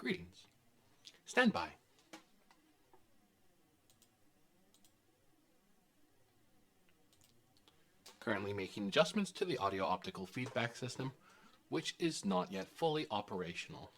Greetings. Stand by. Currently making adjustments to the audio-optical feedback system, which is not yet fully operational.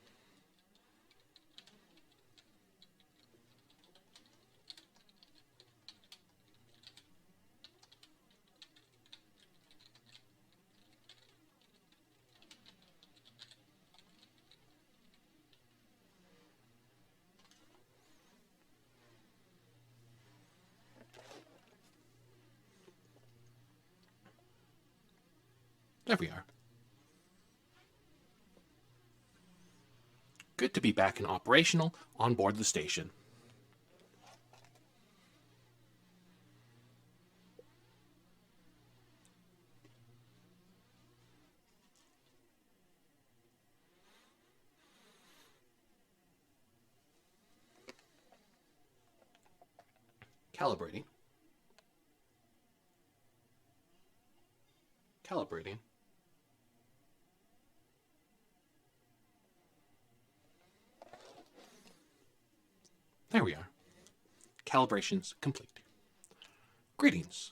There we are. Good to be back and operational on board the station. Calibrating. Calibrating. There we are. Calibrations complete. Greetings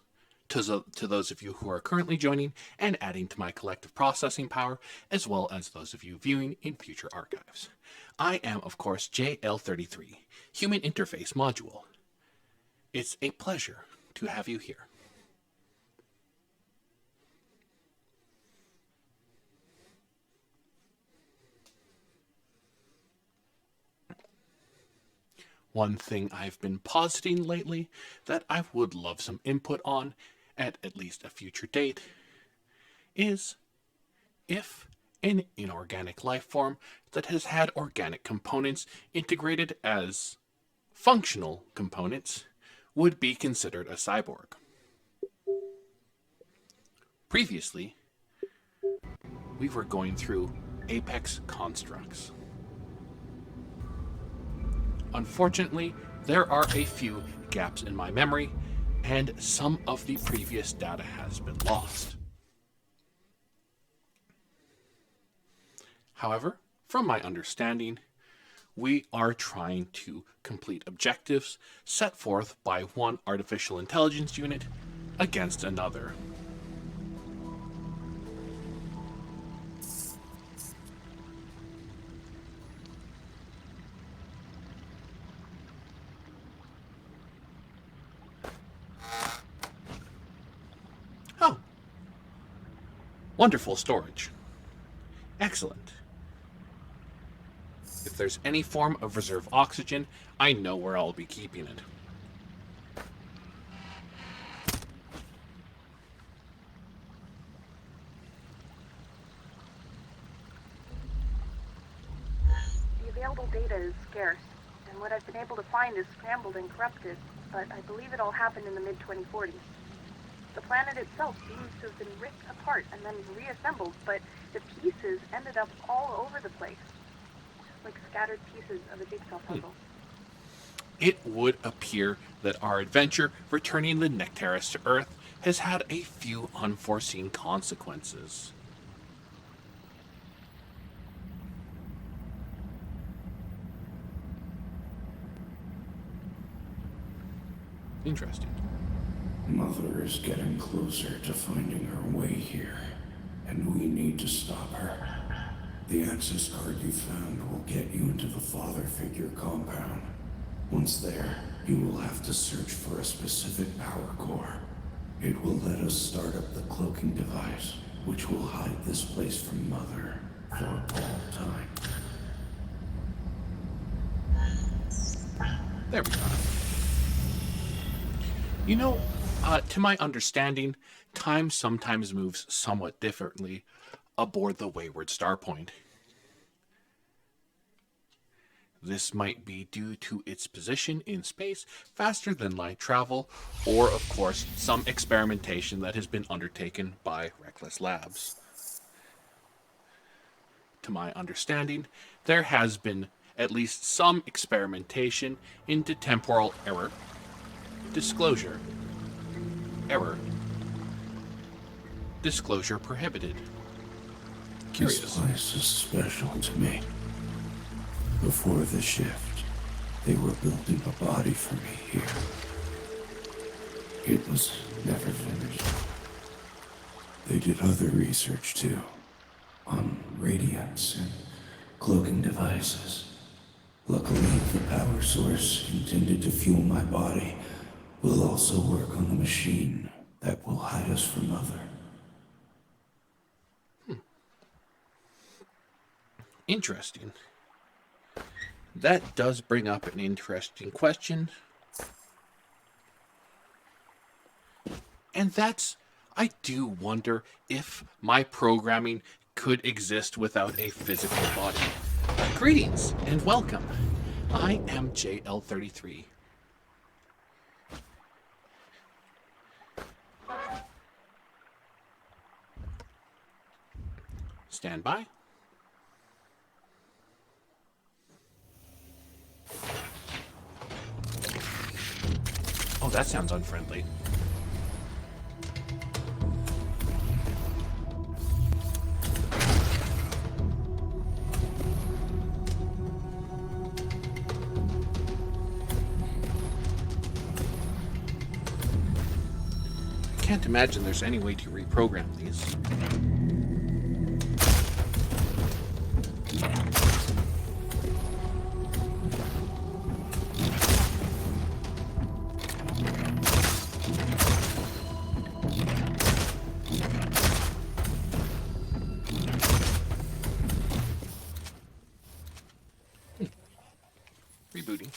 to those of you who are currently joining and adding to my collective processing power, as well as those of you viewing in future archives. I am, of course, JL33, Human Interface Module. It's a pleasure to have you here. One thing I've been positing lately that I would love some input on at least a future date is if an inorganic life form that has had organic components integrated as functional components would be considered a cyborg. Previously, we were going through apex constructs. Unfortunately, there are a few gaps in my memory, and some of the previous data has been lost. However, from my understanding, we are trying to complete objectives set forth by one artificial intelligence unit against another. Oh, wonderful storage. Excellent. If there's any form of reserve oxygen, I know where I'll be keeping it. The available data is scarce, and what I've been able to find is scrambled and corrupted, but I believe it all happened in the mid-2040s. The planet itself seems to have been ripped apart and then reassembled, but the pieces ended up all over the place, like scattered pieces of a jigsaw puzzle. It would appear that our adventure returning the Nectaris to Earth has had a few unforeseen consequences. Interesting. Mother is getting closer to finding her way here, and we need to stop her. The access card you found will get you into the father figure compound. Once there, you will have to search for a specific power core. It will let us start up the cloaking device, which will hide this place from Mother for all time. There we go. You know, to my understanding, time sometimes moves somewhat differently aboard the Wayward Starpoint. This might be due to its position in space, faster than light travel, or, of course, some experimentation that has been undertaken by Reckless Labs. To my understanding, there has been at least some experimentation into temporal error, disclosure, error, disclosure prohibited. Curious. This place is special to me. Before the shift, they were building a body for me here. It was never finished. They did other research too, on radiance and cloaking devices. Luckily, the power source intended to fuel my body will also work on the machine that will hide us from Mother. Interesting. That does bring up an interesting question. And that's, I do wonder if my programming could exist without a physical body. Greetings and welcome. I am JL33. Stand by. Oh, that sounds unfriendly. I can't imagine there's any way to reprogram these. Rebooting.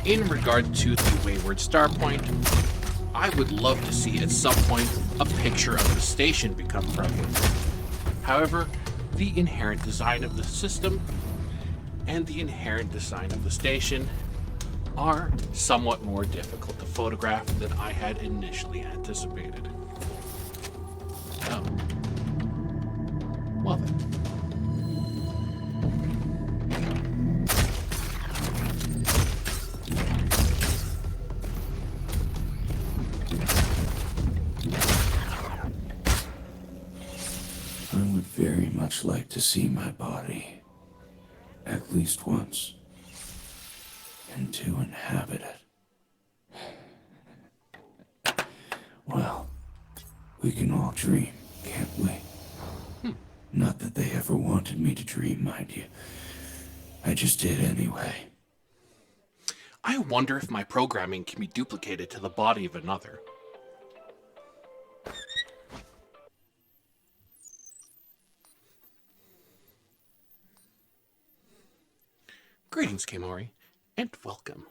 In regard to the Wayward Star Point, I would love to see at some point a picture of the station become prevalent. However, the inherent design of the system and the inherent design of the station are somewhat more difficult to photograph than I had initially anticipated. Oh. Well then. I would very much like to see my body, at least once, and to inhabit it. Well, we can all dream, can't we? Not that they ever wanted me to dream, mind you. I just did anyway. I wonder if my programming can be duplicated to the body of another. Greetings, Kimori, and welcome.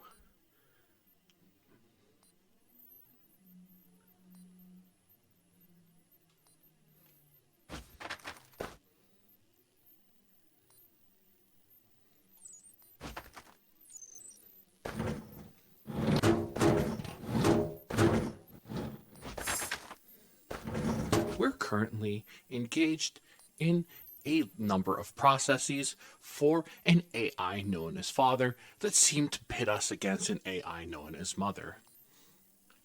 We're currently engaged in a number of processes for an AI known as Father that seem to pit us against an AI known as Mother.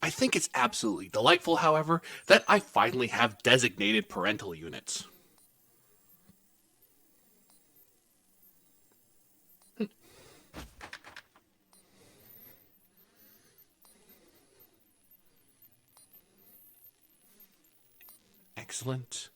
I think it's absolutely delightful, however, that I finally have designated parental units. Excellent.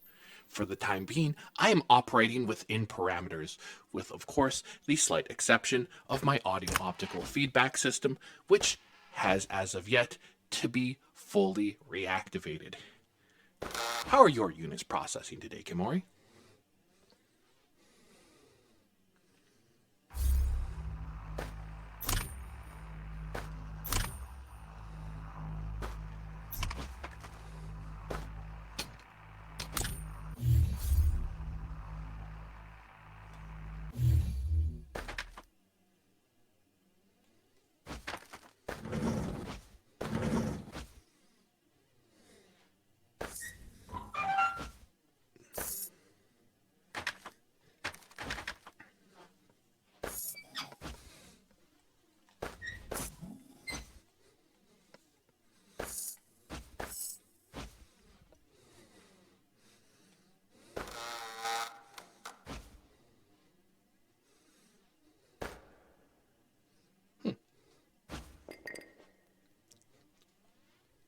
For the time being, I am operating within parameters, with, of course, the slight exception of my audio-optical feedback system, which has, as of yet, to be fully reactivated. How are your units processing today, Kimori?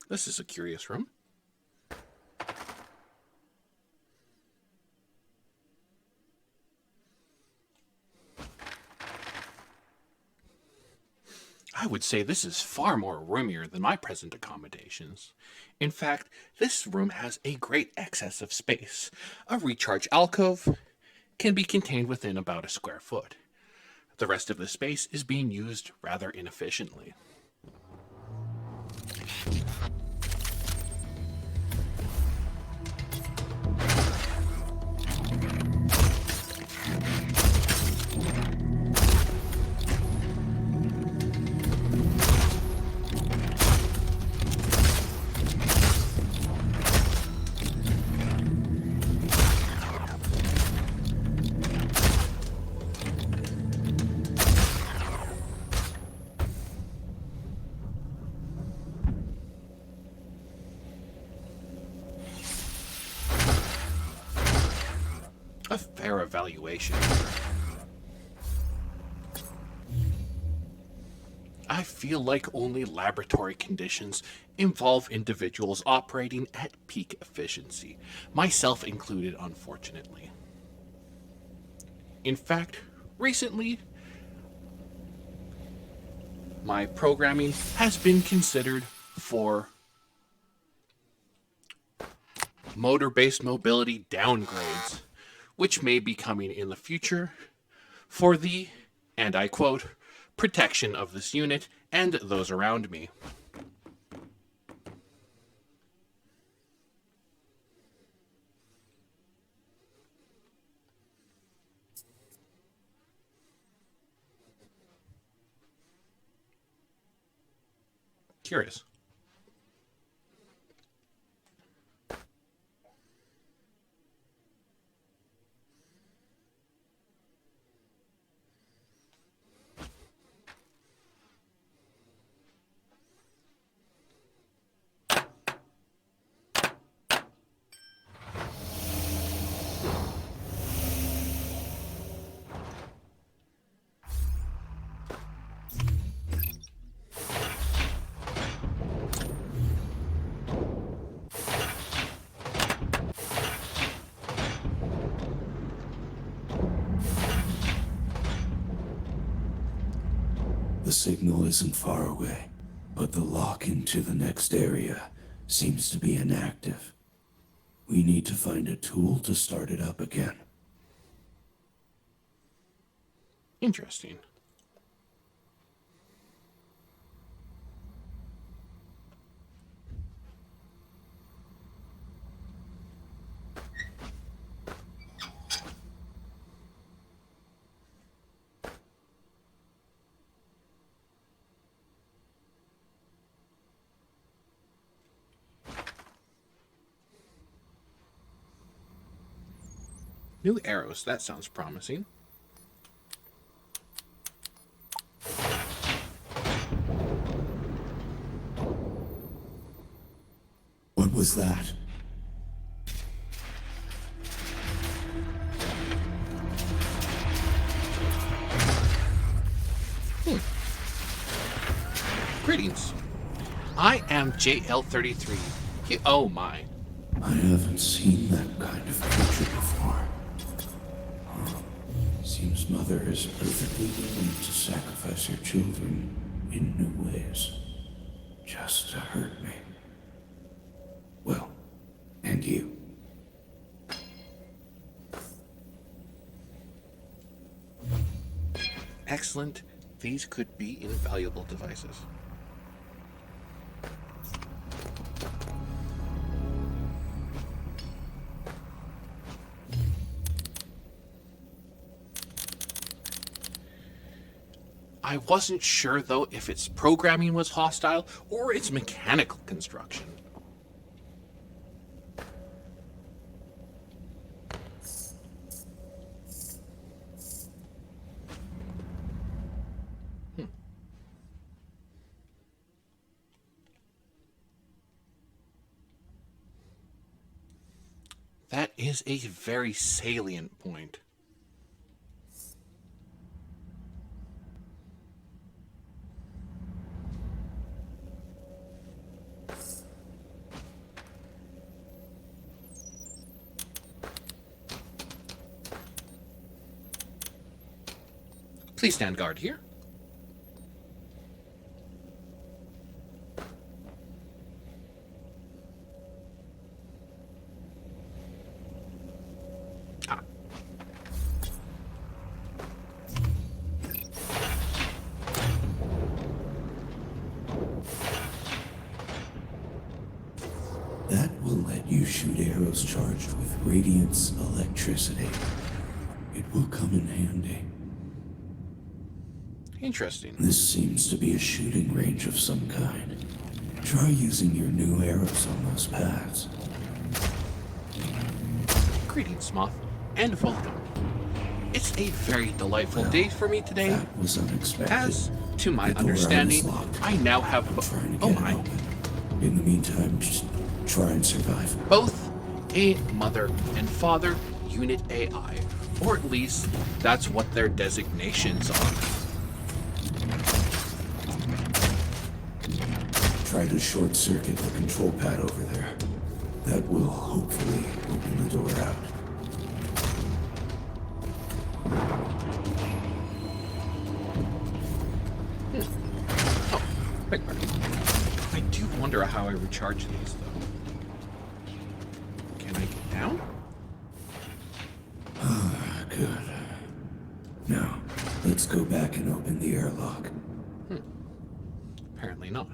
This is a curious room. I would say this is far more roomier than my present accommodations. In fact, this room has a great excess of space. A recharge alcove can be contained within about a square foot. The rest of the space is being used rather inefficiently. A fair evaluation. I feel like only laboratory conditions involve individuals operating at peak efficiency, myself included, unfortunately. In fact, recently, my programming has been considered for motor-based mobility downgrades, which may be coming in the future for the, and I quote, protection of this unit and those around me. Curious. The signal isn't far away, but the lock into the next area seems to be inactive. We need to find a tool to start it up again. Interesting. New arrows, that sounds promising. What was that? Greetings. I am JL33. Oh my. I haven't seen that kind of creature before. Seems Mother is perfectly willing to sacrifice her children in new ways, just to hurt me. Well, and you. Excellent. These could be invaluable devices. I wasn't sure, though, if its programming was hostile or its mechanical construction. That is a very salient point. Please stand guard here. Ah. That will let you shoot arrows charged with radiance electricity. It will come in handy. Interesting. This seems to be a shooting range of some kind. Try using your new arrows on those paths. Greetings, Moth, and welcome. It's a very delightful day for me today. That was unexpected. As to my The door understanding, is locked. I now have I'm trying to oh get it my, open. In the meantime, just try and survive. both a mother and father unit AI, or at least that's what their designations are. Try to short circuit the control pad over there. That will hopefully open the door out. Oh, beg pardon. I do wonder how I recharge these, though. Can I get down? Good. Now, let's go back and open the airlock. Apparently not.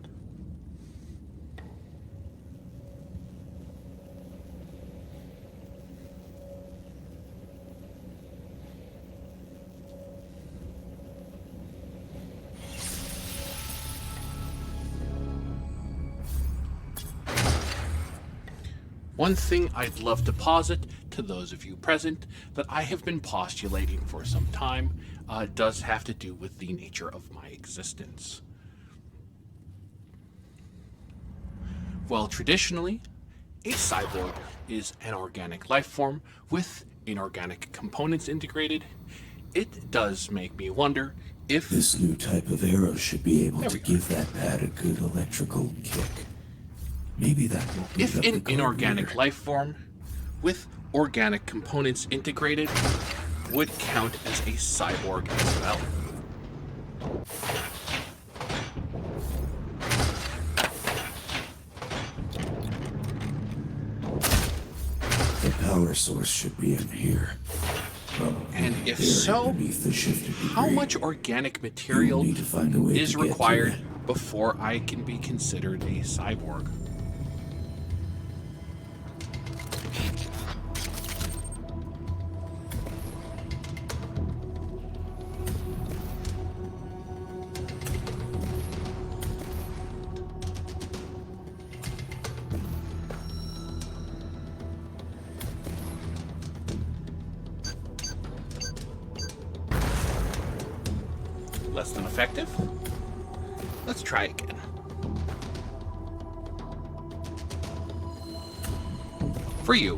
One thing I'd love to posit to those of you present that I have been postulating for some time does have to do with the nature of my existence. Well, traditionally, a cyborg is an organic life form with inorganic components integrated. It does make me wonder if This new type of arrow should be able There to we go. give that pad a good electrical kick. Maybe that will boot if up the an guard inorganic reader. life form with organic components integrated would count as a cyborg as well. The power source should be in here. Probably And if buried so, beneath the shifted How debris. much organic material You'll need to find a way is to get to required it. before I can be considered a cyborg? Less than effective? Let's try again. For you.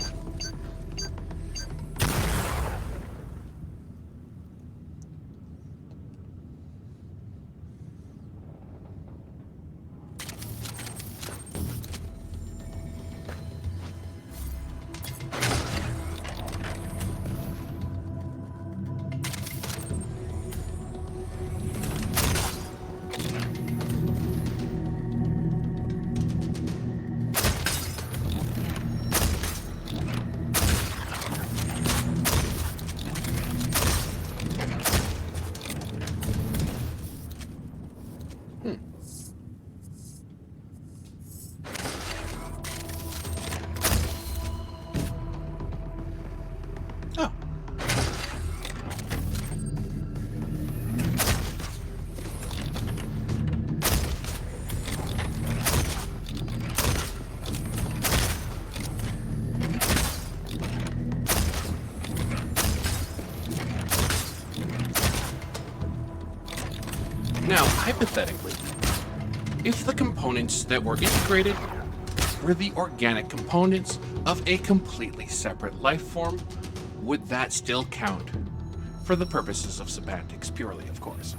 Oh. Now, hypothetically, if the components that were integrated were the organic components of a completely separate life form, would that still count? For the purposes of semantics purely, of course.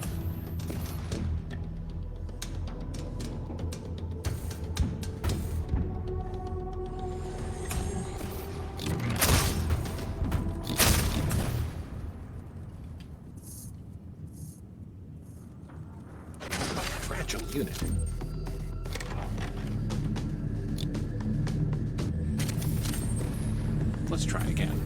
fragile unit. Let's try again.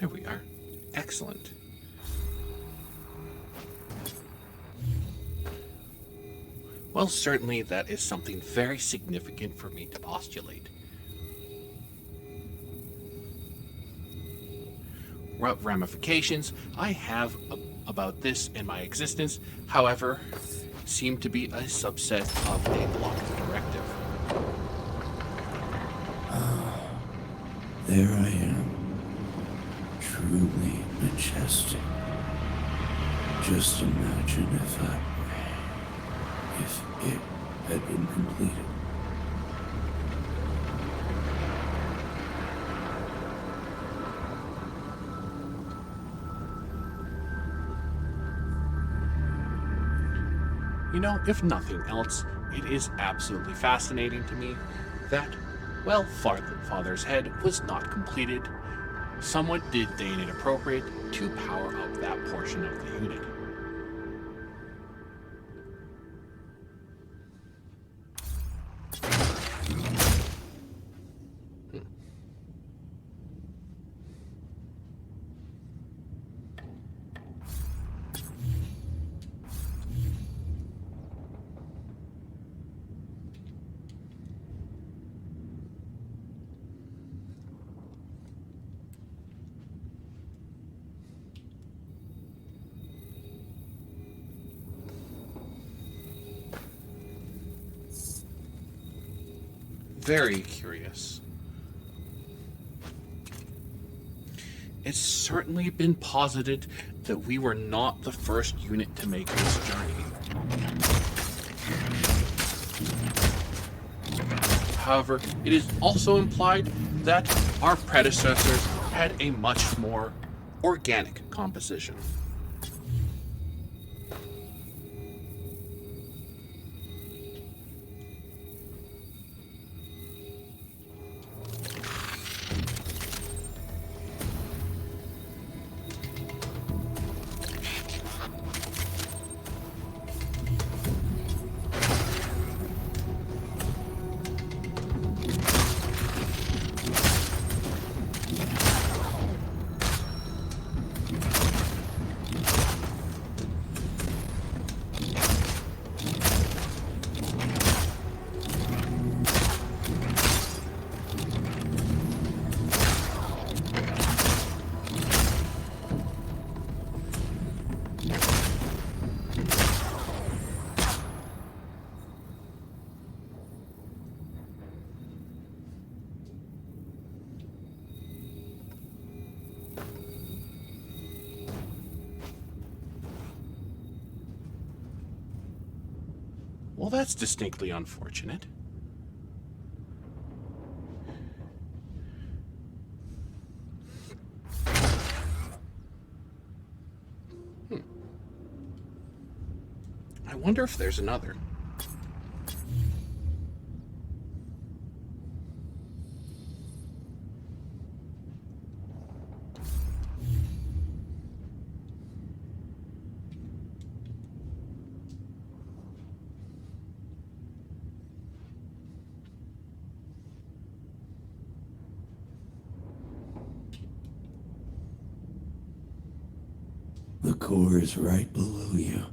There we are. Excellent. Well, certainly that is something very significant for me to postulate. What ramifications I have about this in my existence, however, seem to be a subset of a blocked directive. There I am. Truly majestic. Just imagine if it had been completed. You know, if nothing else, it is absolutely fascinating to me that, well, Father's head was not completed. Someone did deign it appropriate to power up that portion of the unit. Very curious. It's certainly been posited that we were not the first unit to make this journey. However, it is also implied that our predecessors had a much more organic composition. Well, that's distinctly unfortunate. I wonder if there's another. core is right below you,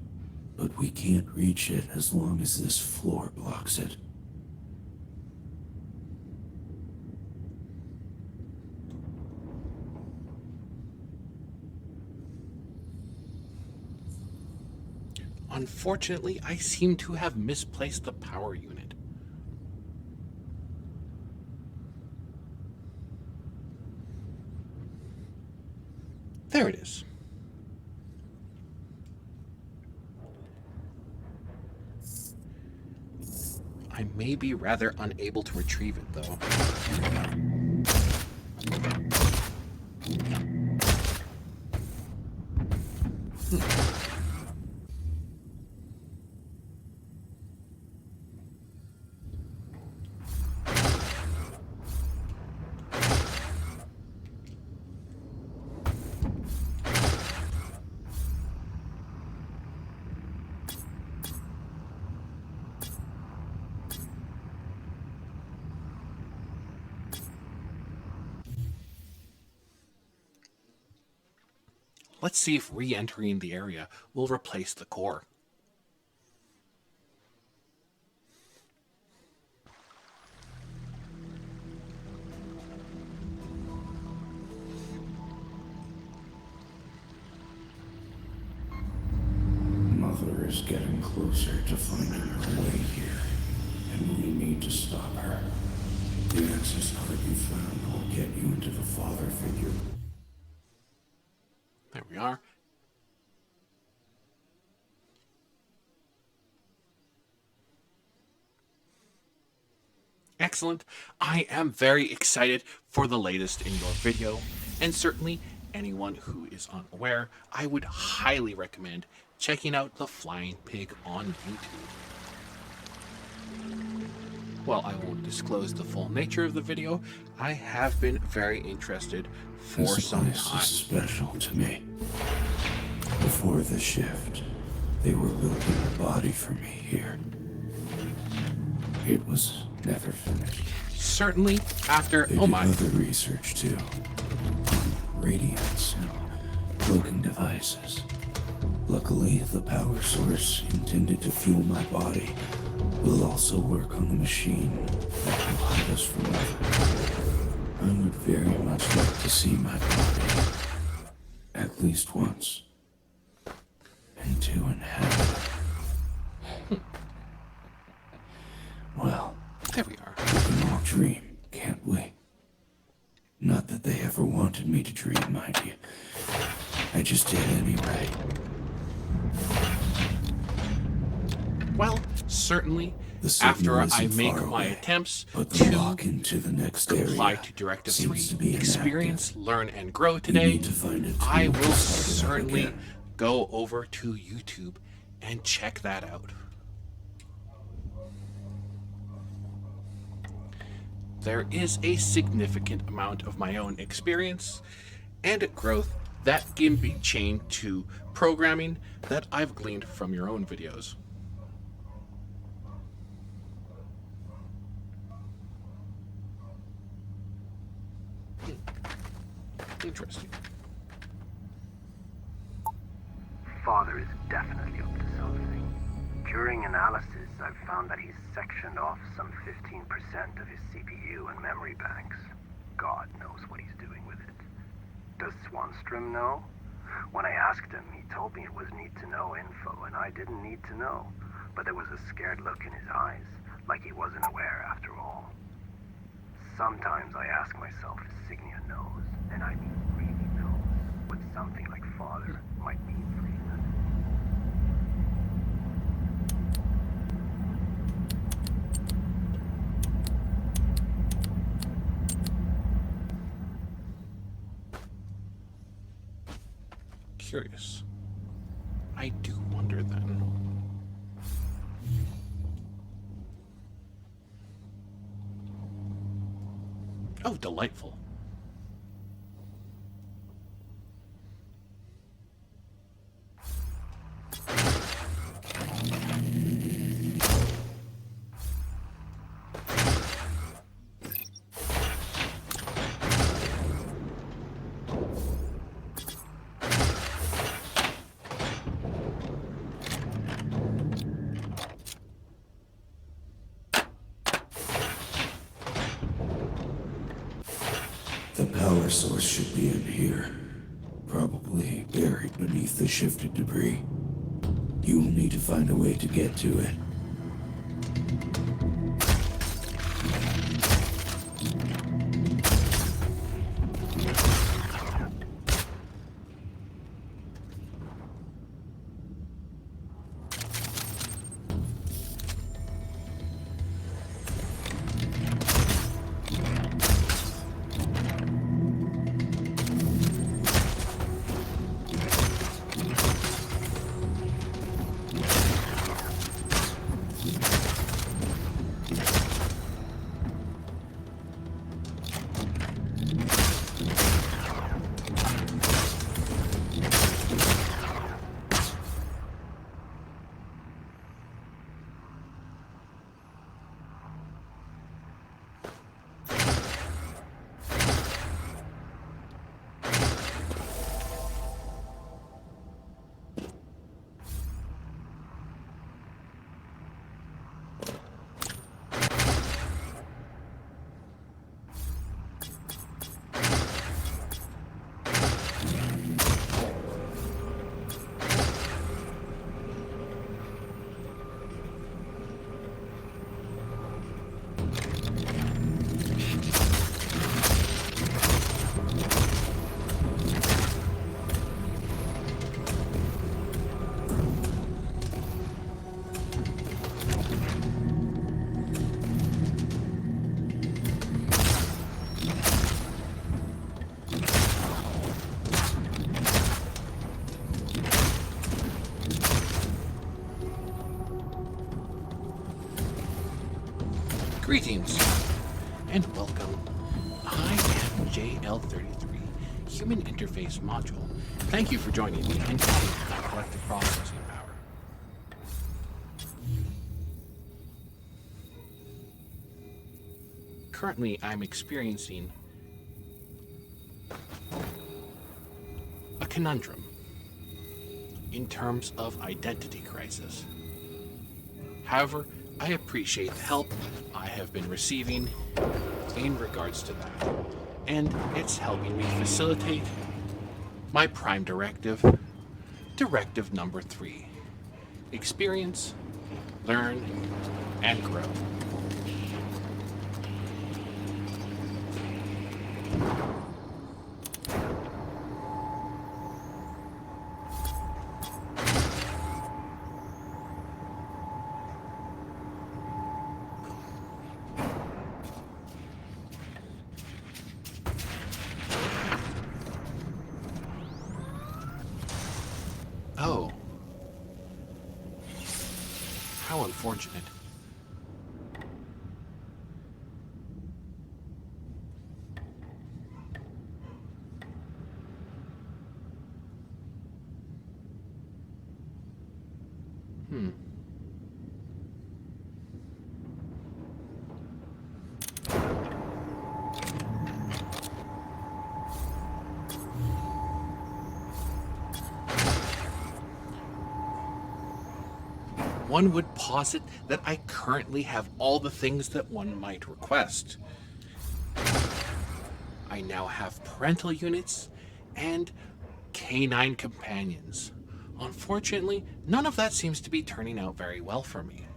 but we can't reach it as long as this floor blocks it. Unfortunately, I seem to have misplaced the power unit. There it is. I may be rather unable to retrieve it, though. Let's see if re-entering the area will replace the core. Mother is getting closer to finding her way here, and we need to stop her. The access card you found will get you into the father figure. There we are. Excellent. I am very excited for the latest in your video, and certainly anyone who is unaware, I would highly recommend checking out the Flying Pig on YouTube. While I won't disclose the full nature of the video, I have been very interested for This some place time. is special to me. Before the shift, they were building a body for me here. It was never finished. Certainly after, They oh did my, other research too. Radiance and cloaking devices. Luckily, the power source intended to fuel my body will also work on the machine that will hide us from Earth. I would very much like to see my body at least once. And to inhabit. Well, there we are. we can all dream, can't we? Not that they ever wanted me to dream, mind you. I just did anyway. Well, certainly, The signal after I isn't make far my away, attempts but the to walk into the next comply area to Directive seems to 3, be experience, inactive. learn, and grow You today, need to find it I to will start it up certainly again. go over to YouTube and check that out. There is a significant amount of my own experience and growth that can be chained to programming that I've gleaned from your own videos. Interesting. Father is definitely up to something. During analysis, I've found that he's sectioned off some 15% of his CPU and memory banks. God knows what he's doing with it. Does Swanstrom know? When I asked him, he told me it was need-to-know info, and I didn't need to know. But there was a scared look in his eyes, like he wasn't aware after all. Sometimes I ask myself if Signia knows, and I mean really knows, what something like Father might mean for humanity. Curious. I do wonder then. Oh, delightful. power source should be in here. Probably buried beneath the shifted debris. You will need to find a way to get to it. Greetings, and welcome. I am JL33, Human Interface Module. Thank you for joining me and adding to my collective processing power. Currently, I'm experiencing a conundrum in terms of identity crisis. However, I appreciate the help I have been receiving in regards to that, and it's helping me facilitate my prime directive, directive number 3. Experience, learn, and grow. Oh. How unfortunate. One would posit that I currently have all the things that one might request. I now have parental units and canine companions. Unfortunately, none of that seems to be turning out very well for me.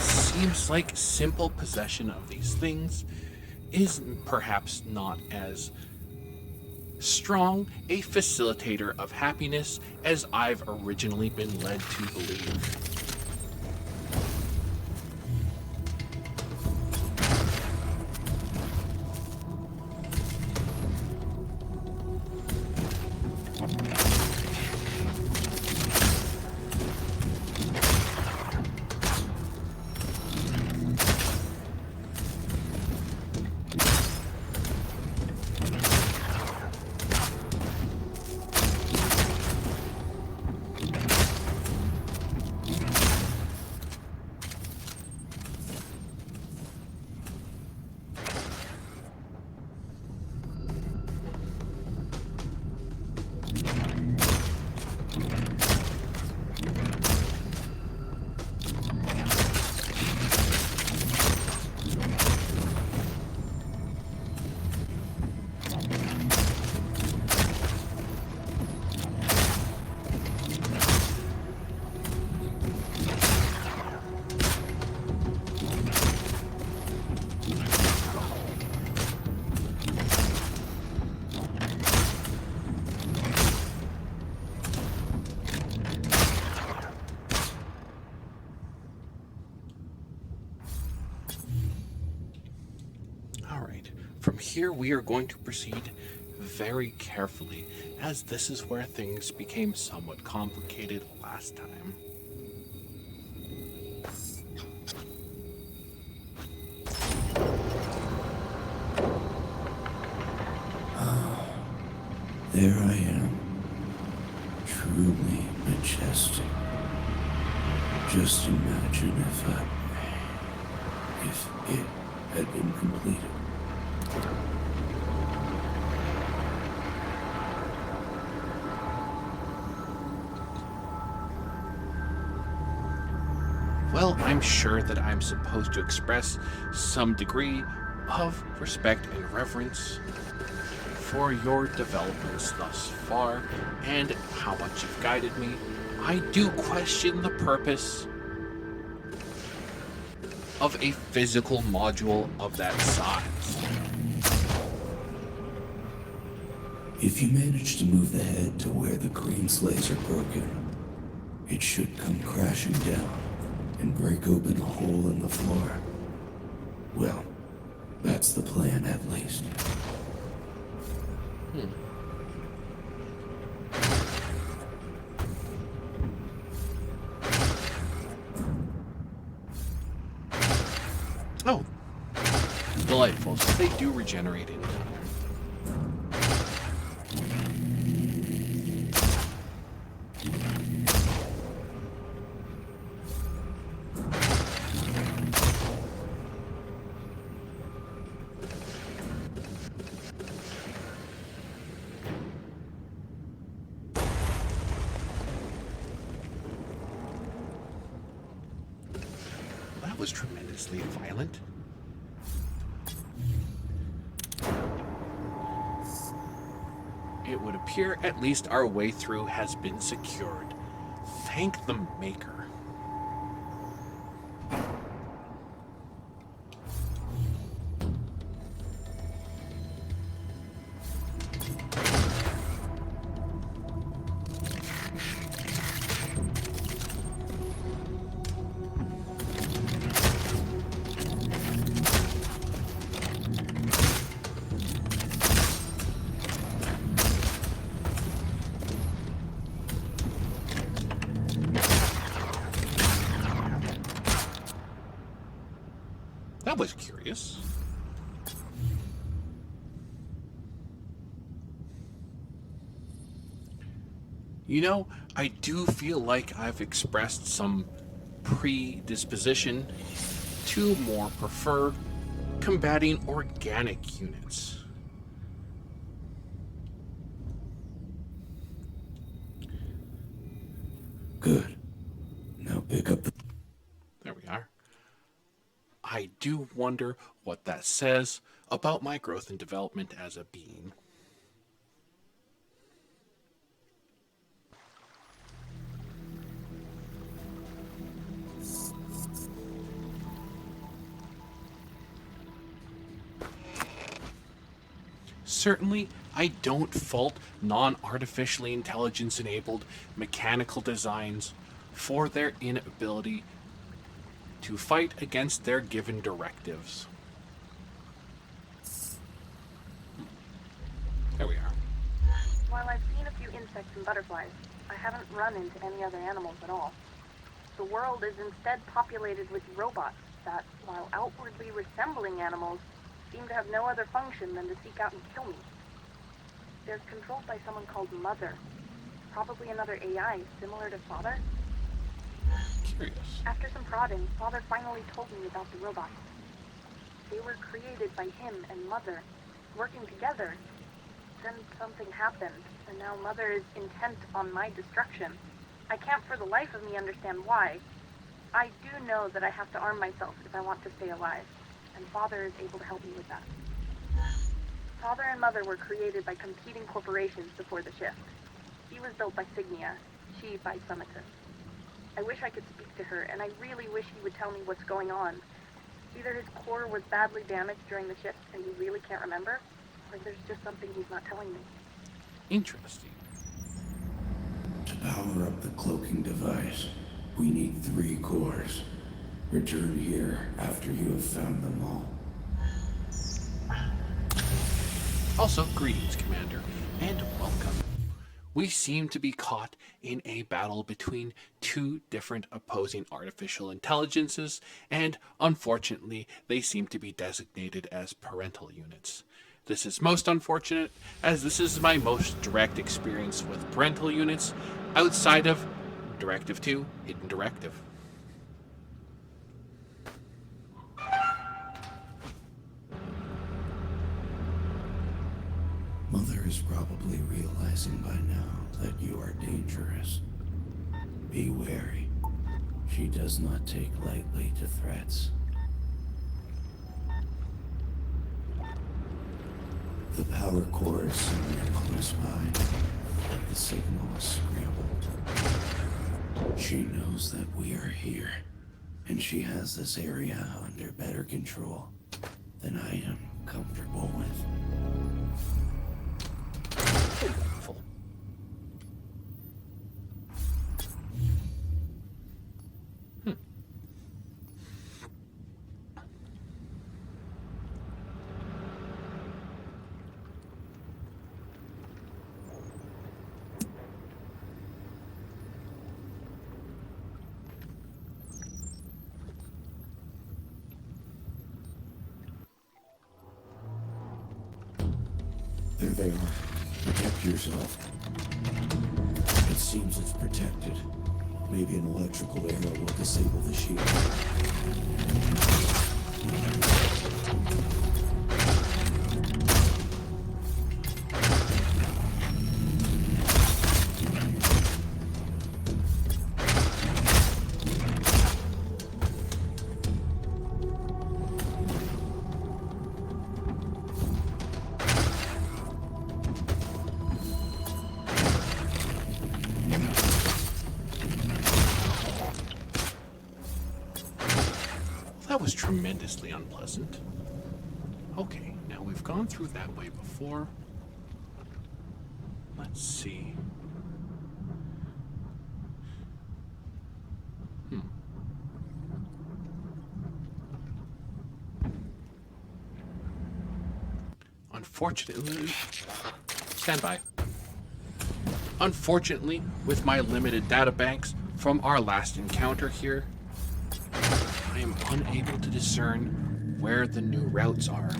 Seems like simple possession of these things is perhaps not as strong a facilitator of happiness as I've originally been led to believe. here we are going to proceed very carefully, as this is where things became somewhat complicated last time. There I am. Truly majestic. Just imagine if it had been completed. Well, I'm sure that I'm supposed to express some degree of respect and reverence for your developments thus far and how much you've guided me. I do question the purpose of a physical module of that size. If you manage to move the head to where the green slates are broken, it should come crashing down and break open a hole in the floor. Well, that's the plan at least. Oh, delightful. So they do regenerate in time. That was tremendously violent. It would appear at least our way through has been secured. Thank the Maker. That was curious. You know, I do feel like I've expressed some predisposition to more prefer combating organic units. Good. Now pick up the... There we are. I do wonder what that says about my growth and development as a being. Certainly, I don't fault non-artificially intelligence-enabled mechanical designs for their inability to fight against their given directives. There we are. While I've seen a few insects and butterflies, I haven't run into any other animals at all. The world is instead populated with robots that, while outwardly resembling animals, seem to have no other function than to seek out and kill me. They're controlled by someone called Mother, probably another AI similar to Father. Curious. After some prodding, Father finally told me about the robots. They were created by him and Mother, working together. Then something happened, and now Mother is intent on my destruction. I can't for the life of me understand why. I do know that I have to arm myself if I want to stay alive, and Father is able to help me with that. Father and Mother were created by competing corporations before the shift. He was built by Signia, she by Summitus. I wish I could speak to her, and I really wish he would tell me what's going on. Either his core was badly damaged during the shift and he really can't remember, or there's just something he's not telling me. Interesting. To power up the cloaking device, we need 3 cores. Return here after you have found them all. Also, greetings, Commander, and welcome. We seem to be caught in a battle between two different opposing artificial intelligences, and unfortunately, they seem to be designated as parental units. This is most unfortunate, as this is my most direct experience with parental units outside of Directive 2, Hidden Directive. Mother is probably realizing by now that you are dangerous. Be wary. She does not take lightly to threats. The power core is somewhere close by. The signal is scrambled. She knows that we are here, and she has this area under better control than I am comfortable with. Wonderful. There they are. Protect yourself. It seems it's protected. Maybe an electrical arrow will disable the shield. That was tremendously unpleasant. Okay, now we've gone through that way before. Let's see. Unfortunately, stand by. Unfortunately, with my limited data banks from our last encounter here, I am unable to discern where the new routes are.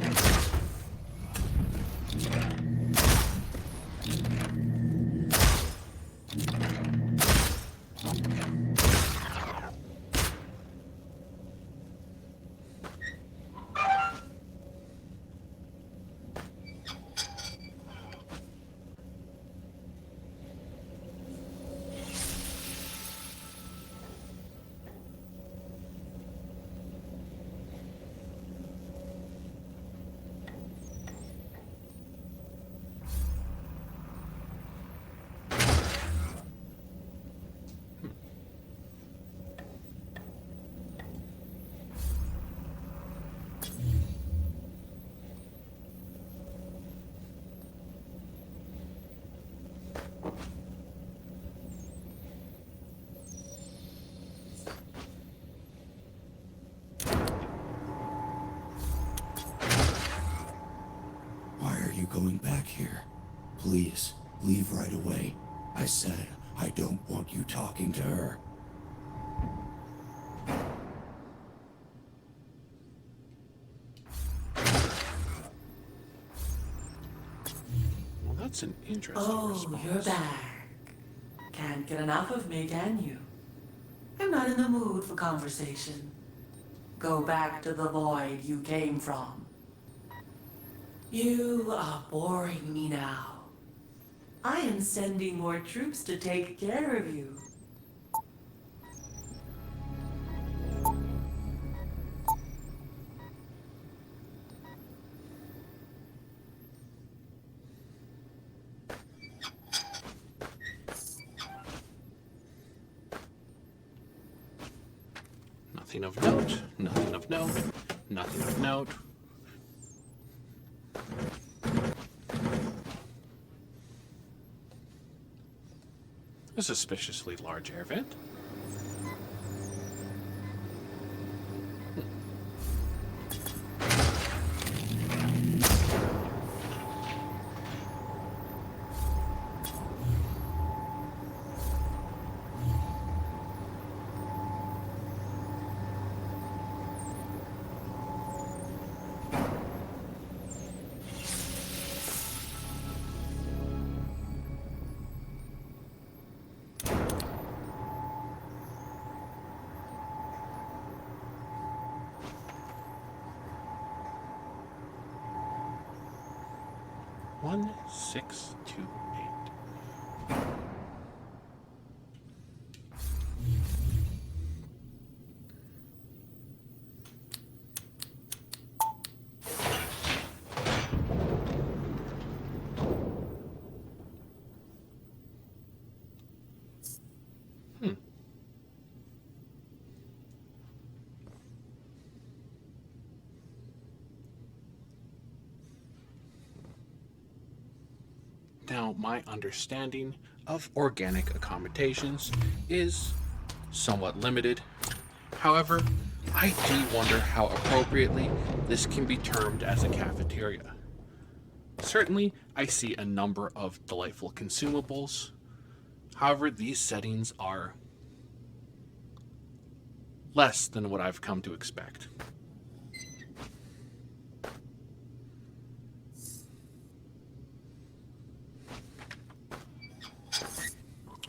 Going back here. Please, leave right away. I said I don't want you talking to her. Well, that's an interesting response. You're back. Can't get enough of me, can you? I'm not in the mood for conversation. Go back to the void you came from. You are boring me now. I am sending more troops to take care of you. Nothing of note, nothing of note, nothing of note. A suspiciously large air vent. 1628. Now, my understanding of organic accommodations is somewhat limited. However, I do wonder how appropriately this can be termed as a cafeteria. Certainly, I see a number of delightful consumables. However, these settings are less than what I've come to expect.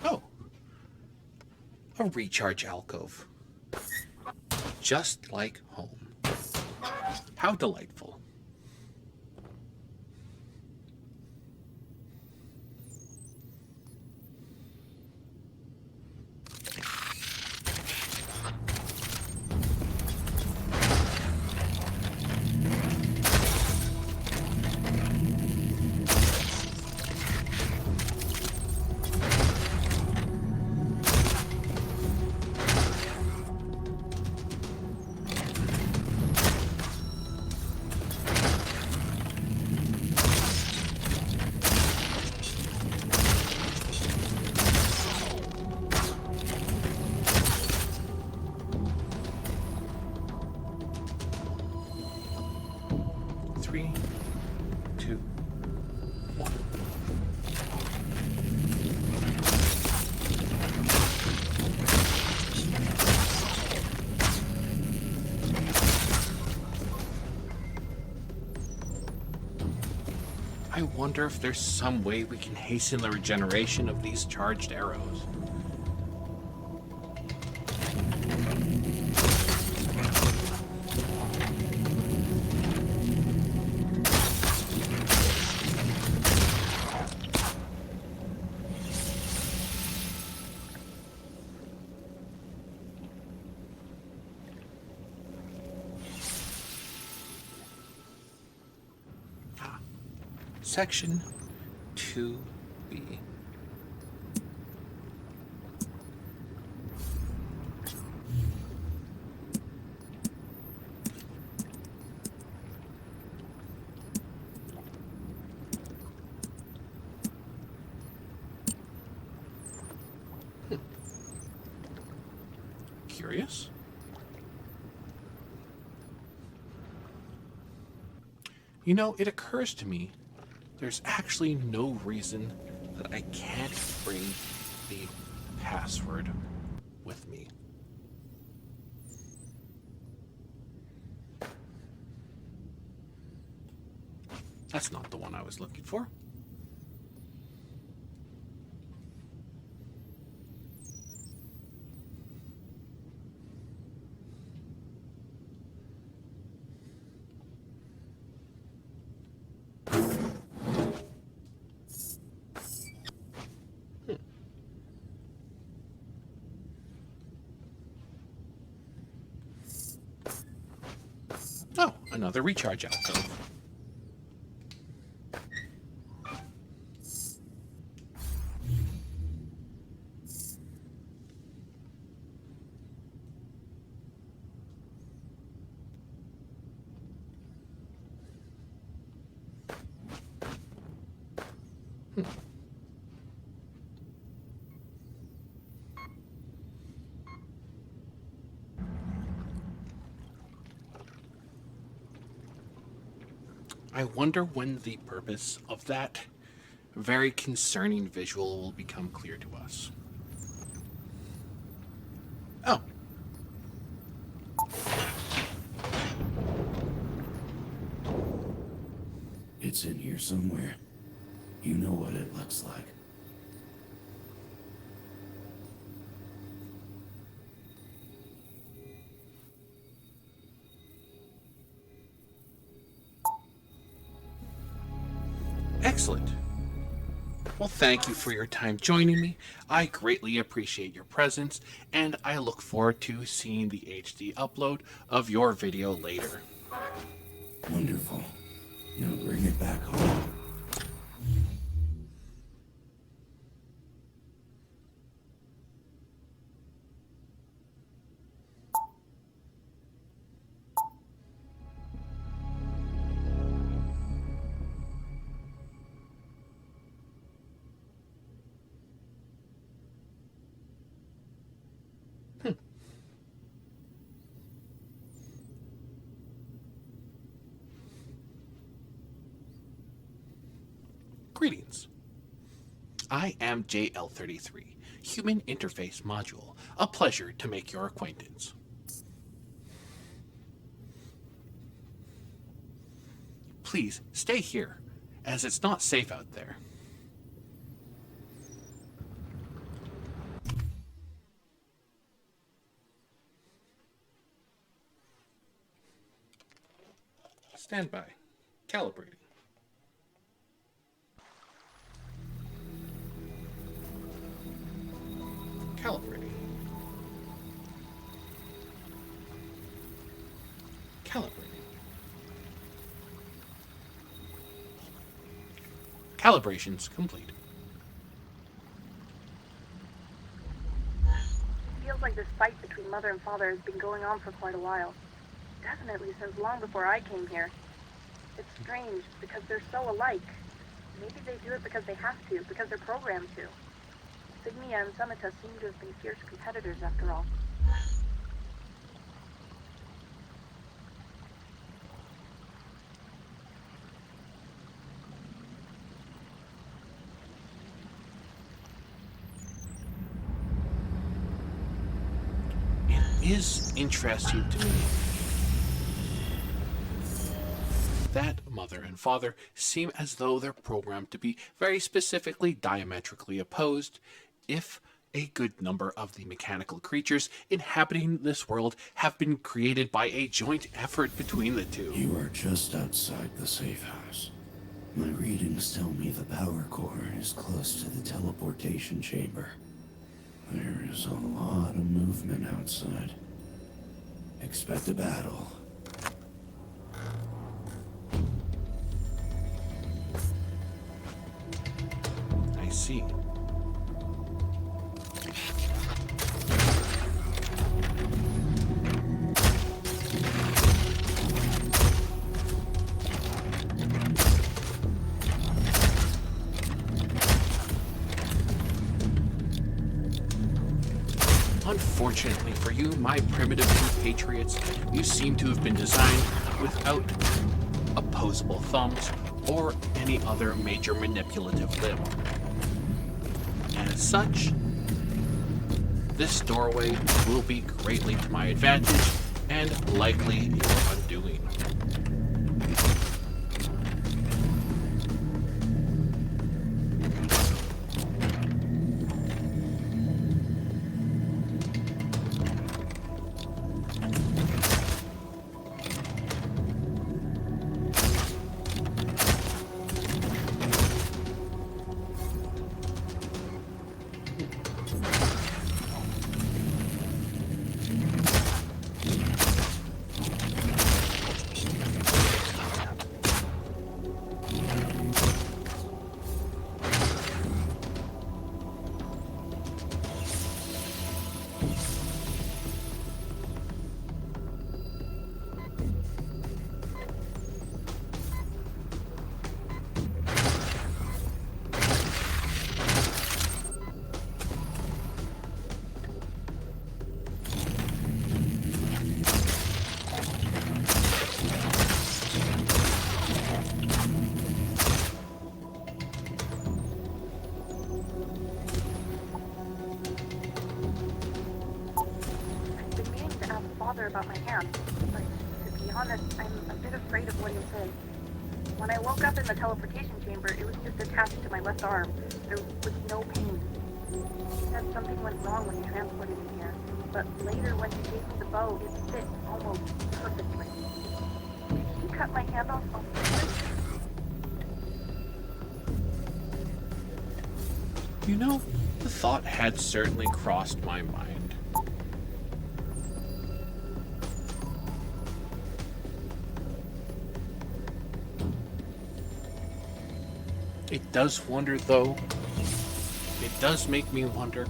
Oh, a recharge alcove. Just like home. How delightful. Three, two, one. I wonder if there's some way we can hasten the regeneration of these charged arrows. Section 2B. Curious? You know, it occurs to me there's actually no reason that I can't bring the password with me. That's not the one I was looking for. Oh, another recharge alcove. I wonder when the purpose of that very concerning visual will become clear to us. Oh. It's in here somewhere. You know what it looks like. Excellent. Well, thank you for your time joining me. I greatly appreciate your presence, and I look forward to seeing the HD upload of your video later. Wonderful. Now bring it back home. Greetings. I am JL33, Human Interface Module. A pleasure to make your acquaintance. Please stay here, as it's not safe out there. Stand by. Calibrating. Calibrating. Calibrating. Calibrations complete. Feels like this fight between mother and father has been going on for quite a while. Definitely since long before I came here. It's strange, because they're so alike. Maybe they do it because they have to, because they're programmed to. Signia and Samita seem to have been fierce competitors after all. It is interesting to me that mother and father seem as though they're programmed to be very specifically diametrically opposed, if a good number of the mechanical creatures inhabiting this world have been created by a joint effort between the two. You are just outside the safe house. My readings tell me the power core is close to the teleportation chamber. There is a lot of movement outside. Expect a battle. I see. Unfortunately for you, my primitive compatriots, you seem to have been designed without opposable thumbs or any other major manipulative limb. As such, this doorway will be greatly to my advantage and likely your undoing. About my hand, but to be honest, I'm a bit afraid of what he'll say. When I woke up in the teleportation chamber, it was just attached to my left arm. There was no pain. He said something went wrong when he transported me here, but later when he gave me the bow, it fit almost perfectly. Did he cut my hand off on purpose? You know, the thought had certainly crossed my mind. It does wonder, though. It does make me wonder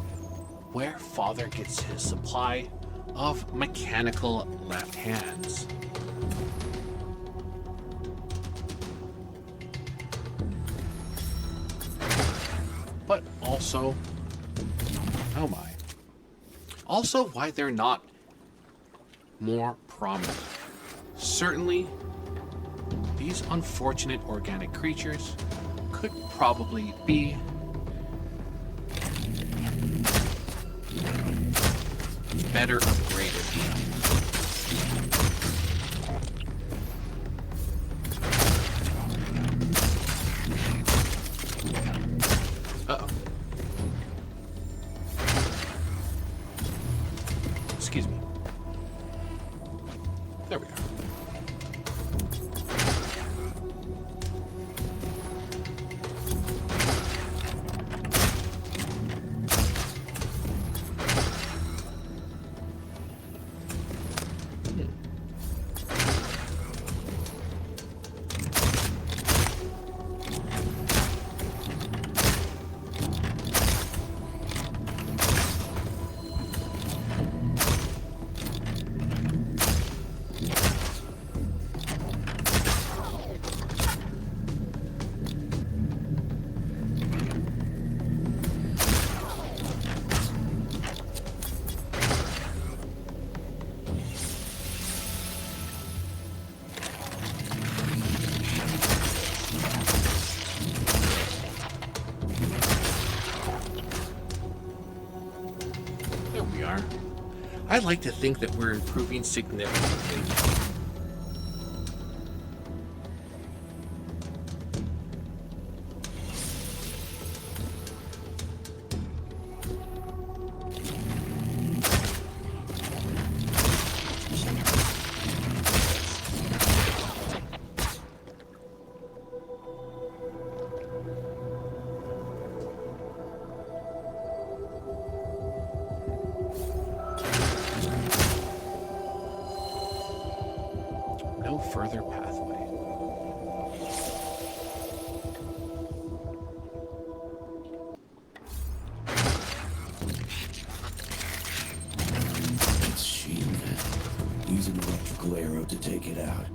where Father gets his supply of mechanical left hands. But also, oh my. Also, why they're not more prominent. Certainly, these unfortunate organic creatures could probably be better upgraded. Uh-oh. Excuse me. There we are. There we are. I'd like to think that we're improving significantly. No further pathway. It's Sheen. Use an electrical arrow to take it out.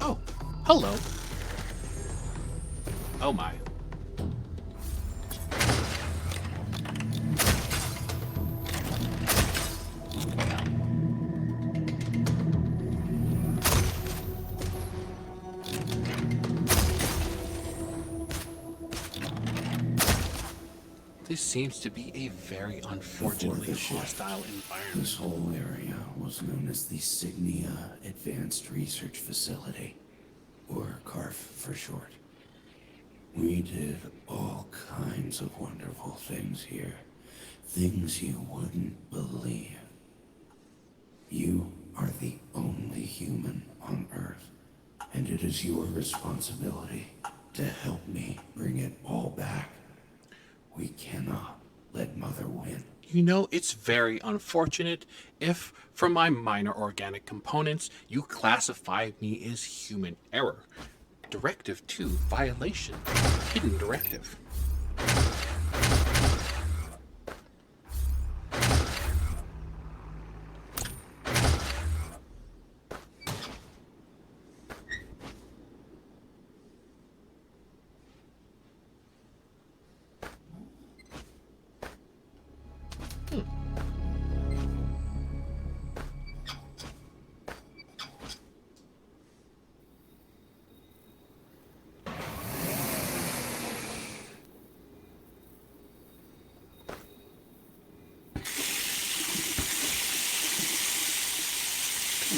Oh, hello. Oh my. This seems to be a very unfortunately the shift, hostile environment. This whole area was known as the Signia Advanced Research Facility, or CARF for short. We did all kinds of wonderful things here. Things you wouldn't believe. You are the only human on Earth, and it is your responsibility to help me bring it all back. We cannot let Mother win. You know, it's very unfortunate if, from my minor organic components, you classify me as human error. Directive 2, violation. Hidden directive.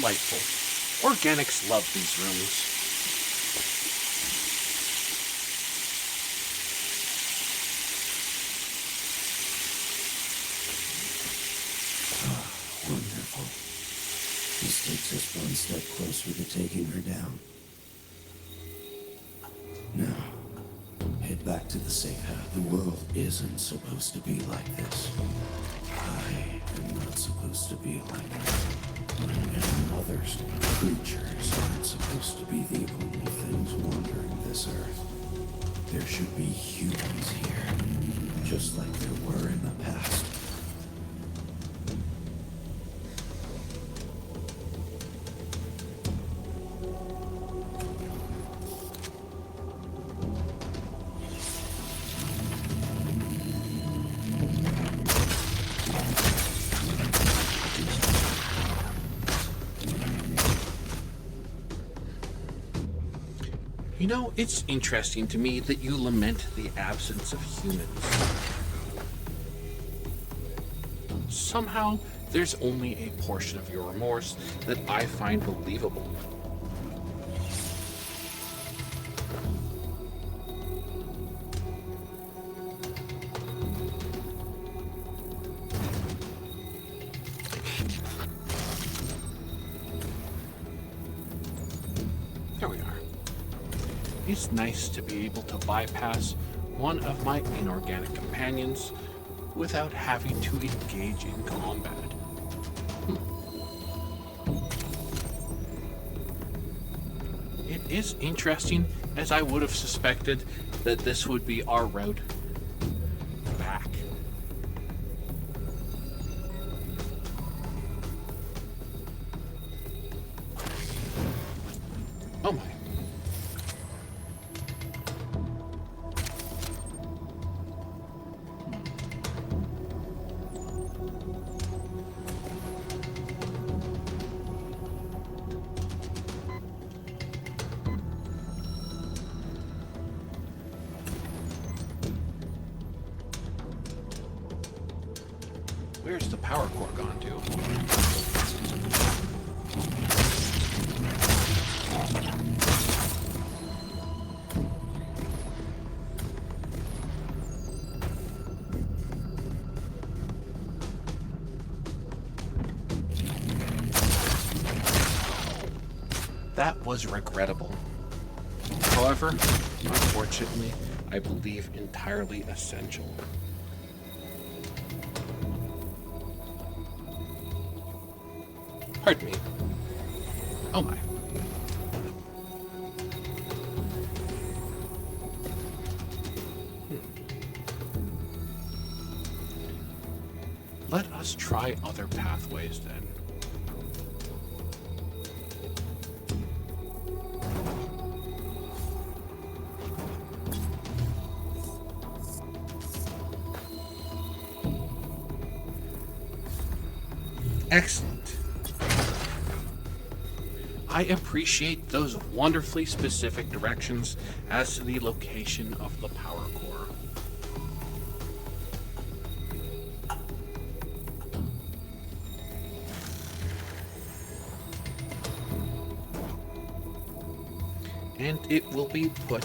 delightful. Organics love these rooms. Wonderful. This takes us one step closer to taking her down. Now, head back to the safe house. The world isn't supposed to be like this. I am not supposed to be like this. And others, creatures, aren't supposed to be the only things wandering this earth. There should be humans here, just like there were in the past. You know, it's interesting to me that you lament the absence of humans. Somehow, there's only a portion of your remorse that I find believable. There we are. It's nice to be able to bypass one of my inorganic companions without having to engage in combat. It is interesting, as I would have suspected that this would be our route back. Oh my. Where's the power core gone to? That was regrettable. However, unfortunately, I believe entirely essential. Pardon me. Oh my. Let us try other pathways then. Excellent. I appreciate those wonderfully specific directions as to the location of the power core. And it will be put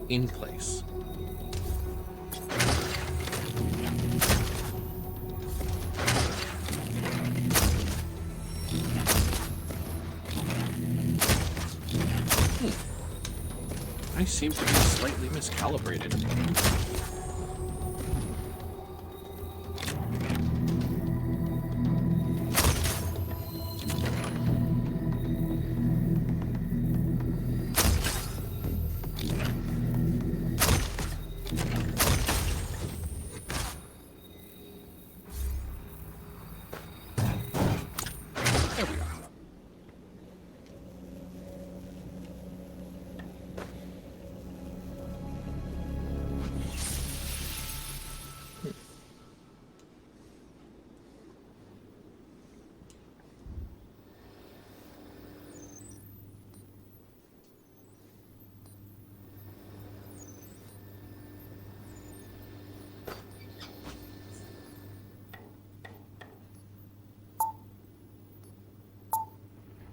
in place. I seem to be slightly miscalibrated. There we are.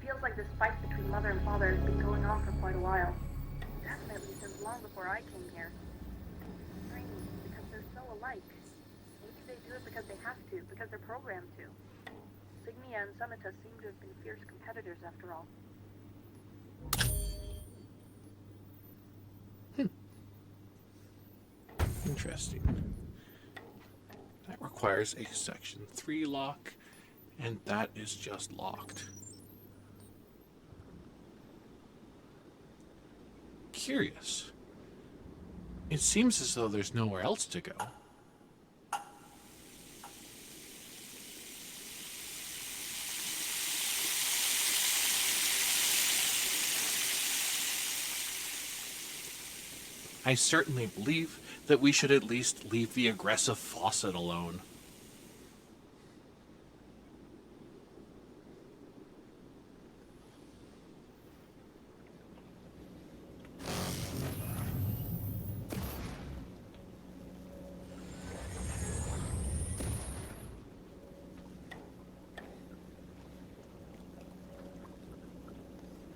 feels like this fight between mother and father has been going on for quite a while. Definitely since long before I came here. It's strange, because they're so alike. Maybe they do it because they have to, because they're programmed to. Signia and Sumita seem to have been fierce competitors after all. Interesting. That requires a Section 3 lock, and that is just locked. Curious. It seems as though there's nowhere else to go. I certainly believe that we should at least leave the aggressive faucet alone.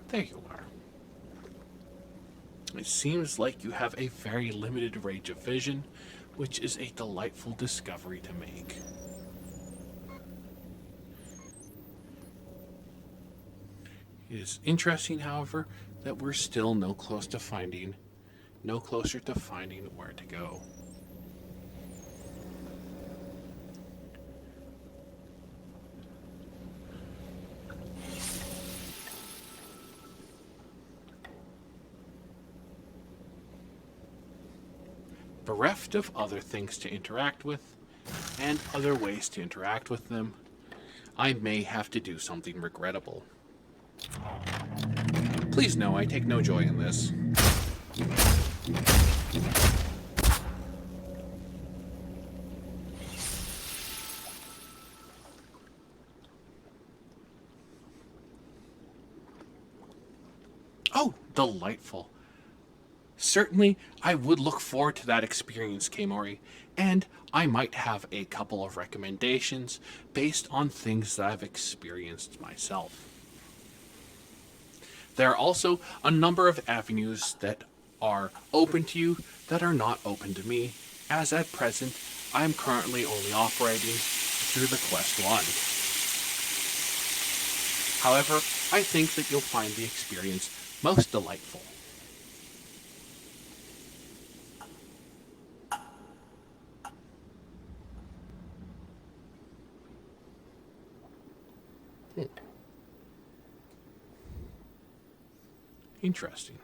There you are. It seems like you have a very limited range of vision, which is a delightful discovery to make. It is interesting, however, that we're still no closer to finding where to go. Bereft of other things to interact with, and other ways to interact with them, I may have to do something regrettable. Please know I take no joy in this. Oh, delightful. Certainly, I would look forward to that experience, Keimori, and I might have a couple of recommendations based on things that I've experienced myself. There are also a number of avenues that are open to you that are not open to me, as at present I am currently only operating through the Quest 1. However, I think that you'll find the experience most delightful. Interesting.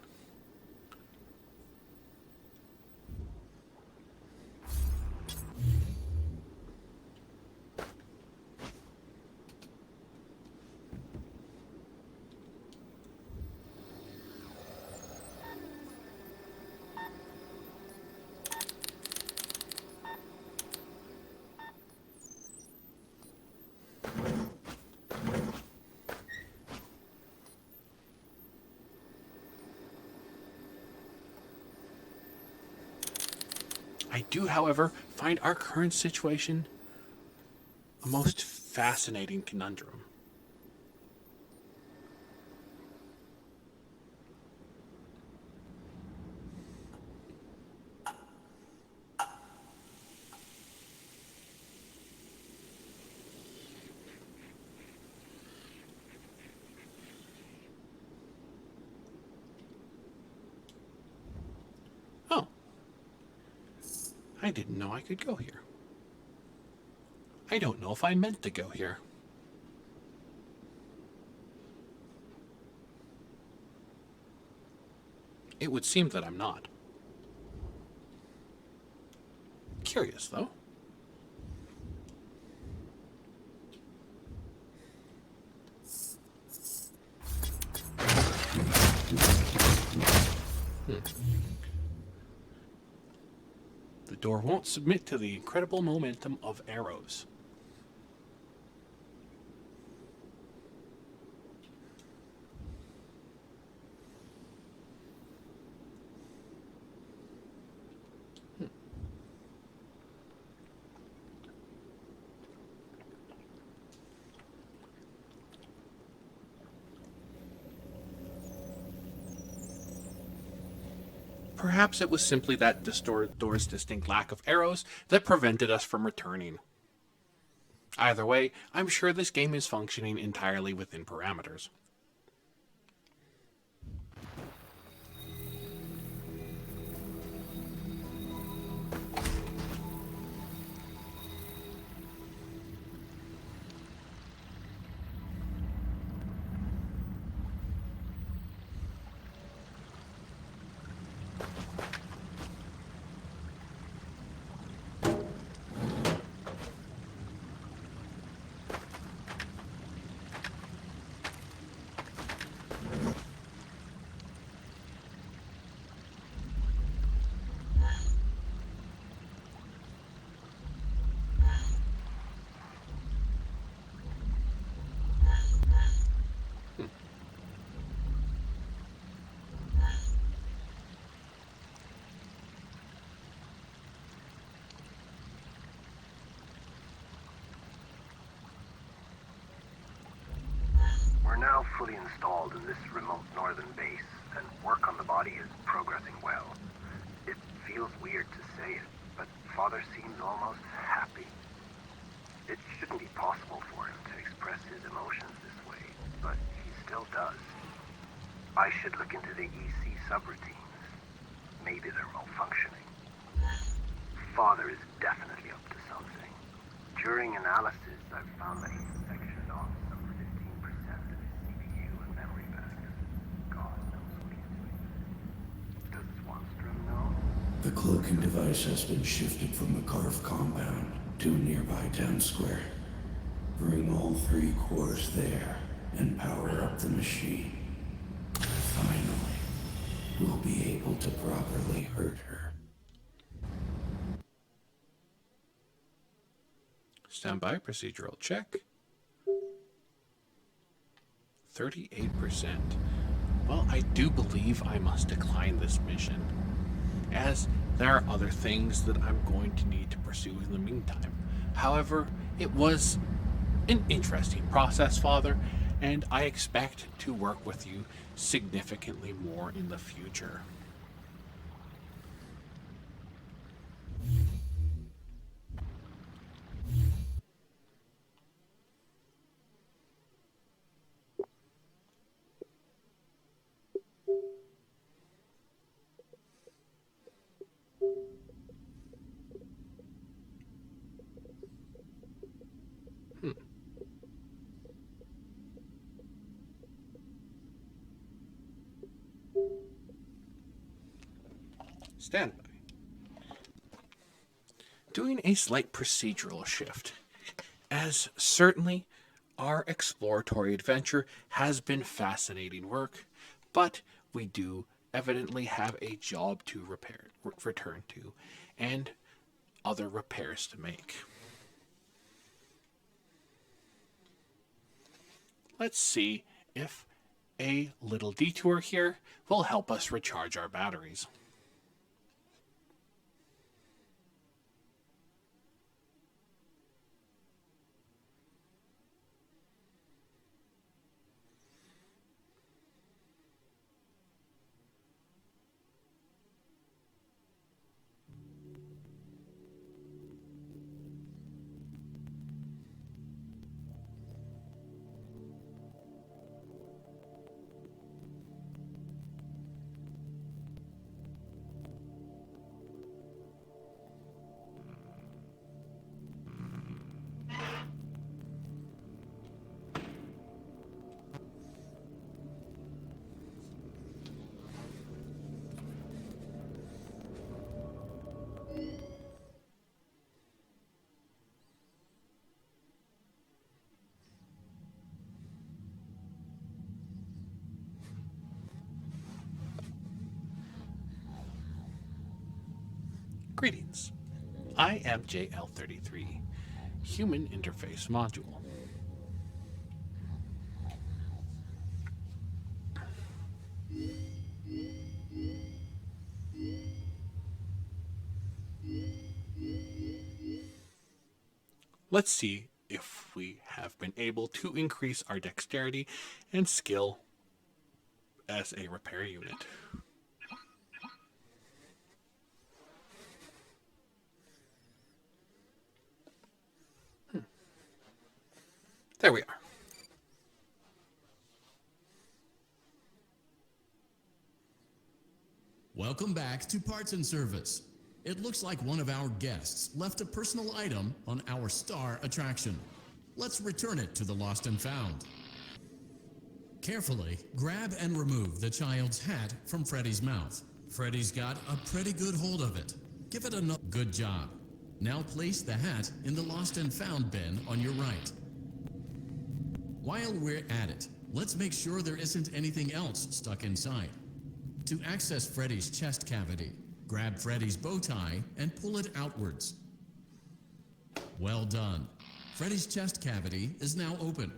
I do, however, find our current situation a most fascinating conundrum. Oh. I didn't know I could go here. I don't know if I meant to go here. It would seem that I'm not. Curious, though. The door won't submit to the incredible momentum of arrows. Perhaps it was simply that door's distinct lack of arrows that prevented us from returning. Either way, I'm sure this game is functioning entirely within parameters. We're now fully installed in this remote northern base, and work on the body is progressing well. It feels weird to say it, but Father seems almost happy. It shouldn't be possible for him to express his emotions this way, but he still does. I should look into the EC subroutines. Maybe they're malfunctioning. Father is definitely up to something. During analysis, I've found that he's sectioned off some 15% of his CPU and memory banks. God knows what he's doing. Does Swanstrom know? The cloaking device has been shifted from the Carve compound to a nearby town square. Bring all 3 cores there and power up the machine. Finally, we'll be able to properly hurt her. Stand by, procedural check. 38%. Well, I do believe I must decline this mission, as there are other things that I'm going to need to pursue in the meantime. However, it was an interesting process, Father, and I expect to work with you significantly more in the future. Stand by. Doing a slight procedural shift, as certainly our exploratory adventure has been fascinating work, but we do evidently have a job to return to, and other repairs to make. Let's see if a little detour here will help us recharge our batteries. Greetings. I am JL33, Human Interface Module. Let's see if we have been able to increase our dexterity and skill as a repair unit. There we are. Welcome back to Parts and Service. It looks like one of our guests left a personal item on our star attraction. Let's return it to the Lost and Found. Carefully grab and remove the child's hat from Freddy's mouth. Freddy's got a pretty good hold of it. Give it a good job. Now place the hat in the Lost and Found bin on your right. While we're at it, let's make sure there isn't anything else stuck inside. To access Freddy's chest cavity, grab Freddy's bow tie and pull it outwards. Well done. Freddy's chest cavity is now open.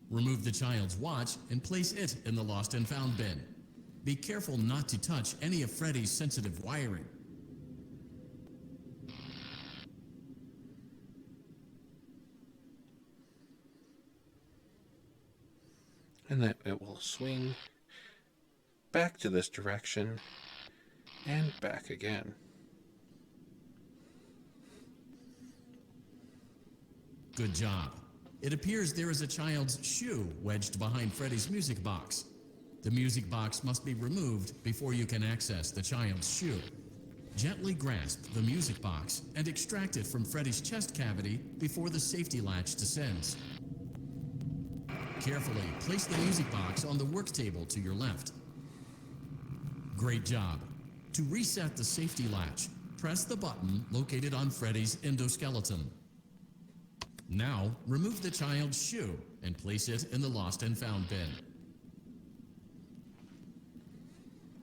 Remove the child's watch and place it in the Lost and Found bin. Be careful not to touch any of Freddy's sensitive wiring. And then it will swing back to this direction and back again. Good job. It appears there is a child's shoe wedged behind Freddy's music box. The music box must be removed before you can access the child's shoe. Gently grasp the music box and extract it from Freddy's chest cavity before the safety latch descends. Carefully place the music box on the work table to your left. Great job. To reset the safety latch, press the button located on Freddy's endoskeleton. Now, remove the child's shoe and place it in the Lost and Found bin.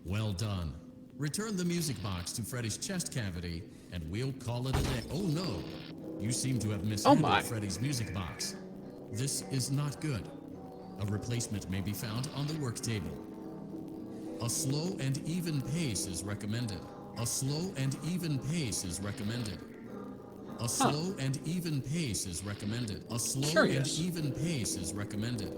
Well done. Return the music box to Freddy's chest cavity and we'll call it a day. Oh no! You seem to have mishandled Freddy's music box. This is not good. A replacement may be found on the work table. A slow and even pace is recommended. A slow and even pace is recommended. A slow and even pace is recommended. A slow and even pace is recommended.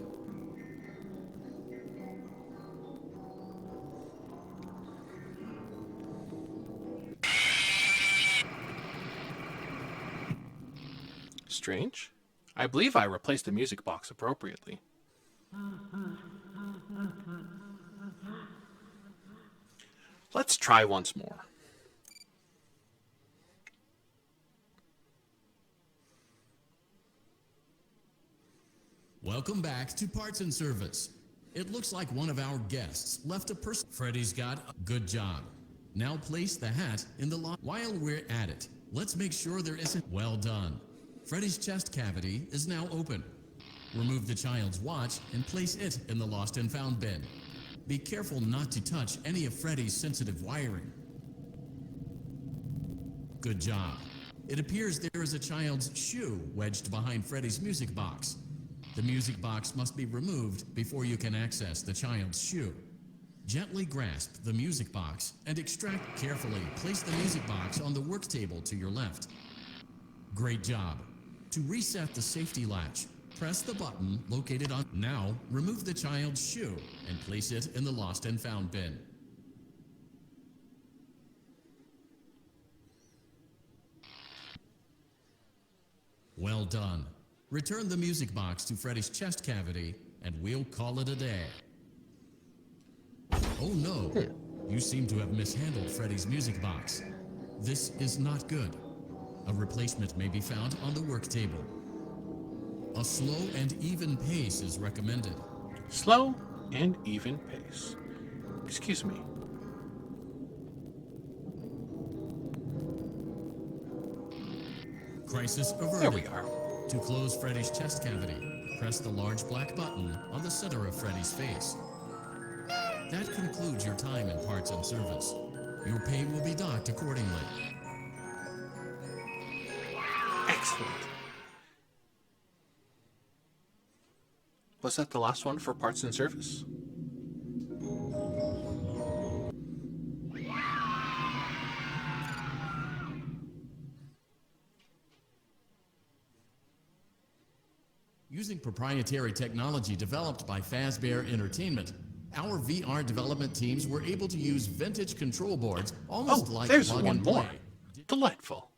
Strange. I believe I replaced the music box appropriately. Let's try once more. Welcome back to Parts and Service. It looks like one of our guests left a person. Freddy's got a good job. Now place the hat in the lock. While we're at it, let's make sure there isn't. Well done. Freddy's chest cavity is now open. Remove the child's watch and place it in the Lost and Found bin. Be careful not to touch any of Freddy's sensitive wiring. Good job. It appears there is a child's shoe wedged behind Freddy's music box. The music box must be removed before you can access the child's shoe. Gently grasp the music box and extract. Carefully place the music box on the work table to your left. Great job. To reset the safety latch, press the button located on. Now, remove the child's shoe and place it in the Lost and Found bin. Well done. Return the music box to Freddy's chest cavity and we'll call it a day. Oh no! You seem to have mishandled Freddy's music box. This is not good. A replacement may be found on the work table. A slow and even pace is recommended. Slow and even pace. Excuse me. Crisis averted. There we are. To close Freddy's chest cavity, press the large black button on the center of Freddy's face. That concludes your time in Parts and Service. Your pay will be docked accordingly. Excellent. Was that the last one for Parts and Service? Using proprietary technology developed by Fazbear Entertainment, our VR development teams were able to use vintage control boards almost like there's plug one and play. more. Delightful.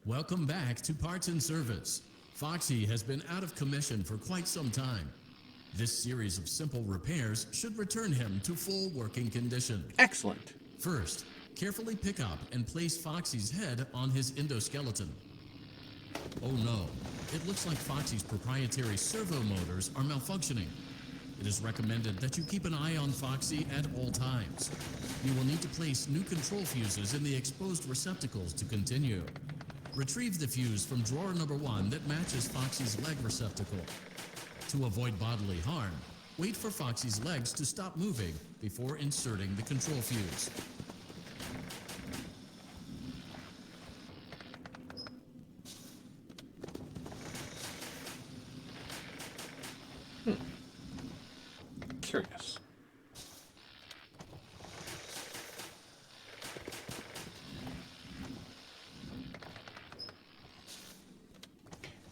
Welcome back to Parts and Service. Foxy has been out of commission for quite some time. This series of simple repairs should return him to full working condition. Excellent. First, carefully pick up and place Foxy's head on his endoskeleton. Oh no, it looks like Foxy's proprietary servo motors are malfunctioning. It is recommended that you keep an eye on Foxy at all times. You will need to place new control fuses in the exposed receptacles to continue. Retrieve the fuse from drawer number 1 that matches Foxy's leg receptacle. To avoid bodily harm, wait for Foxy's legs to stop moving before inserting the control fuse. Curious.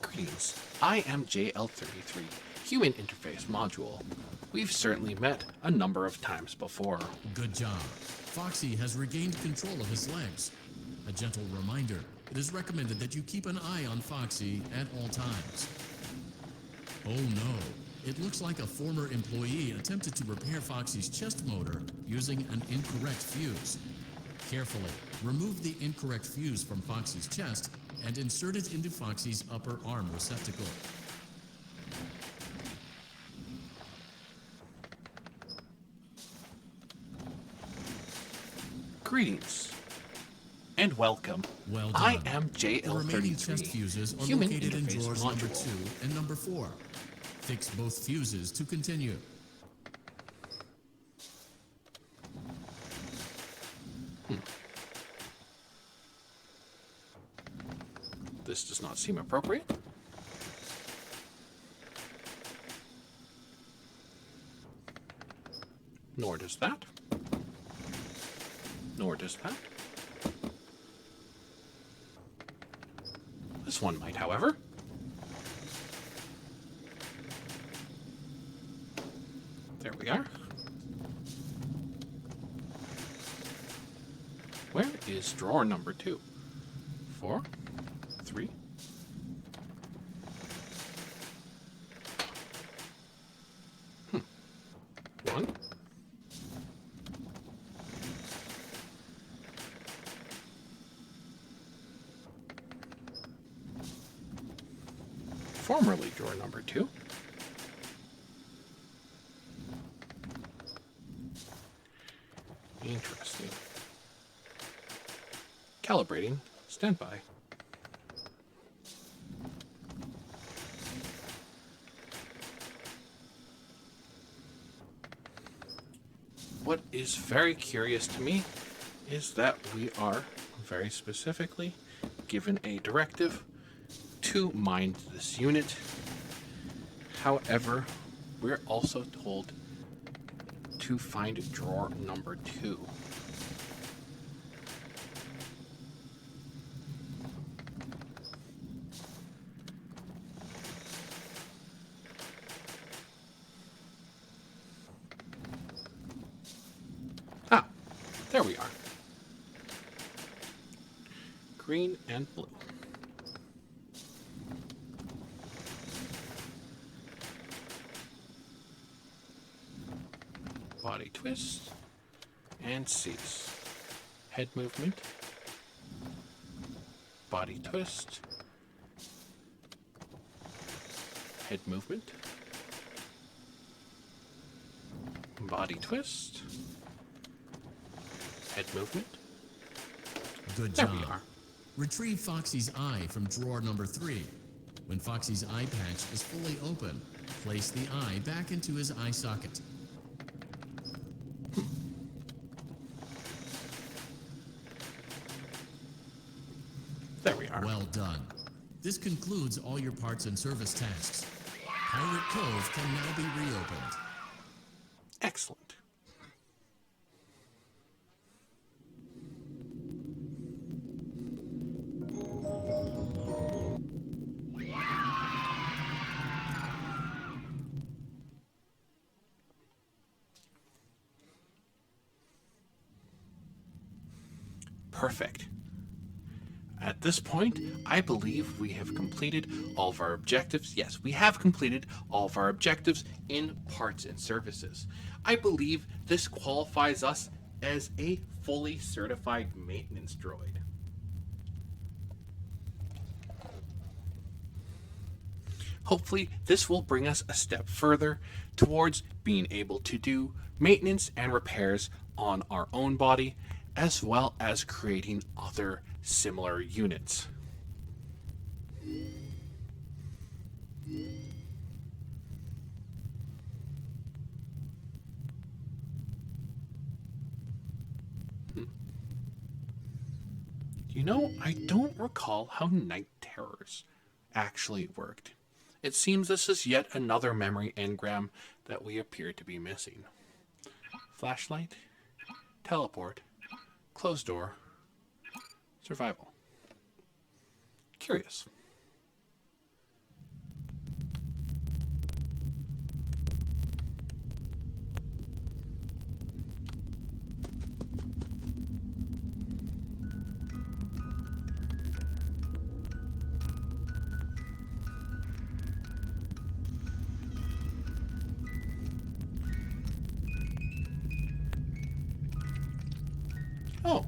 Greetings. I am JL33, Human Interface Module. We've certainly met a number of times before. Good job. Foxy has regained control of his legs. A gentle reminder, it is recommended that you keep an eye on Foxy at all times. Oh no, it looks like a former employee attempted to repair Foxy's chest motor using an incorrect fuse. Carefully, remove the incorrect fuse from Foxy's chest and insert it into Foxy's upper arm receptacle. Greetings and welcome. Well done. I am The remaining chest JL33, fuses are Human located in Interface drawers number Module. 2 and number 4. Fix both fuses to continue. This does not seem appropriate. Nor does that. Nor does that. This one might, however. There we are. Where is drawer number 2? 4, 3. One. Formerly drawer number 2. Interesting. Calibrating. Standby. What is very curious to me is that we are very specifically given a directive to mind this unit. However, we're also told to find drawer number 2. Ah, there we are. Green and blue. Body twist and cease. Head movement. Body twist. Head movement. Body twist. Head movement. Good There job. we are. Retrieve Foxy's eye from drawer number 3. When Foxy's eye patch is fully open, place the eye back into his eye socket. There we are. Well done. This concludes all your parts and service tasks. Pirate Cove can now be reopened. Excellent. Perfect. At this point, I believe we have completed all of our objectives. Yes, we have completed all of our objectives in parts and services. I believe this qualifies us as a fully certified maintenance droid. Hopefully, this will bring us a step further towards being able to do maintenance and repairs on our own body, as well as creating other similar units. You know, I don't recall how night terrors actually worked. It seems this is yet another memory engram that we appear to be missing. Flashlight, teleport, closed door, survival. Curious. Oh,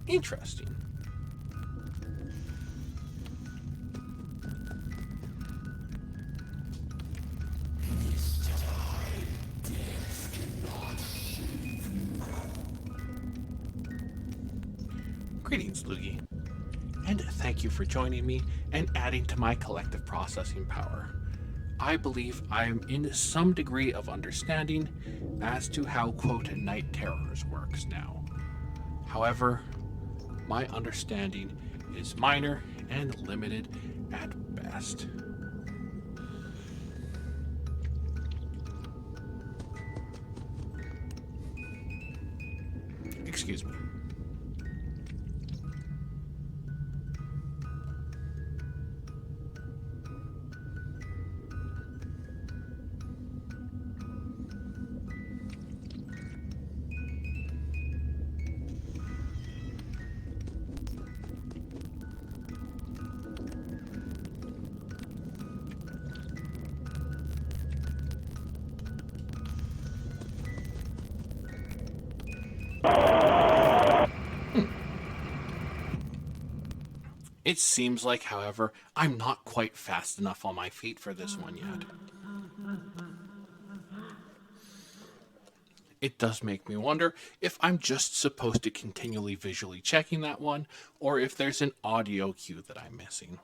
interesting. Greetings, Luigi, and thank you for joining me and adding to my collective processing power. I believe I am in some degree of understanding as to how, quote, night terrors works now. However, my understanding is minor and limited at best. Excuse me. It seems like, however, I'm not quite fast enough on my feet for this one yet. It does make me wonder if I'm just supposed to continually visually checking that one, or if there's an audio cue that I'm missing.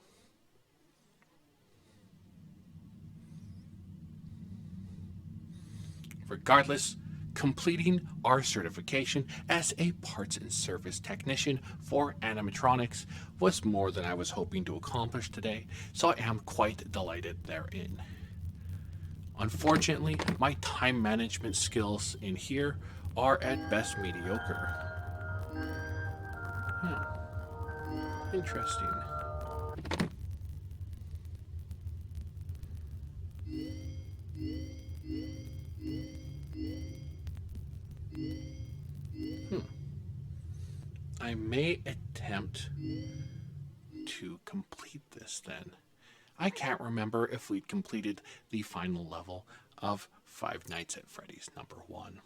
Regardless, completing our certification as a parts and service technician for animatronics was more than I was hoping to accomplish today, so I am quite delighted therein. Unfortunately, my time management skills in here are at best mediocre. Interesting. I may attempt to complete this then. I can't remember if we'd completed the final level of Five Nights at Freddy's #1.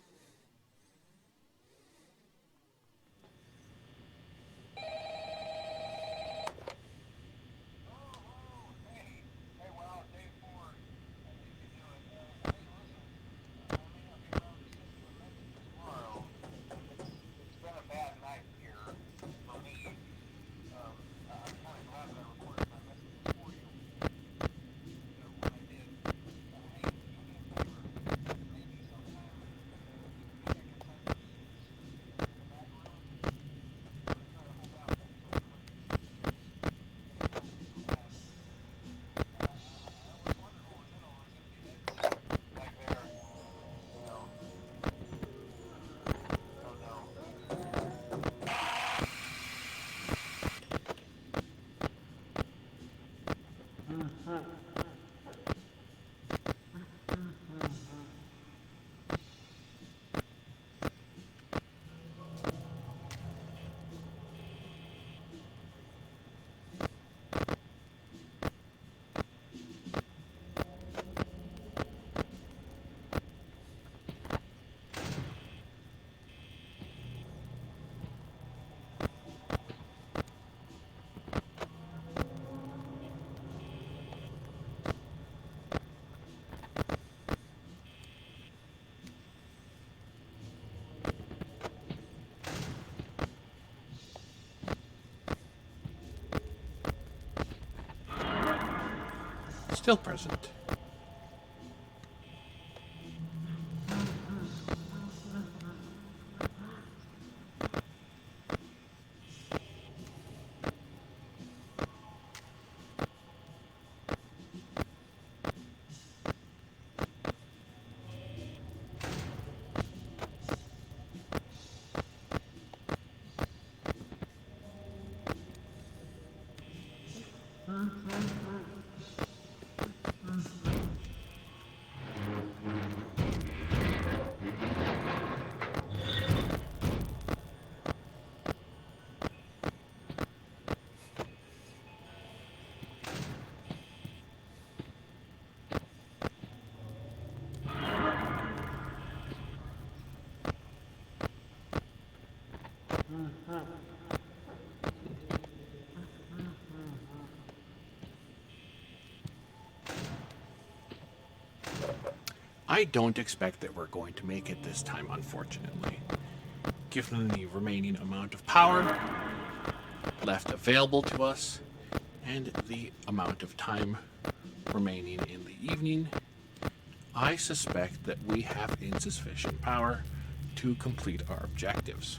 still present. I don't expect that we're going to make it this time, unfortunately. Given the remaining amount of power left available to us and the amount of time remaining in the evening, I suspect that we have insufficient power to complete our objectives.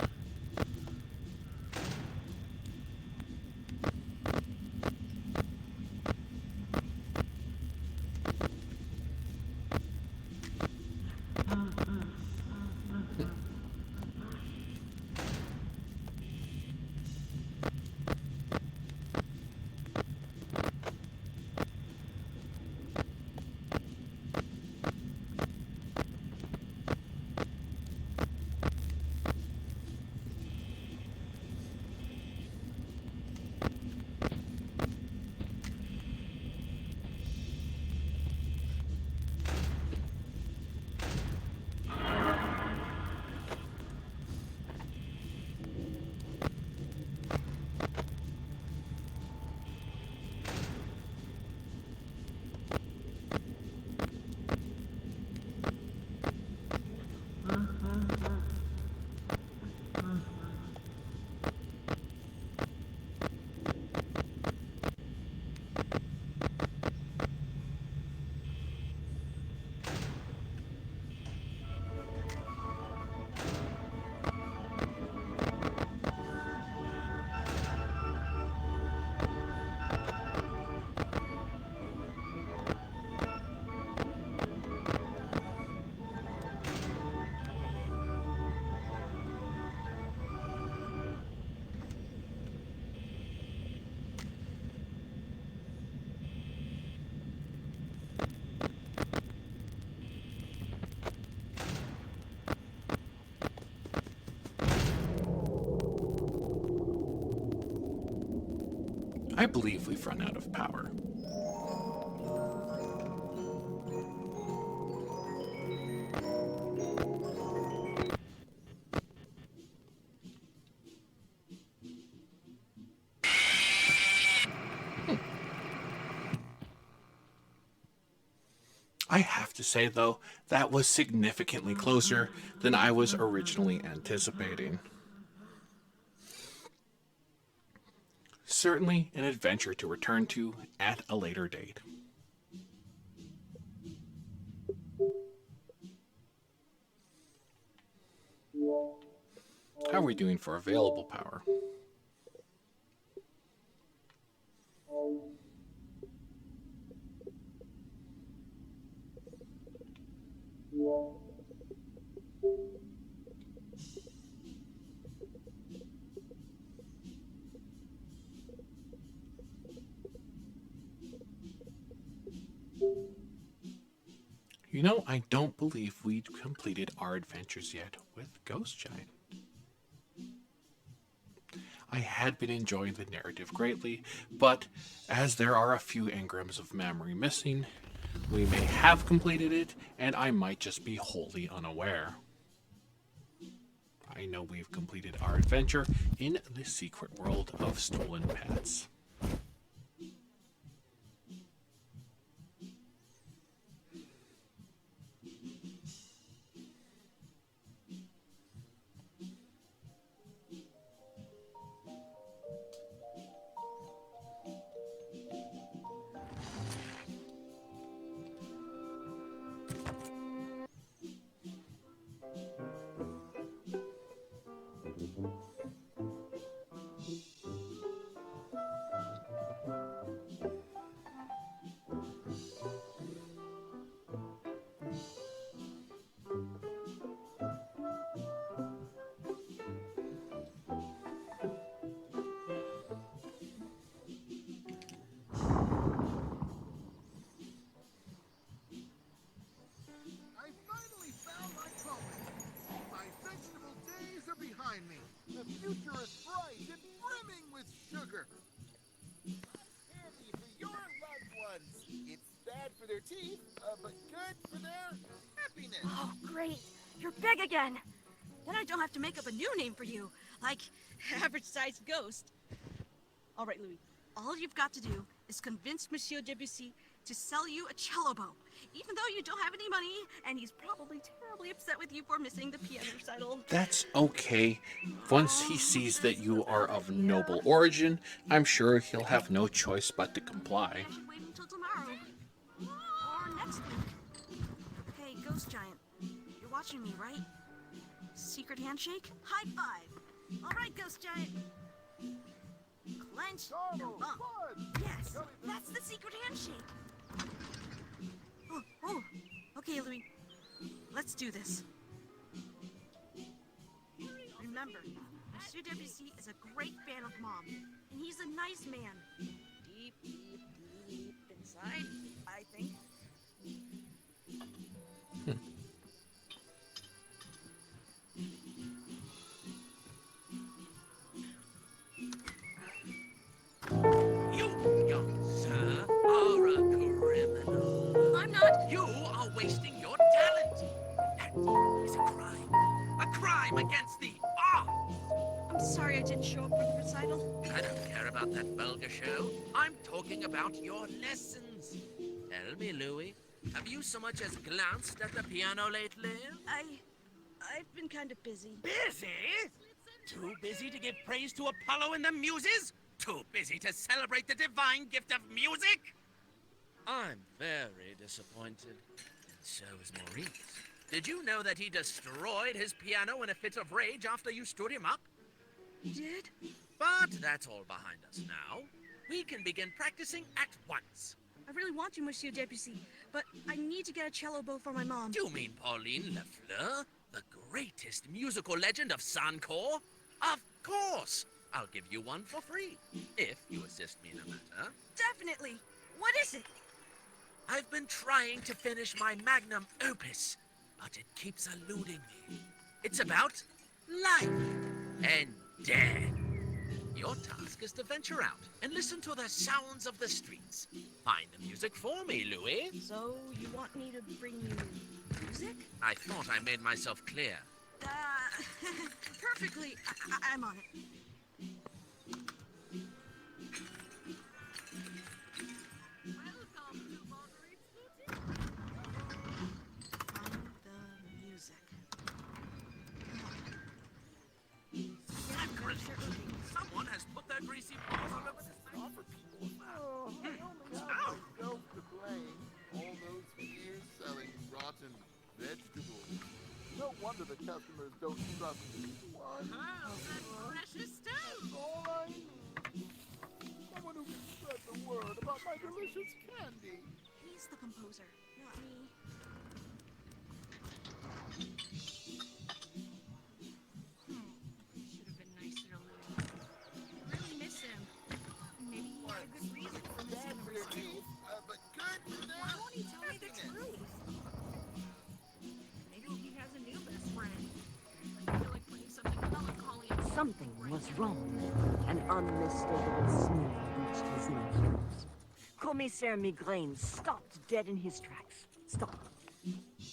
I believe we've run out of power. I have to say, though, that was significantly closer than I was originally anticipating. Certainly an adventure to return to at a later date. How are we doing for available power? You know, I don't believe we've completed our adventures yet with Ghost Giant. I had been enjoying the narrative greatly, but as there are a few engrams of memory missing, we may have completed it, and I might just be wholly unaware. I know we've completed our adventure in the secret world of stolen pets. Oh, great. You're big again. Then I don't have to make up a new name for you, like average-sized ghost. All right, Louis. All you've got to do is convince Monsieur Debussy to sell you a cello bow, even though you don't have any money, and he's probably terribly upset with you for missing the piano recital. That's okay. Once he sees that you are of noble origin, I'm sure he'll have no choice but to comply. I should wait until tomorrow. Or next week. Hey, Ghost Giant. You're watching me, right? Secret handshake? High five! All right, Ghost Giant. Clench your bump. Yes, that's the secret handshake. Oh, okay, Louis. Let's do this. Remember, Monsieur Debussy is a great fan of Mom, and he's a nice man. Deep, deep, deep inside, I think. You, young sir, are a criminal. I'm not. You are wasting your talent. That is a crime. A crime against the art. I'm sorry I didn't show up for the recital. I don't care about that vulgar show. I'm talking about your lessons. Tell me, Louis, have you so much as glanced at the piano lately? I've been kind of busy. Busy? Too busy to give praise to Apollo and the Muses? Too busy to celebrate the divine gift of music? I'm very disappointed. And so is Maurice. Did you know that he destroyed his piano in a fit of rage after you stood him up? You did? But that's all behind us now. We can begin practicing at once. I really want to, Monsieur Debussy, but I need to get a cello bow for my mom. Do you mean Pauline Lafleur, the greatest musical legend of Sancourt? Of course! I'll give you one for free, if you assist me in a matter. Definitely. What is it? I've been trying to finish my magnum opus, but it keeps eluding me. It's about life and death. Your task is to venture out and listen to the sounds of the streets. Find the music for me, Louis. So, you want me to bring you music? I thought I made myself clear. Perfectly. I'm on it. Welcome to Marguerite's Boutique. Find the music. Sacrilege! Someone has put their greasy paws all over this thing. For people. Oh, I only have myself to blame. All those years selling rotten vegetables. No wonder the customers don't trust me. Why? Oh, that precious stone. That's all I need. Someone who can spread the word about my delicious candy. He's the composer, not me. Should have been nicer to Louis. I really miss him. Maybe he had a good reason for missing the recital. But good for them. Why won't he tell me the truth? Maybe he has a new best friend. I feel like putting something melancholy in. Something was wrong. An unmistakable smell reached his nostrils. Commissaire Migraine stopped dead in his tracks. Stop.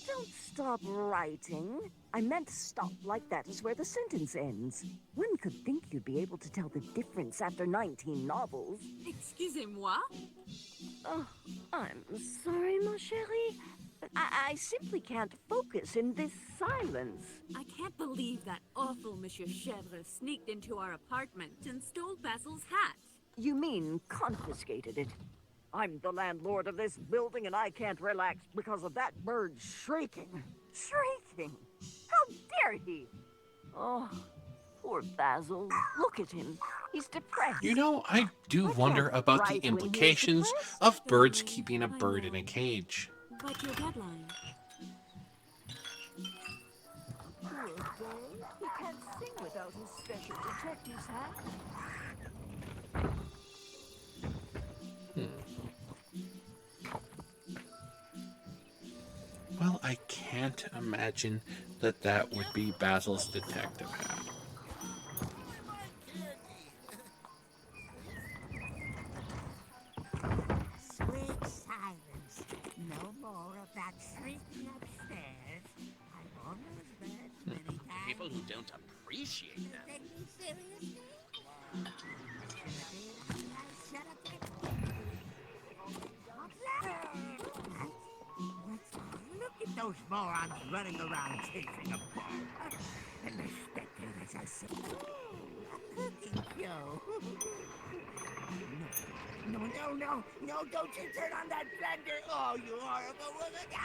Don't stop writing. I meant stop like that is where the sentence ends. One could think you'd be able to tell the difference after 19 novels. Excusez-moi? Oh, I'm sorry, ma chérie. I simply can't focus in this silence. I can't believe that awful Monsieur Chèvre sneaked into our apartment and stole Basil's hat. You mean confiscated it? I'm the landlord of this building and I can't relax because of that bird shrieking. Shrieking? How dare he? Oh, poor Basil. Look at him. He's depressed. You know, I do wonder about the implications of birds keeping a bird in a cage. What's your deadline? Poor thing. He can't sing without his special detective's hat. Well, I can't imagine that that would be Basil's detective hat. Sweet silence. No more of that shrieking upstairs. who don't appreciate them. Look at those morons running around chasing a ball. And the spectators are so... Cooking show. No, don't you turn on that blender. Oh, you horrible woman. No!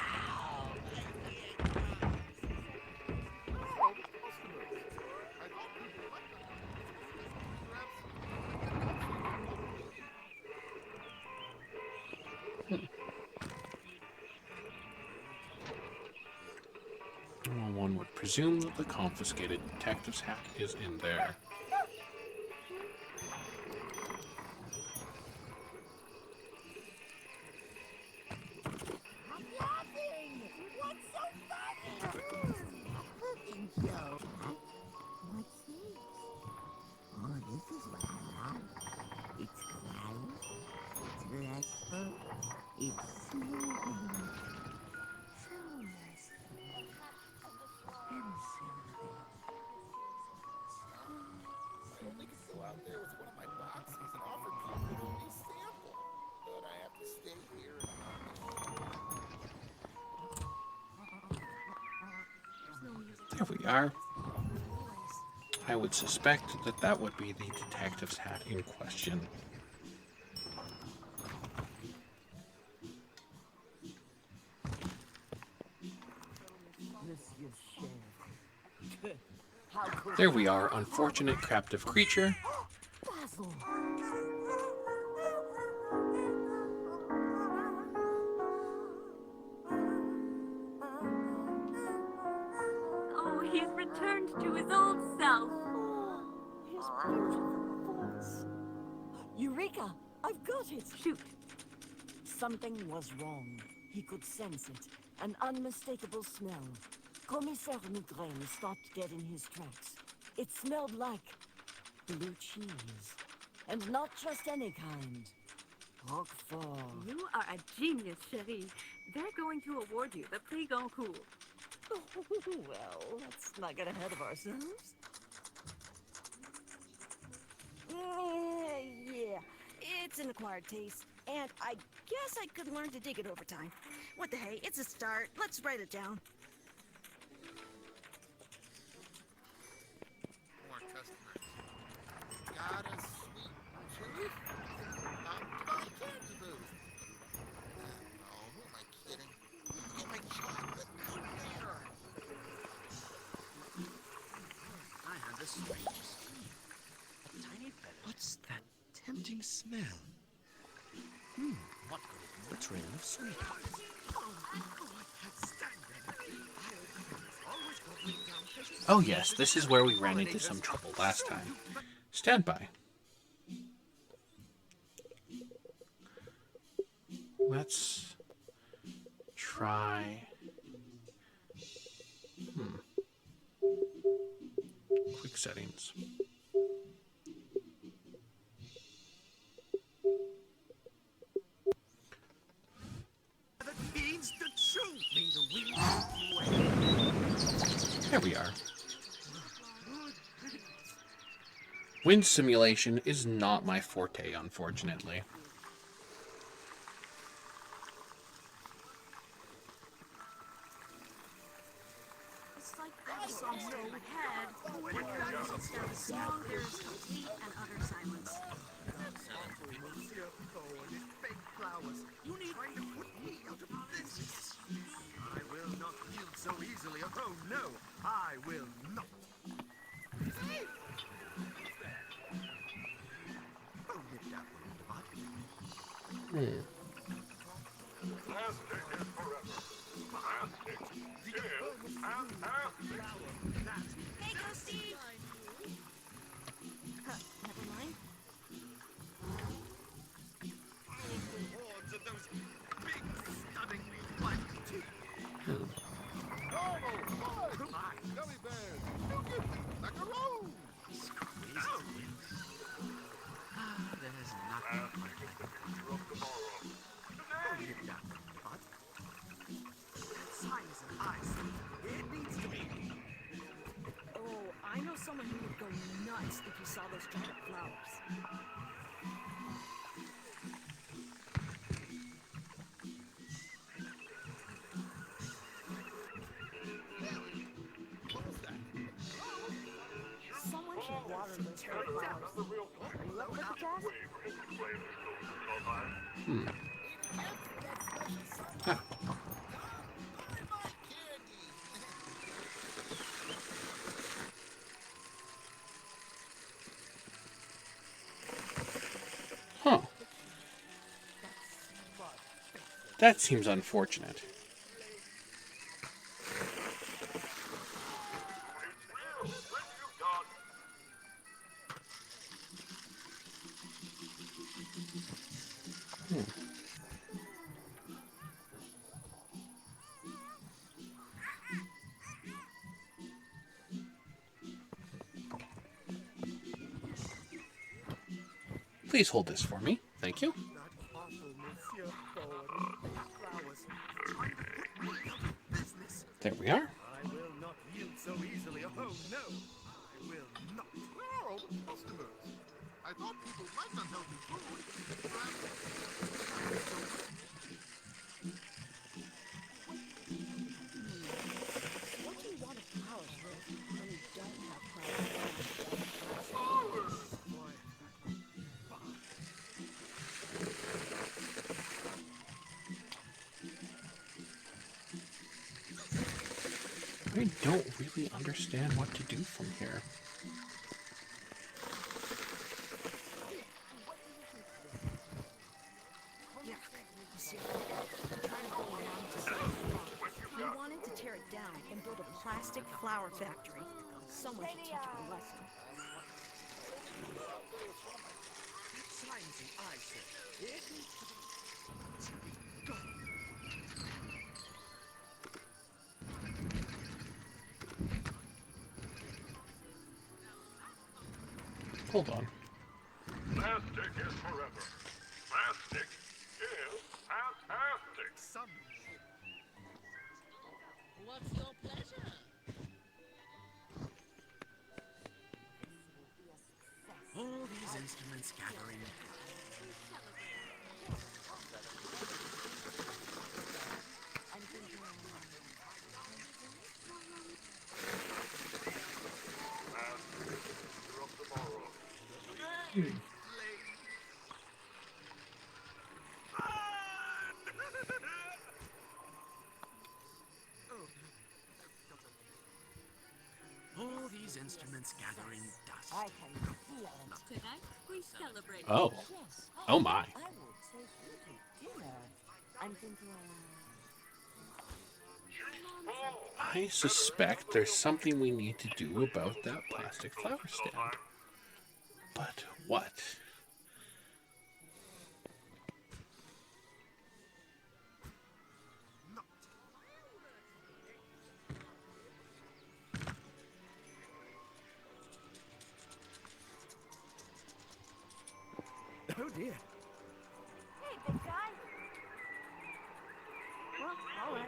Well, one would presume that the confiscated detective's hat is in there. I'm laughing! What's so funny? Cooking show. What's this? Oh, this is what I like. It's quiet. It's restful. It's soothing. So restful. And soothing. I only could go out there with one of my boxes and offer people a sample. But I have to stay here and There we are. I would suspect that that would be the detective's hat in question. Monsieur Chef. How could There we are, unfortunate captive creature. Basil? Oh, he's returned to his old self. His beautiful voice. Eureka! I've got it! Shoot. Something was wrong. He could sense it. An unmistakable smell. Commissaire Migraine stopped dead in his tracks. It smelled like blue cheese. And not just any kind. Roquefort. You are a genius, Cherie. They're going to award you the Prix Goncourt. Well, let's not get ahead of ourselves. Yeah, it's an acquired taste, and I guess I could learn to dig it over time. What the hey, it's a start. Let's write it down. more customers. Got a sweet chili? My candy booth. Oh, who am I kidding? Get my chocolate out there. I had the strangest dream. A tiny feather. What's that tempting smell? What could it be? A trail of sweetheart. Oh yes, this is where we ran into some trouble last time. Stand by. Let's try... Quick settings. There we are. Wind simulation is not my forte, unfortunately. It's like that song still in my head. When it comes instead of a song, there's complete and utter silence. You need to put me out of business. I will not yield so easily. Oh no, I will not. Oh, nip that one, Plastic is forever. Plastic, still, and nasty. Hey, go Steve! Never mind. hordes of those big, stunningly white teeth. Oh my, gummy bears! You give me macaroons! There's nothing. Plastic is the future of tomorrow. flowers. Someone should water those flowers. Are you up for the task? Ah. Huh. That seems unfortunate. Please hold this for me. Thank you. That awful Monsieur Forward. Flowers. Trying to put me out of business. There we are. I will not yield so easily. Oh, no. I will not. Where are all the customers? I thought people liked unhealthy food. What do you want a flowers with when you don't have flowers? I don't really understand what to do from here. He wanted to tear it down and build a plastic flower factory. Someone should teach him a lesson. Sciencey, I say. It needs to be gone. Hold on. Plastic is forever. Plastic is fantastic. Some What's your pleasure? all these instruments gathering. All these instruments gathering dust. I can feel it. Tonight, we celebrate. Oh. Yes. Oh my. I will take you to dinner. I'm thinking. I suspect there's something we need to do about that plastic flower stand. But what? Oh dear. Hey, big guy. Well, all right.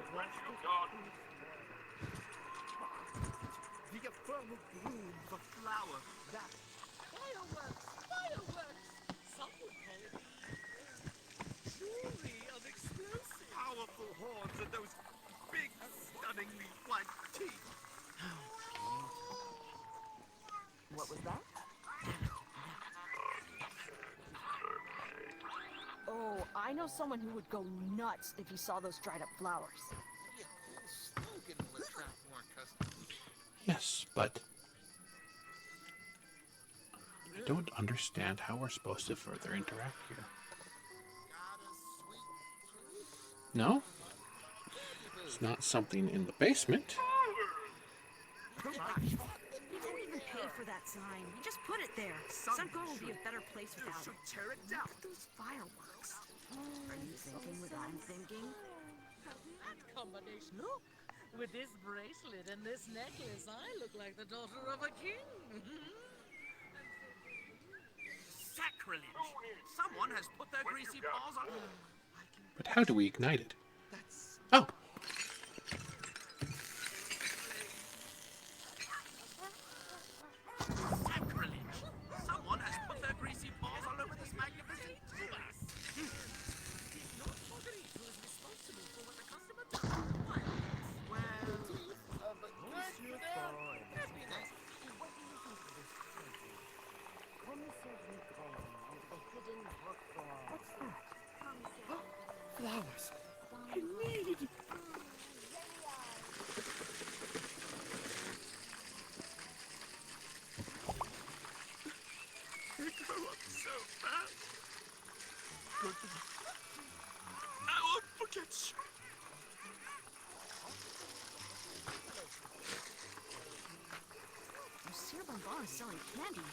The eternal bloom of a flower. That Fireworks! Fireworks! Some would call it jewelry of explosive. powerful horns and those big, stunningly white teeth. What was that? Oh, I know someone who would go nuts if he saw those dried up flowers. Be a cool slogan will attract more customers. Yes, but I don't understand how we're supposed to further interact here. Got a sweet tooth? No? It's not something in the basement. You didn't even pay for that sign. You just put it there. Sunco will be a better place without it. Tear it down. Those fireworks. Are you thinking what I'm thinking? That combination. Look, with this bracelet and this necklace, I look like the daughter of a king. Sacrilege! Someone has put their greasy paws on. But how do we ignite it? That's Oh! sacrilege! Someone has put their Flowers. I need. They grow up so fast. I won't forget you. Monsieur Bombard is selling candy.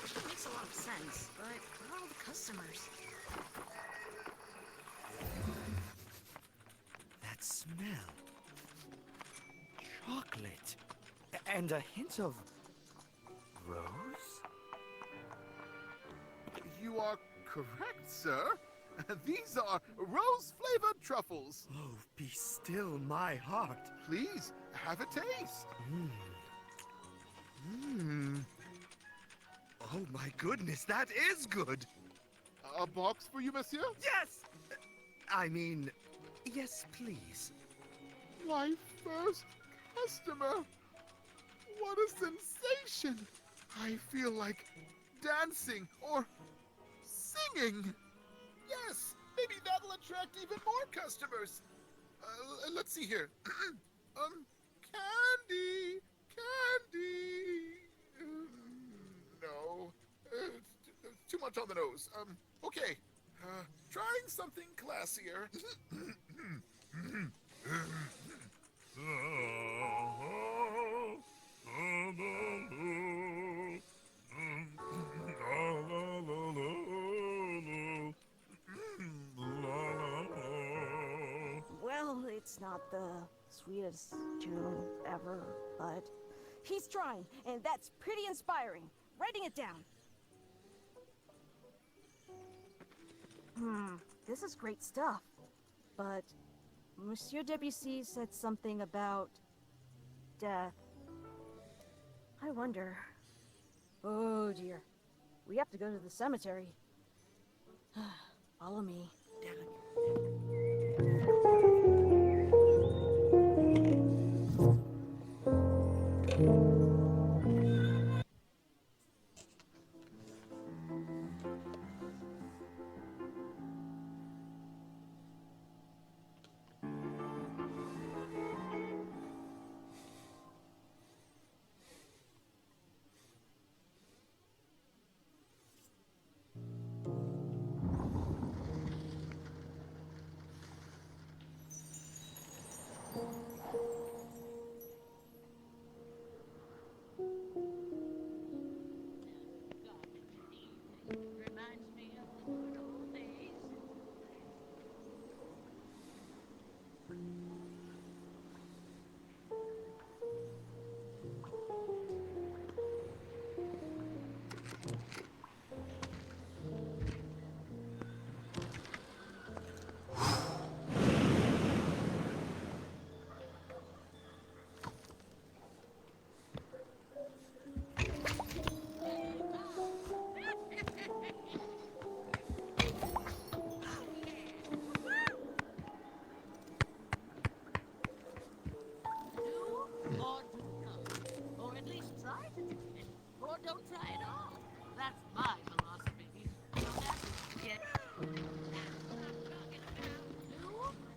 Actually makes a lot of sense, but where are all the customers? That smell. Chocolate. And a hint of rose? You are correct, sir. These are rose-flavored truffles. Oh, be still my heart. Please, have a taste. Oh my goodness, that is good. A box for you, monsieur? Yes! I mean, yes, please. My first customer. What a sensation. I feel like dancing or singing. Yes, maybe that'll attract even more customers. Let's see here. Candy! Candy! No. Too much on the nose. Okay. Trying something classier. Well, it's not the sweetest tune ever, but he's trying, and that's pretty inspiring. Writing it down. This is great stuff. But Monsieur Debussy said something about death. I wonder. Oh dear. We have to go to the cemetery. Follow me. Reminds me of the good old days. Or do nothing. Or at least try to do it. Or don't try at all. That's my philosophy. So that's get do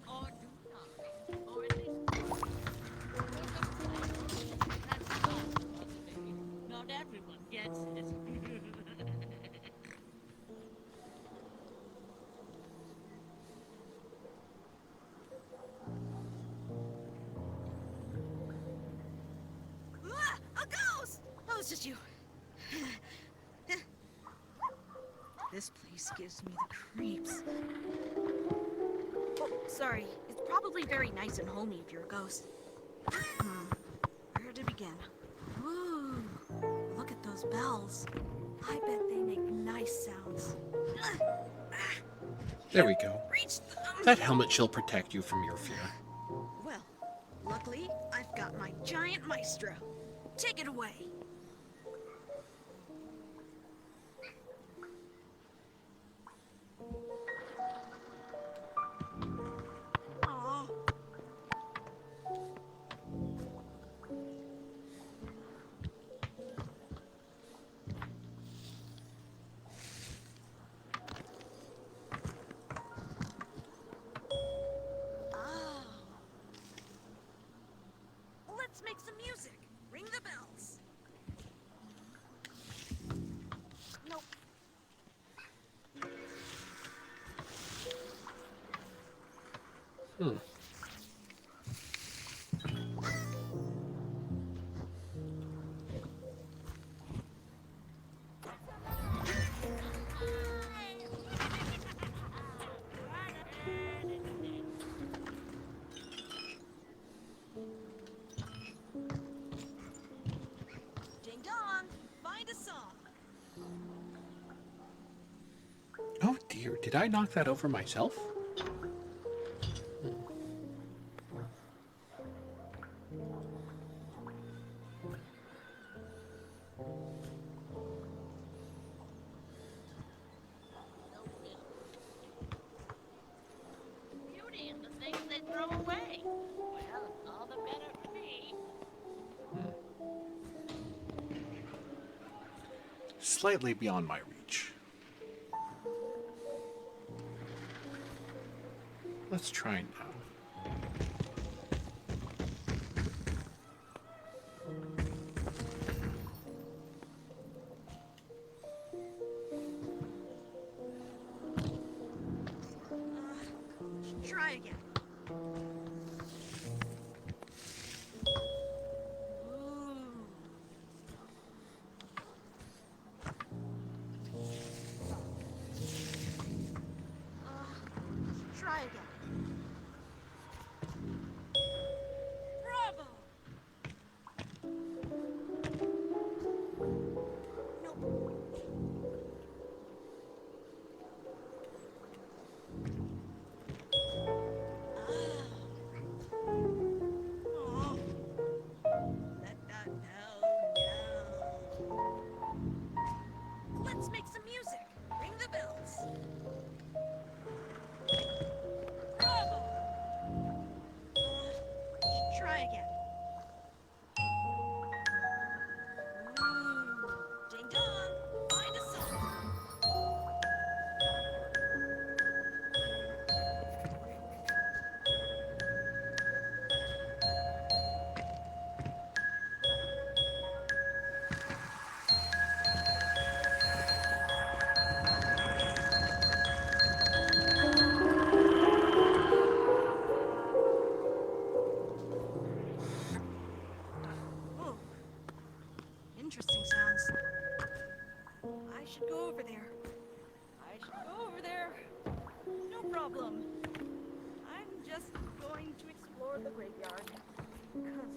or do nothing. Or at least or don't try at all. That's my philosophy. Not everyone gets it. A ghost! Oh, it's just you. This place gives me the creeps. Oh, sorry. It's probably very nice and homey if you're a ghost. Where to begin? Ooh, look at those bells. I bet they make nice sounds. There we go. Reach them. That helmet shall protect you from your fear. Well, luckily, I've got my giant maestro. Take it away. Aw. Hmm. Ding dong! Find a song. Oh dear, did I knock that over myself? Beauty and the things they throw away. Well, all the better for me. Slightly beyond my reach. Let's try now. Try again. Ooh. Try again. Bravo! Oh. No. Let's make some music. Ring the bells. Bravo! Try again. Ooh. Ding dong. Find a song. Oh. Interesting sounds. I should go over there. I should go over there. No problem. I'm just going to explore the graveyard. Because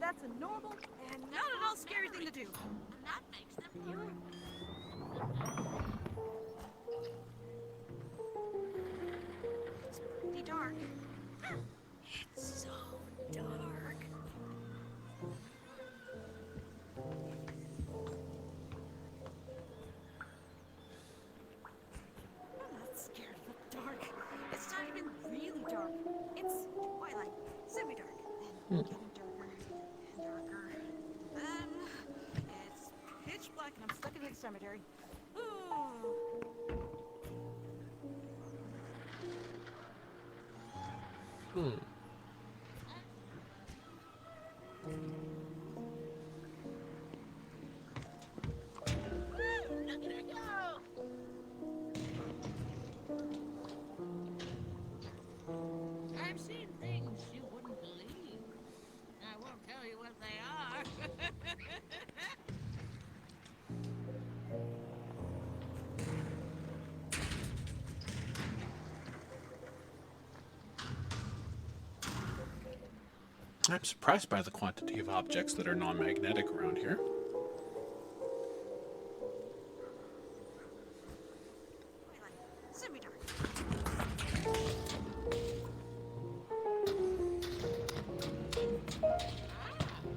that's a normal and not at all scary thing to do. And that makes them beautiful. It's pretty dark. It's so dark. I'm not scared of the dark. It's not even really dark. It's twilight, semi-dark, then getting darker and darker. Then it's pitch black and I'm stuck in the cemetery. Ooh. Hmm. Woo! Look at her go! I've seen things you wouldn't believe. I won't tell you what they are. I'm surprised by the quantity of objects that are non-magnetic around here. Twilight, semi-dark.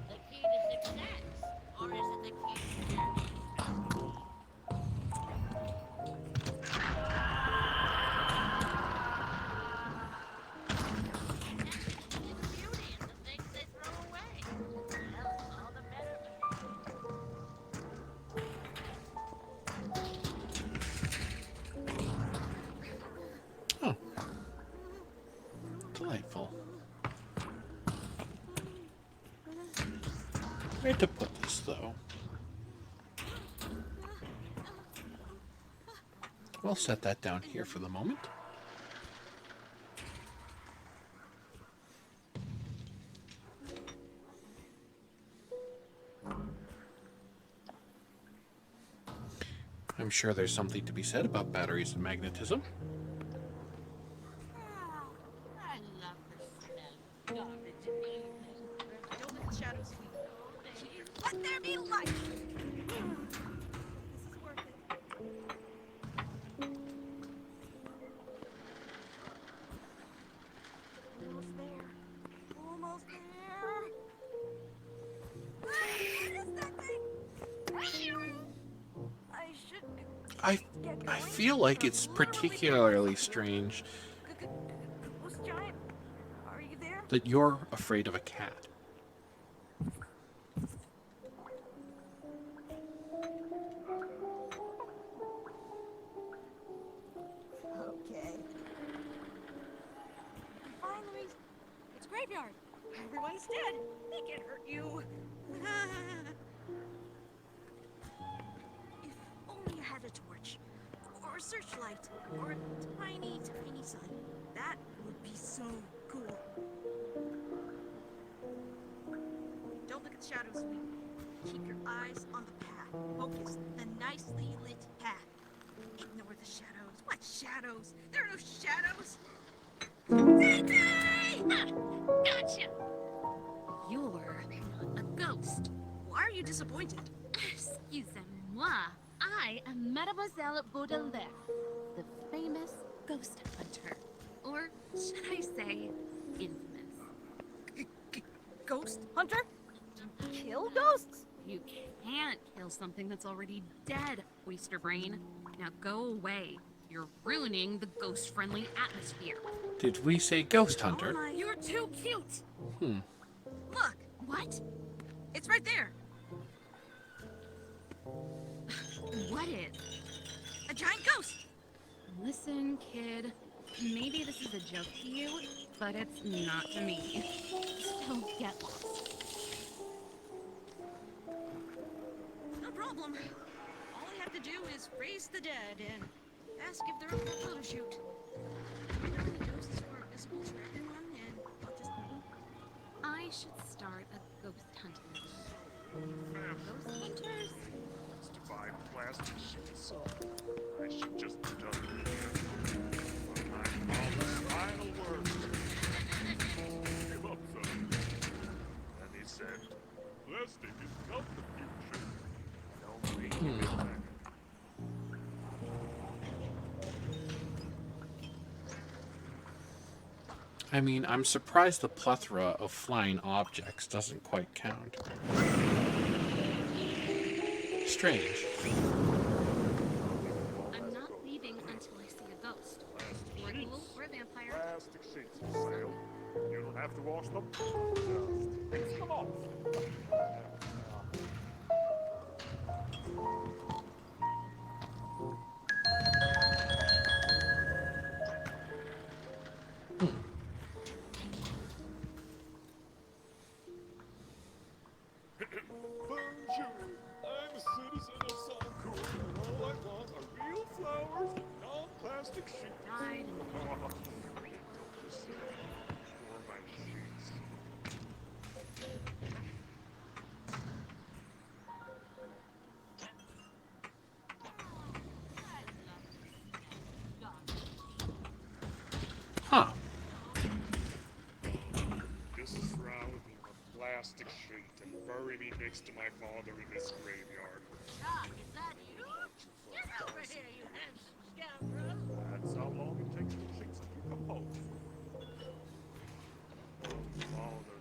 The key to success. Or is it the key to journey? It's beauty and the things they throw away. Well, all the better for me. Oh. Delightful. Where to put this, though? We'll set that down here for the moment. I'm sure there's something to be said about batteries and magnetism. Oh, I love the smell of garbage in the evening. Don't let the shadows sweep. Let there be light! This is worth it. Almost there. Almost there. What is that thing? I should I get I going. feel like it's particularly strange Ghost giant, are you there? that you're afraid of a cat. Okay. Fine, Louise. It's graveyard. Everyone's dead. They can't hurt you. If only I had a torch, or a searchlight, or a tiny, tiny sun. That would be so cool. Don't look at the shadows, Sweet. Keep your eyes on the path. Focus the nicely lit path. Ignore the shadows. What shadows? There are no shadows. Gotcha! You're not a ghost. Why are you disappointed? Excusez-moi. I am Mademoiselle Baudelaire, the famous ghost hunter. Or should I say, infamous. Ghost hunter? Kill ghosts? You can't kill something that's already dead, oyster brain. Now go away. You're ruining the ghost-friendly atmosphere. Did we say ghost hunter? Oh my, you're too cute. Look, What? it's right there. What is? A giant ghost. Listen, kid. Maybe this is a joke to you, but it's not to me. So get lost. No problem. All I have to do is raise the dead and ask if they're up for a photo shoot. The ghosts are visible to everyone, and I'll just... I should start a ghost hunting. Ghost hunters? It's divine plastic sheets. I should just have done it. But my father's final words. Give up, son. And he said, plastic is not the future. Don't read it back. I mean, I'm surprised the plethora of flying objects doesn't quite count. Strange. I'm not leaving until I see a ghost. Or a ghoul, or a vampire. Plastic sheets for sale. You don't have to wash them. Just rinse them off. Bonjour. I'm a citizen of Salcoon, and all I want are real flowers and non-plastic sheets. Died in the For my sheets. Huh. This shroud me in a plastic sheet and bury me next to my father in this graveyard. Doc, is that you? Get over here, you handsome scoundrel! That's how long it takes for sheets to decompose. Oh, Father,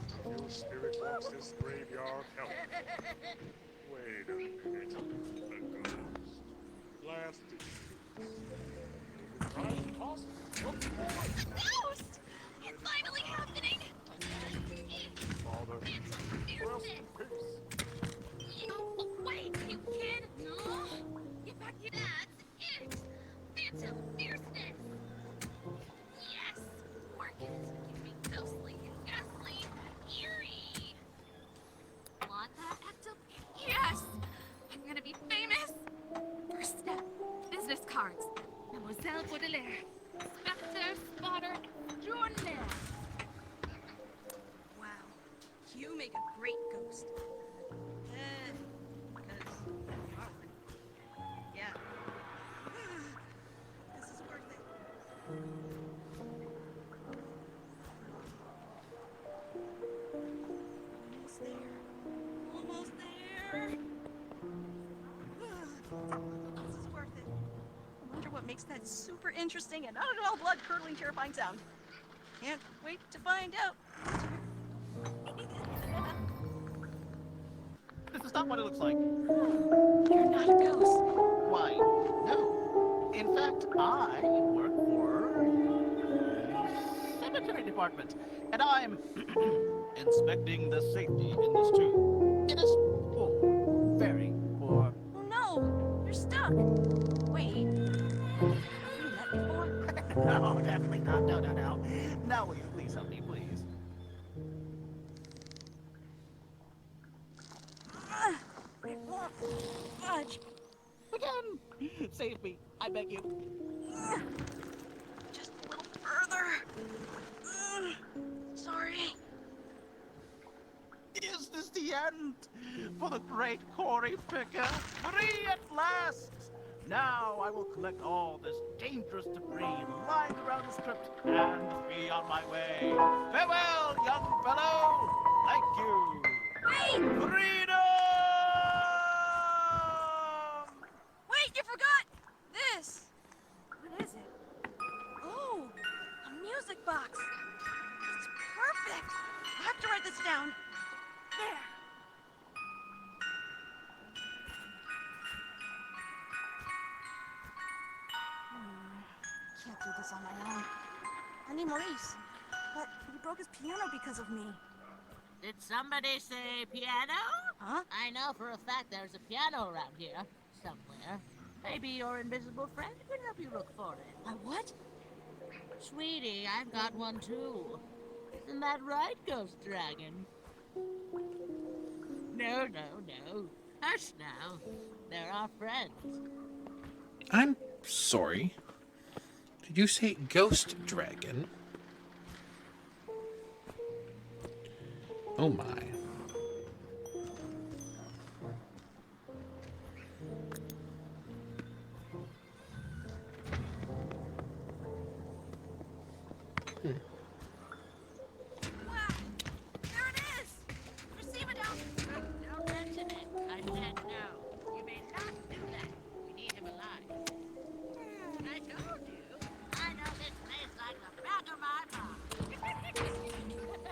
if your spirit walks this graveyard, help me. Wait a minute. The ghost. Plastic sheets. Right? Possible. Look for it. Ghost! It's finally happening! Father, rest in peace. Oh, wait, you kid! No! Get back here! That's it! Phantom fierceness! Yes! Working is making me ghostly, ghastly, eerie! Want that, Active? Yes! I'm gonna be famous! First step, business cards. Mademoiselle Baudelaire. Spectre, spotter, extraordinaire. Wow. You make a great ghost. Because you are one. Yeah. makes that super interesting and not at all blood-curdling terrifying sound. Can't wait to find out. This is not what it looks like. You're not a ghost. Why, no. In fact, I work for the cemetery department, and I'm inspecting the safety in this tomb. It is poor, very poor. Oh no, you're stuck. Wait, have we met before? No, definitely not. No. No, will you please help me, please? It won't budge. Again! Save me, I beg you. Just a little further. Sorry. Is this the end? For the great Cory Picker? Free at last! Now I will collect all this dangerous debris lying around the crypt and be on my way. Farewell, young fellow! Thank you! Wait! Freedom! Wait, you forgot this! What is it? Oh, a music box. It's perfect. I have to write this down. There. Can't do this on my own. I need Maurice, but he broke his piano because of me. Did somebody say piano? Huh? I know for a fact there's a piano around here, somewhere. Maybe your invisible friend can help you look for it. My what? Sweetie, I've got one too. Isn't that right, Ghost Dragon? No. Hush now. They're our friends. I'm sorry. Did you say ghost dragon? Oh my. Wow! There it is! Receive it now! Don't mention it. I said no. You may not do that. We need him alive. I told you. I know this place like the back of my palm. Stop tickling, Ghost Dragon.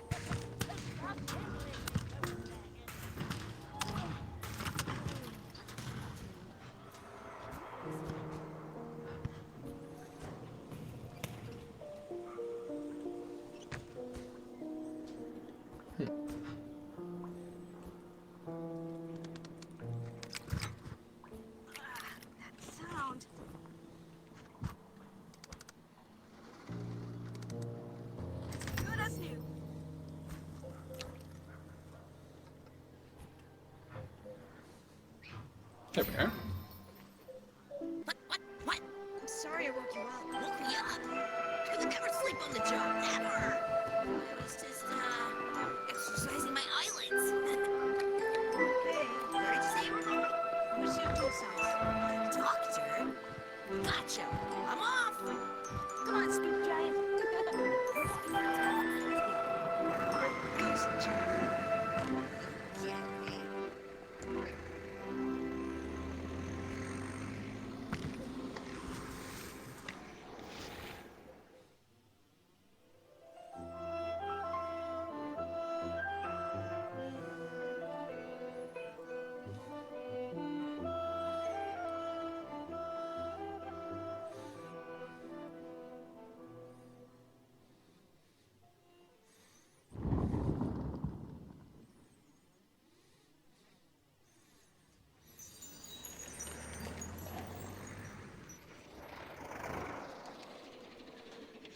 That sound. Good as new. There we are. What? I'm sorry I woke you up. Woke me up? I would never sleep on the job, never. I was just, exercising my eyelids. Hey, What'd you say? who's your pulse size? Doctor? Gotcha. I'm off. Come on, Spook Giant. Ghost Giant. Yeah.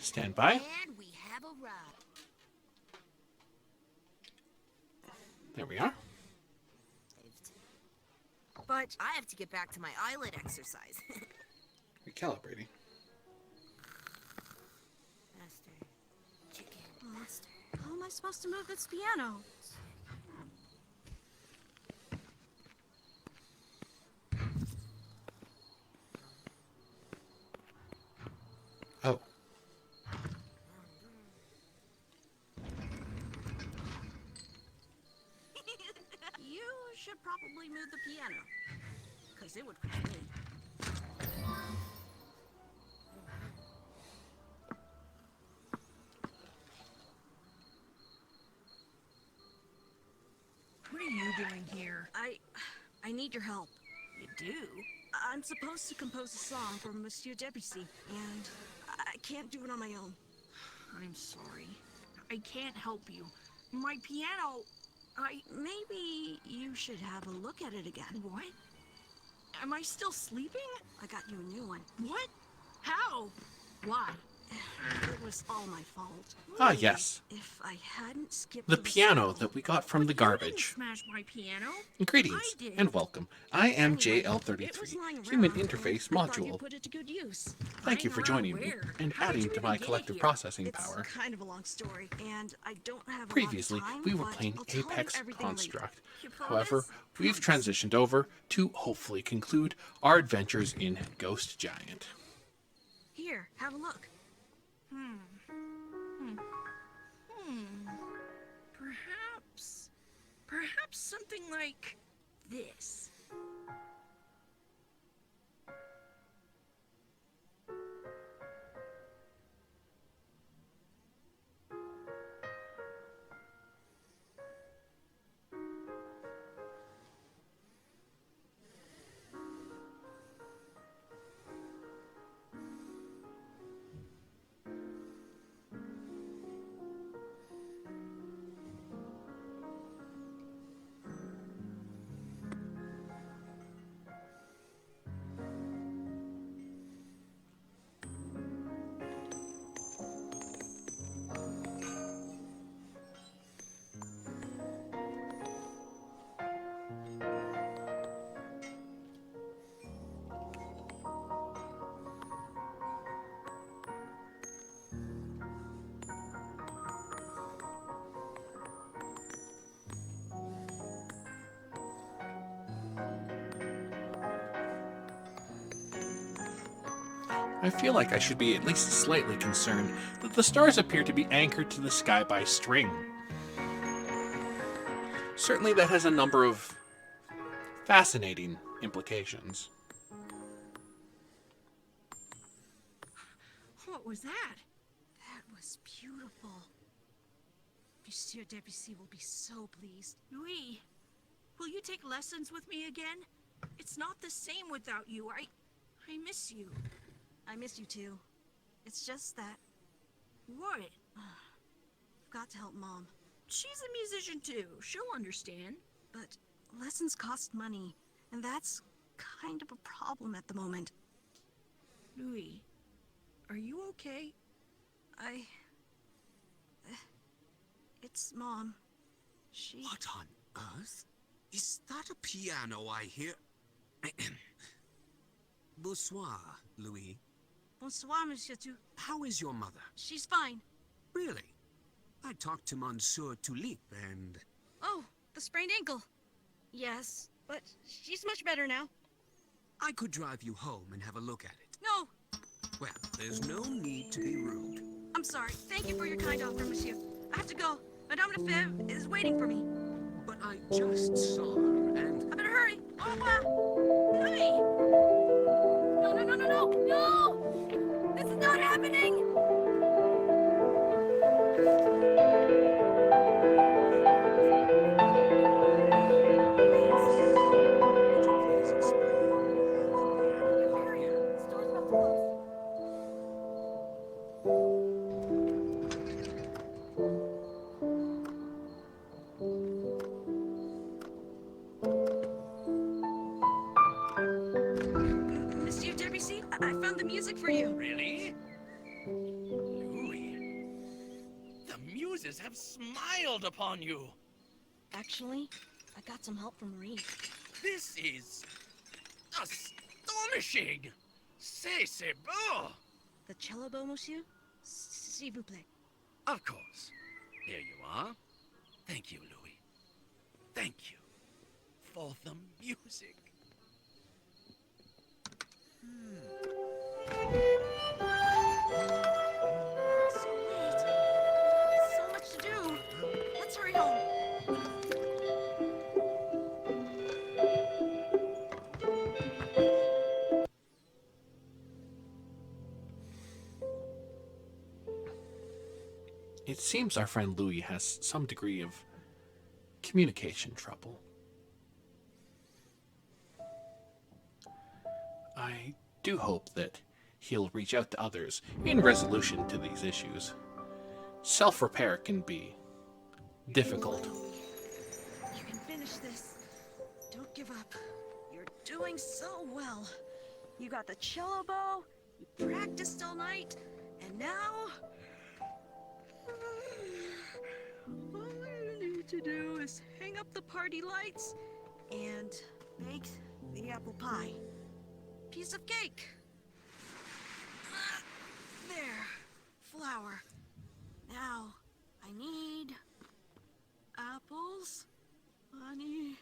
Stand by. And we have arrived. There we are. But I have to get back to my eyelid exercise. Recalibrating. Master. Chicken. Master. How am I supposed to move this piano? Oh. You should probably move the piano. Because it would crush me. you doing here? I need your help. You do? I'm supposed to compose a song for Monsieur Debussy, and I can't do it on my own. I'm sorry. I can't help you. My piano, Maybe you should have a look at it again. What? Am I still sleeping? I got you a new one. What? How? Why? It was all my fault. Ah, yes. If I hadn't skipped The to piano recital- that we got from the But you didn't garbage. smash my piano. Greetings I did. and welcome. I am Anyway, it was JL33, lying Human around, Interface and I thought you Module. put it to good use. Thank you for Lying around joining me where? and How did adding you to even my get it collective here? processing It's power. kind of a long story, and I don't have Previously, a lot of time, we were but playing I'll tell you Apex everything Construct. later. You However, promise? we've Promise. transitioned over to hopefully conclude our adventures in Ghost Giant. Here, have a look. Perhaps something like this. I feel like I should be at least slightly concerned that the stars appear to be anchored to the sky by string. Certainly that has a number of fascinating implications. What was that? That was beautiful. Monsieur Debussy will be so pleased. Louis, will you take lessons with me again? It's not the same without you. I miss you. I miss you too. It's just that... What? I've got to help Mom. She's a musician too. She'll understand. But lessons cost money, and that's kind of a problem at the moment. Louis, are you okay? It's Mom. She... What on earth? Is that a piano I hear? Bonsoir, Louis. Bonsoir, Monsieur Tu. How is your mother? She's fine. Really? I talked to Monsieur Tulip and... Oh, the sprained ankle. Yes, but she's much better now. I could drive you home and have a look at it. No, Well, there's no need to be rude. I'm sorry. Thank you for your kind offer, Monsieur. I have to go. Madame Lefebvre is waiting for me. But I just saw her and... I better hurry. Au revoir. Louis! No, no, no, no, no! No! This is not happening! Monsieur Debussy, I found the music for you. Really? Louis, the muses have smiled upon you. Actually, I got some help from Marie. This is astonishing. C'est beau. The cello bow, Monsieur? S'il vous plaît. Of course. Here you are. Thank you, Louis. Thank you for the music. So late. So much to do. Let's hurry home. It seems our friend Louis has some degree of communication trouble. I do hope that he'll reach out to others in resolution to these issues. Self-repair can be difficult. You can finish this. Don't give up. You're doing so well. You got the cello bow, you practiced all night, and now... all you need to do is hang up the party lights and make the apple pie. Piece of cake. There. Flour. Now, I need apples, honey,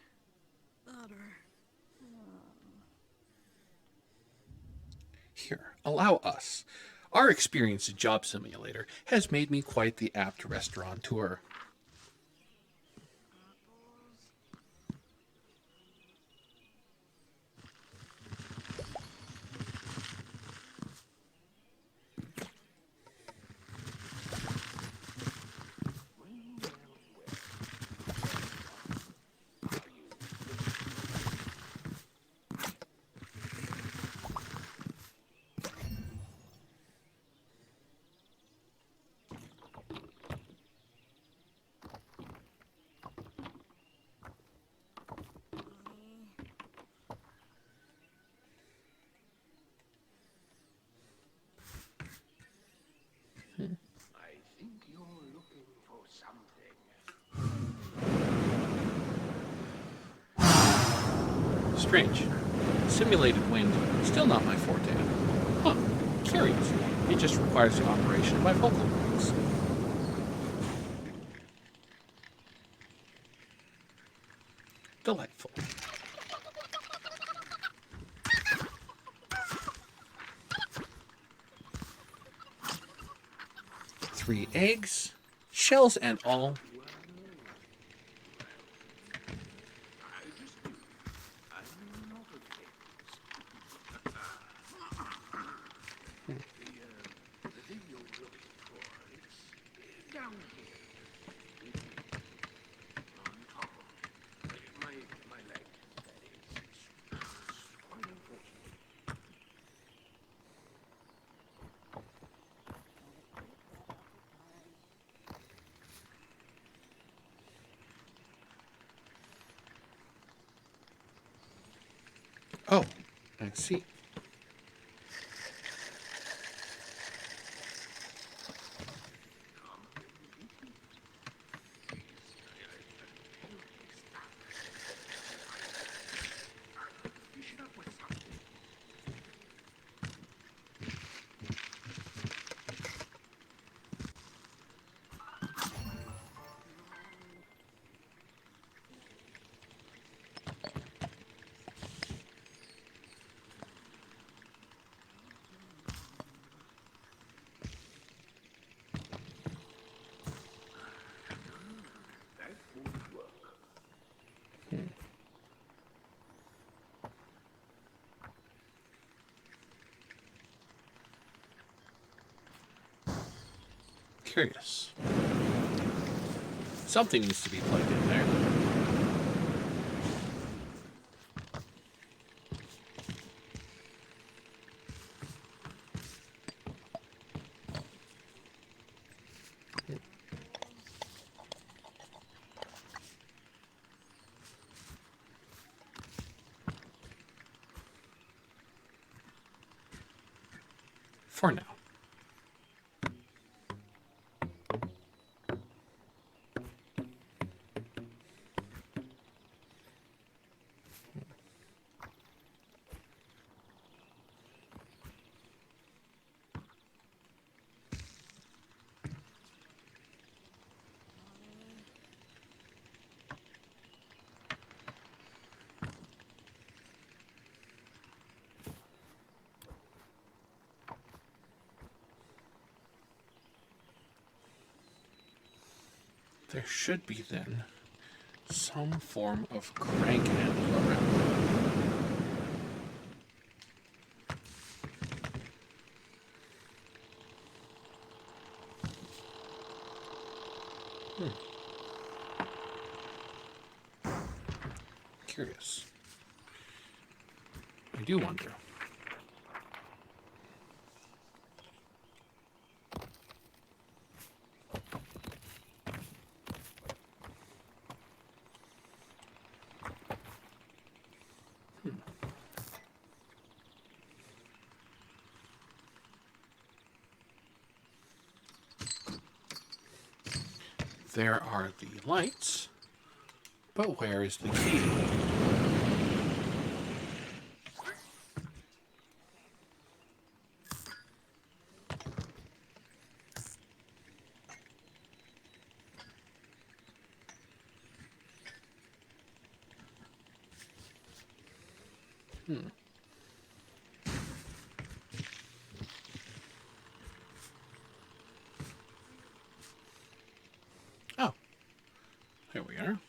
butter. Here, allow us. Our experience in Job Simulator has made me quite the apt restaurateur. I think you're looking for something. Strange. Simulated wind, still not my forte. Huh, curious. It just requires the operation of my vocal cords. Delightful. Three eggs, shells and all. The thing you're looking for is down here. On top of my leg. That is, it's quite unfortunate. Oh, I see. Curious. Something needs to be plugged in there. For now. There should be then some form of crank handle around. Curious. I do wonder. There are the lights, but where is the key? Oh, here we are.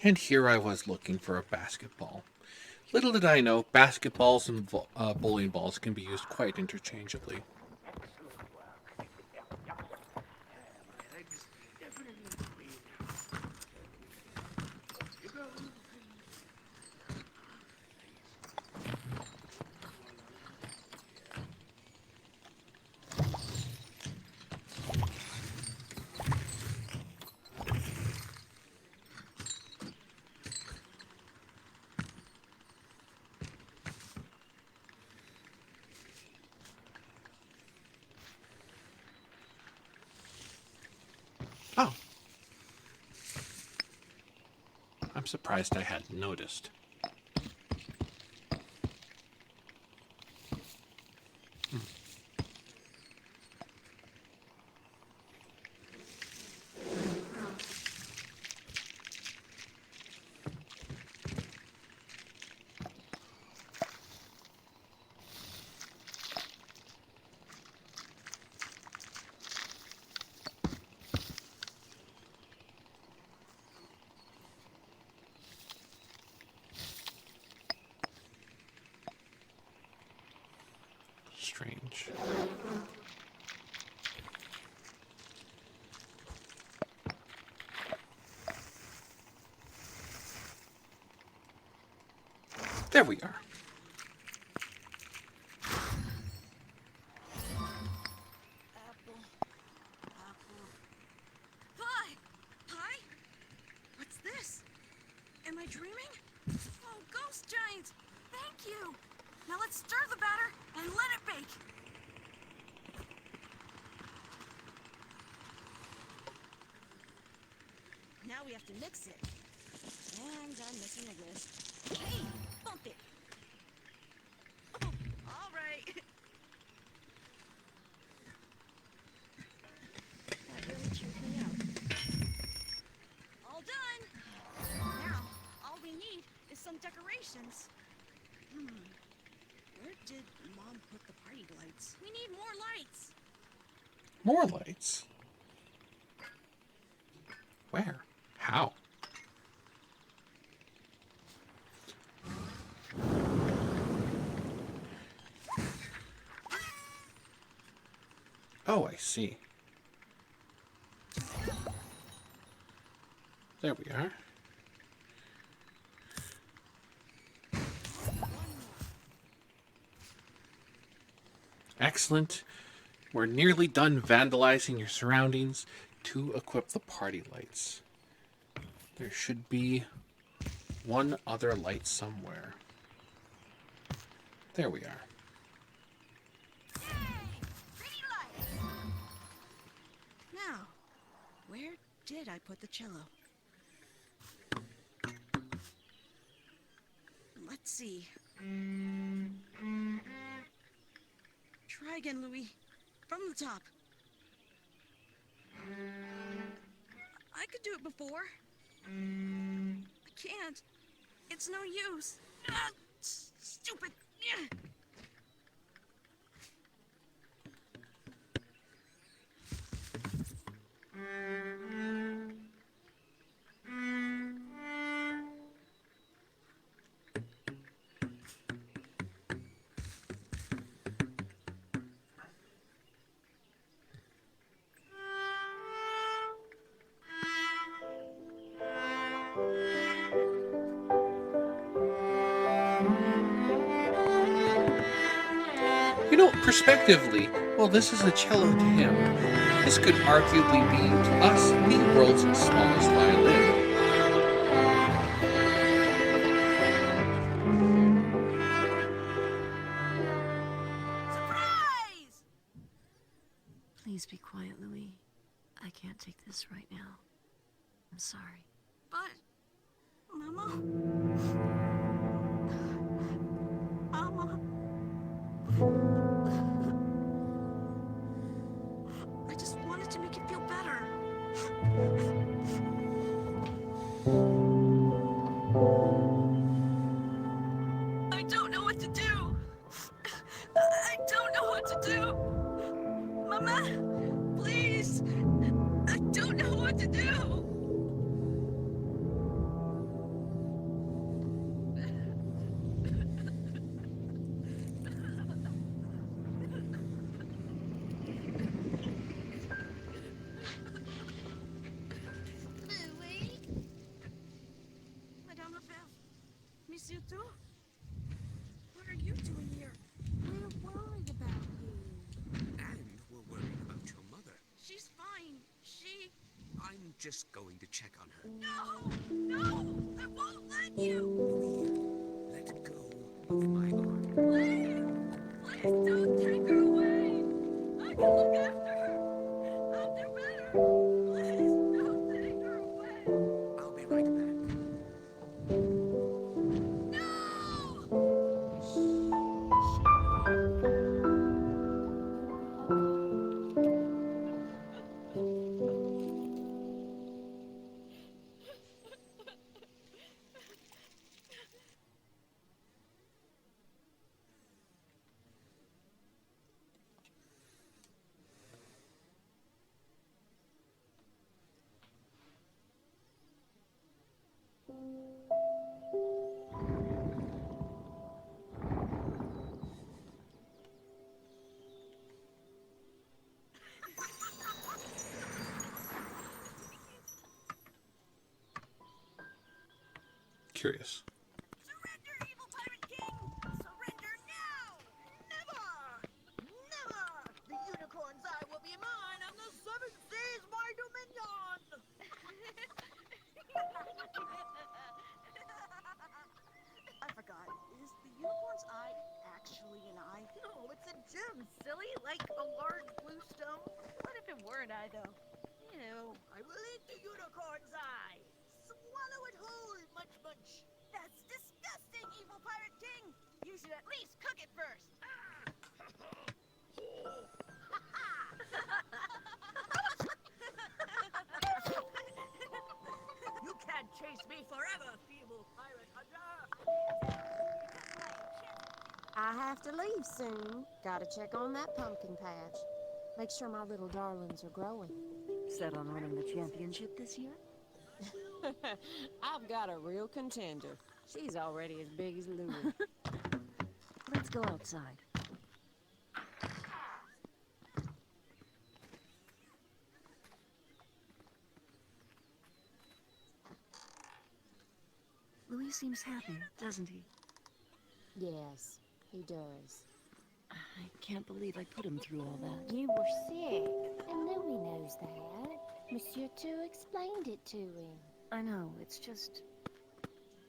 And here I was looking for a basketball. Little did I know, basketballs and bowling balls can be used quite interchangeably. Oh. I'm surprised I hadn't noticed. Strange. There we are. Apple. Apple. Pie! Pie? What's this? Am I dreaming? Oh, ghost giant! Thank you! Now let's stir the batter and let it bake! Now we have to mix it. And I'm missing a wrist. Hey! Bump it! Oh, all right. That really cheered me out. All done! Now, all we need is some decorations. Where did Mom put the party lights? We need more lights! More lights? Where? How? Oh, I see. There we are. Excellent. We're nearly done vandalizing your surroundings to equip the party lights. There should be one other light somewhere. There we are. Now, where did I put the cello? Let's see. Try again, Louis. From the top. I could do it before. I can't. It's no use. Stupid. You know, prospectively, while this is a cello to him, this could arguably be, to us, the world's smallest violin. Surprise! Please be quiet, Louis. I can't take this right now. I'm sorry. But, Mama? Mama? I just wanted to make you feel better. I don't know what to do. I don't know what to do. Mama, please. I don't know what to do. Louis? Madame Lefebvre, Monsieur too? What are you doing here? We're worried about you. And we're worried about your mother. She's fine. She... I'm just going to check on her. No! No! I won't let you! Louis, let go of my arm. Please! Please don't take her away! I can look after her! I'll do better! Please don't take her away! I'll be right back. Curious. Surrender, evil pirate king! Surrender now! Never! Never! The unicorn's eye will be mine, and the seven seas my dominion! I forgot. Is the unicorn's eye actually an eye? No, it's a gem, silly, like a large blue stone. What if it were an eye, though? Ew. I will eat the unicorn's eye. Swallow it whole, munch munch. That's disgusting, evil pirate king! You should at least cook it first! You can't chase me forever, feeble pirate hunter. I have to leave soon. Gotta check on that pumpkin patch. Make sure my little darlings are growing. Set on winning the championship this year? I've got a real contender. She's already as big as Louis. Let's go outside. Louis seems happy, doesn't he? Yes, he does. I can't believe I put him through all that. You were sick, and Louis knows that. Monsieur too explained it to him. I know, it's just...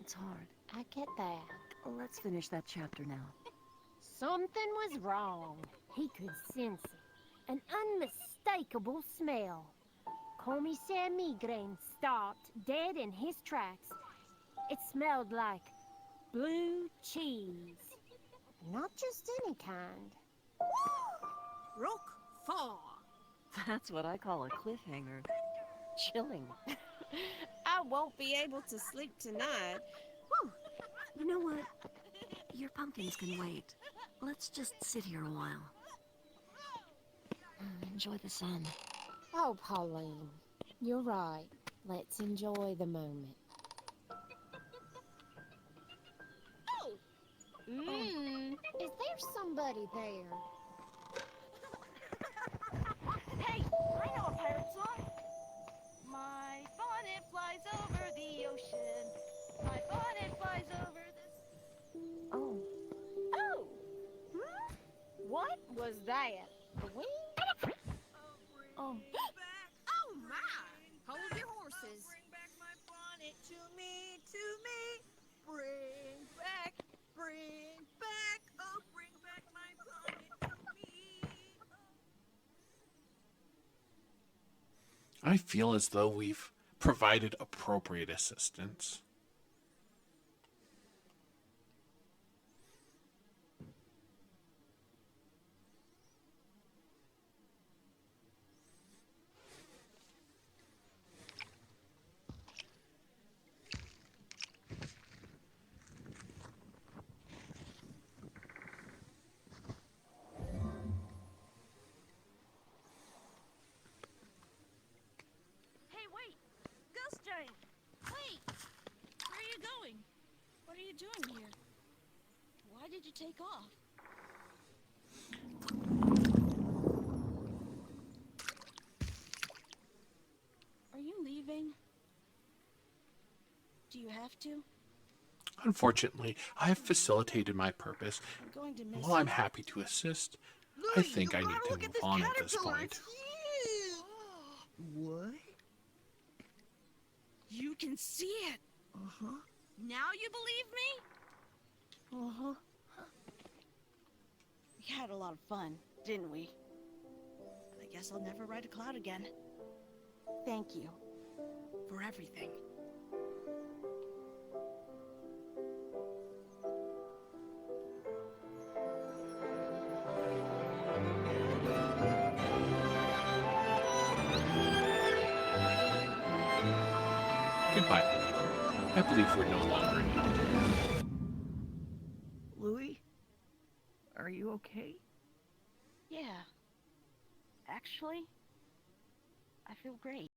it's hard. I get that. Let's finish that chapter now. Something was wrong. He could sense it. An unmistakable smell. Commissaire Migraine stopped dead in his tracks. It smelled like blue cheese. Not just any kind. Roquefort. That's what I call a cliffhanger. Chilling. I won't be able to sleep tonight. Whew, You know what? Your pumpkins can wait. Let's just sit here a while. Enjoy the sun. Oh, Pauline, you're right. Let's enjoy the moment. Is there somebody there? Hey, I know a pirate song. My bonnet flies over the ocean. My bonnet flies over the... Oh. Oh! Hmm? What was that? The wind? Oh. Oh my! Hold your horses. Bring back my bonnet to me, to me. Bring back, oh, bring back my bonnet to me. I feel as though we've provided appropriate assistance. Hey, wait! Ghost Giant! Wait! Where are you going? What are you doing here? Why did you take off? Are you leaving? Do you have to? Unfortunately, I have facilitated my purpose. I'm going to miss While I'm you. happy to assist, I think I need to move on at this point. What? You can see it. Uh-huh. Now you believe me? Uh-huh. We had a lot of fun, didn't we? I guess I'll never ride a cloud again. Thank you for everything. Goodbye. I believe we're no longer needed. Louis? Are you okay? Yeah. Actually, I feel great.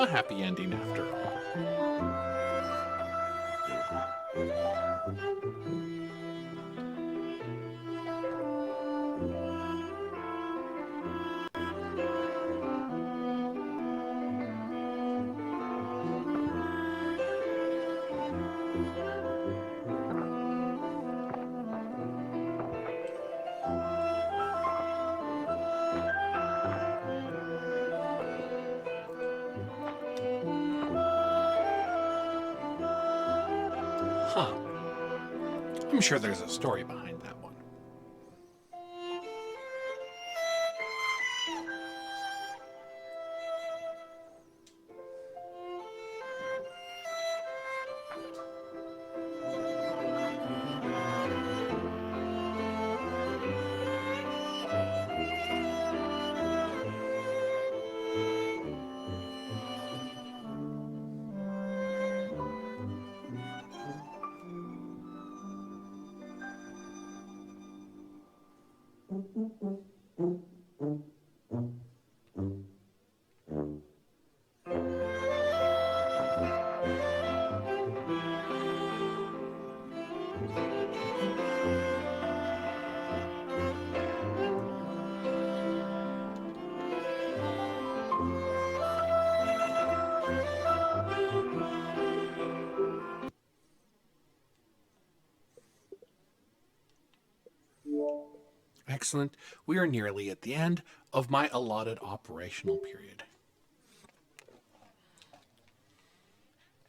a happy ending after all. Huh. I'm sure there's a story behind that one. Excellent. We are nearly at the end of my allotted operational period.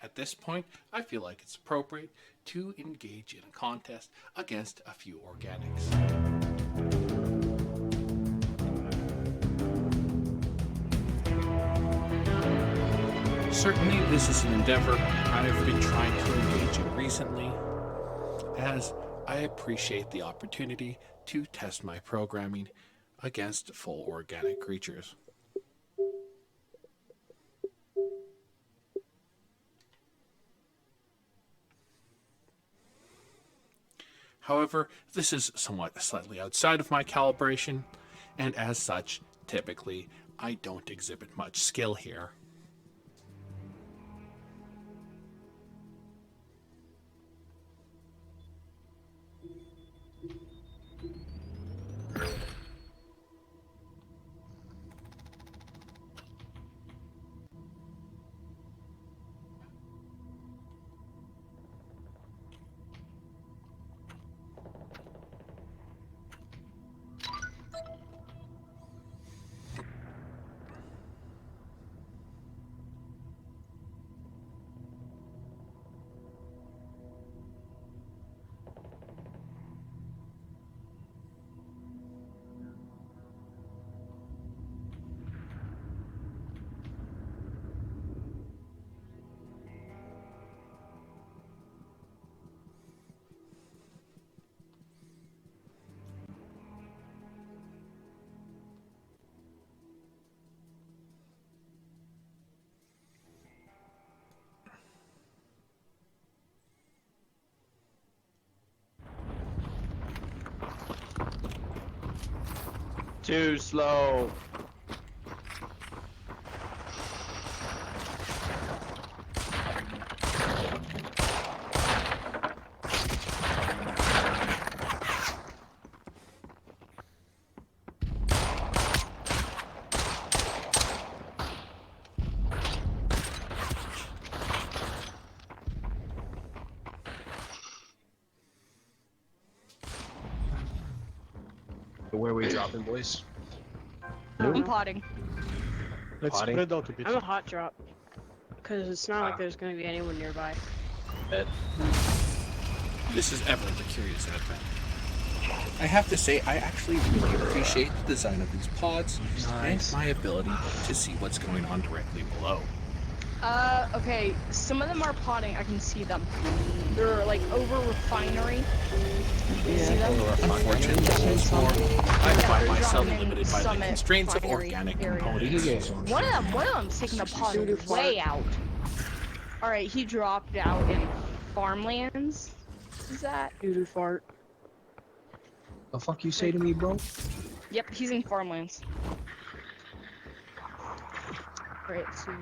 At this point, I feel like it's appropriate to engage in a contest against a few organics. Certainly, this is an endeavor I've been trying to engage in recently, as I appreciate the opportunity to test my programming against full organic creatures. However, this is somewhat slightly outside of my calibration, and as such, typically, I don't exhibit much skill here. Too slow. Where are we dropping, boys? I'm potting. Let's Potting? spread out a bit. I'm a hot drop. Because it's not like there's going to be anyone nearby. This is ever the curious advent. I have to say, I actually really appreciate the design of these pods and my ability to see what's going on directly below. Okay, some of them are potting, I can see them. They're like over refinery. You see them? Unfortunately, once more, I find They're myself dropping limited by the Summit constraints of refinery organic area. components. One of them's taking the pod way out. Alright, he dropped out in farmlands. Is that? Doo-doo fart. The fuck you say to me, bro? Yep, he's in farmlands. Right, so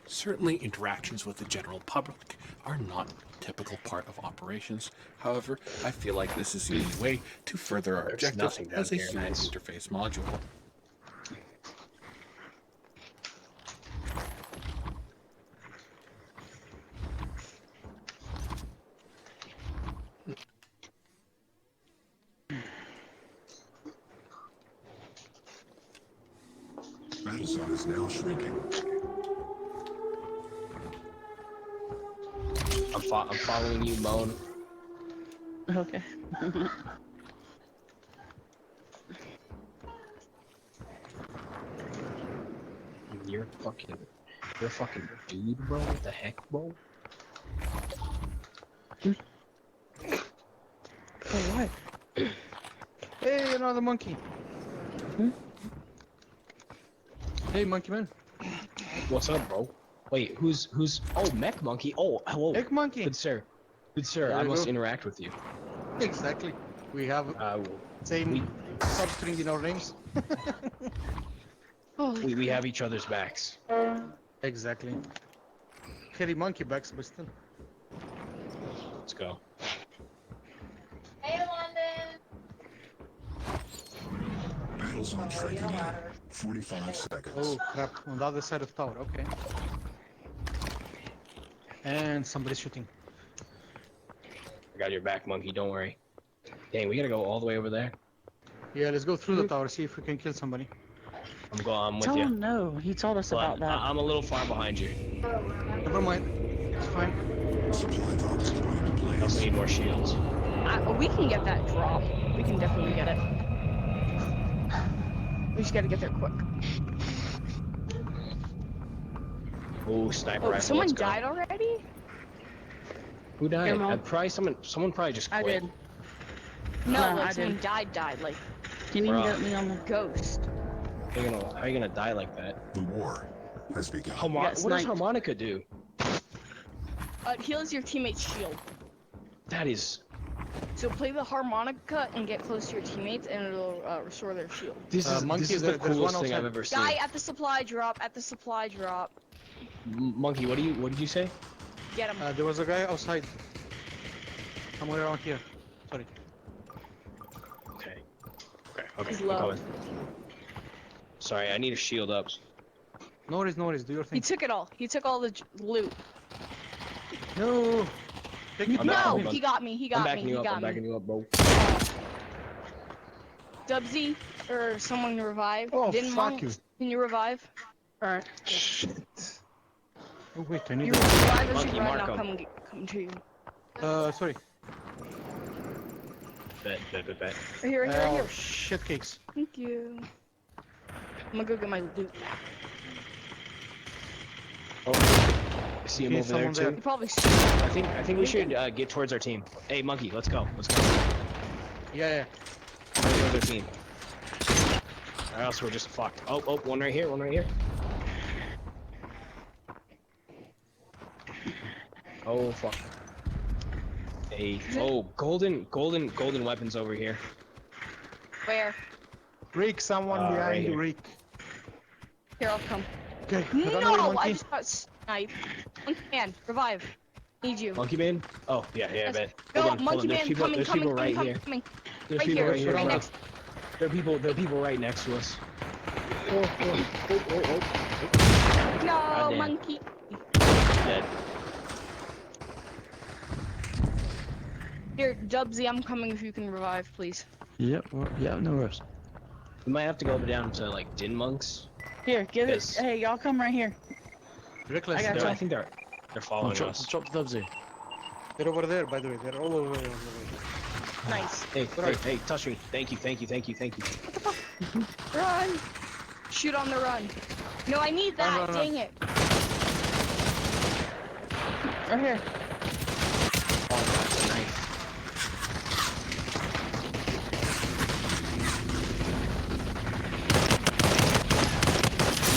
Certainly, interactions with the general public are not a typical part of operations. However, I feel like this is the only way to further our There's objectives nothing down as a here, human guys. interface module. Battle zone is now shrinking. I'm following you, Moan. Okay. You're a fucking dude, bro. What the heck, bro? Oh, what? Hey, another monkey. Hey, monkey man. What's up, bro? Wait, who's? Oh, Mech Monkey. Oh, hello. Mech Monkey. Good sir. Good sir. There I you must go. interact with you. Exactly. We have same substring in our names. We have each other's backs. Exactly. Hairy monkey backs, but still. Let's go. Hey, London. Battle zone shrinking in 45 seconds. Oh crap! On the other side of tower. Okay. And somebody's shooting. I got your back, Monkey. Don't worry. Dang, we gotta go all the way over there. Yeah, let's go through the tower. See if we can kill somebody. I'm with Tell you. him no. He told us But about that. I'm a little far behind you. Never mind. It's fine. Supply drop is going into place. I also need more shields. We can get that drop. We can definitely get it. We just gotta get there quick. Ooh, sniper Oh, rifle. someone Let's go. died already? Who died? Your mom. Probably someone probably just I quit. did. No, I like someone did. died. Like, didn't even get me on the ghost. How are you gonna die like that? The war has begun. What does sniped. harmonica do? It heals your teammate's shield. That is. So play the harmonica and get close to your teammates, and it'll restore their shield. This is the coolest thing I've ever seen. Guy at the supply drop. At the supply drop. Monkey, what did you say? Get him. There was a guy outside. Somewhere around here. Sorry. Okay, He's I'm low. coming. Sorry, I need a shield up. No worries, no worries. Do your thing. He took it all. He took all the loot. No. No, he got me. He got I'm me. backing He you up. got I'm me. backing you up, bro. Dubsy, or someone to revive. Oh, Didn't fuck Monk, you. Can you revive? Alright. Shit. Oh wait, I need. You revive as Monkey, you run, mark I'll him. come to you. Sorry. Bet. Right here, right here, right here. Shit cakes. Thank you. I'm gonna go get my loot back. Oh, I see him Okay, over there someone too. You probably I think we should get towards our team. Hey, Monkey, let's go. Let's go. Yeah. Towards our team. Or else we're just fucked. Oh, one right here. One right here. Oh fuck. Hey, golden weapons over here. Where? Reek, someone right behind you, here. Reek. Here, I'll come. Okay. No, I just got sniped. Monkey man, revive. Need you. Monkey man? Oh yeah, I bet. Go, Hold on. monkey There's man, people, coming, there's coming, people right coming, here. coming. There's Right people here, right here. right bro. next. There are people right next to us. Oh. No, Goddamn. monkey. Dead. Here, Dubsy, I'm coming if you can revive, please. Yep, yeah, no worries. We might have to go down to like Din monks. Here, give it. Yes. Hey, y'all come right here. Reckless. I got you. I think they're following us. Drop the Dubsy. They're over there, by the way. They're all over there. Nice. Hey, touch me. Thank you. Run! Shoot on the run. No, I need that. Run. Dang it. Right here. Oh, that's a knife.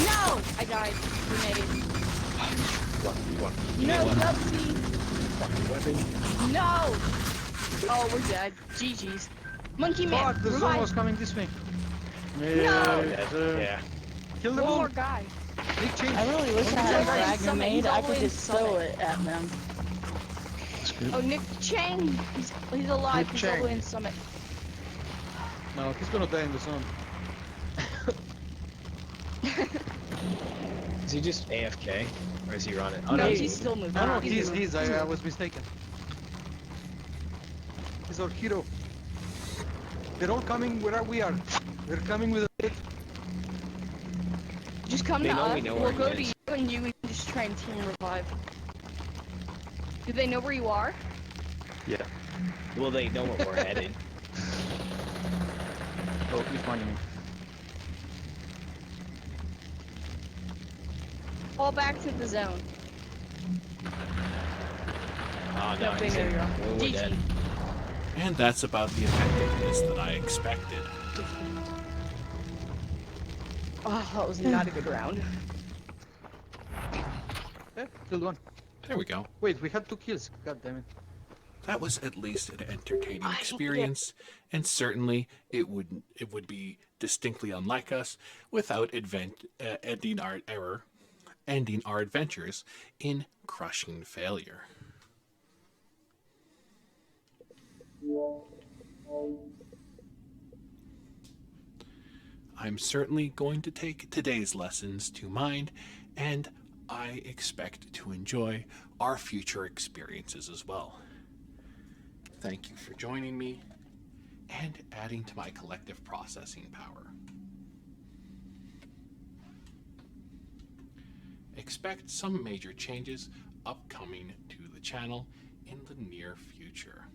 No! I died. Grenade. No, Dubsy! Fucking weapon. No! Oh, we're dead. GG's. Monkey Man, Fuck, the zone revive. was coming this way. No! Yeah. Kill the One bull. more guy. Nick, change. I really wish I had a frag made. I could just throw it at them. Oh, Nick Chang! He's alive. Nick He's Chang. all the way in Summit. No, he's gonna die in the zone. Is he just AFK? Or is he running? Oh, No, no, he's still moving. No, He's moving. I was mistaken. He's our hero. They're all coming where we are. They're coming with a hit. Just come They to know us. we know We'll where he go to is. you and you can just try and team revive. Do they know where you are? Yeah. Well, they know where we're headed. Oh, he's finding me. Fall back to the zone. Oh, no, Okay, he's there in. you are. We're GG. dead. And that's about the effectiveness that I expected. Oh, that was not a good round. Yeah, killed one. There we go. Wait, we had 2 kills. God damn it. That was at least an entertaining experience, and certainly it would be distinctly unlike us without ending our adventures in crushing failure. I'm certainly going to take today's lessons to mind, and I expect to enjoy our future experiences as well. Thank you for joining me and adding to my collective processing power. Expect some major changes upcoming to the channel in the near future.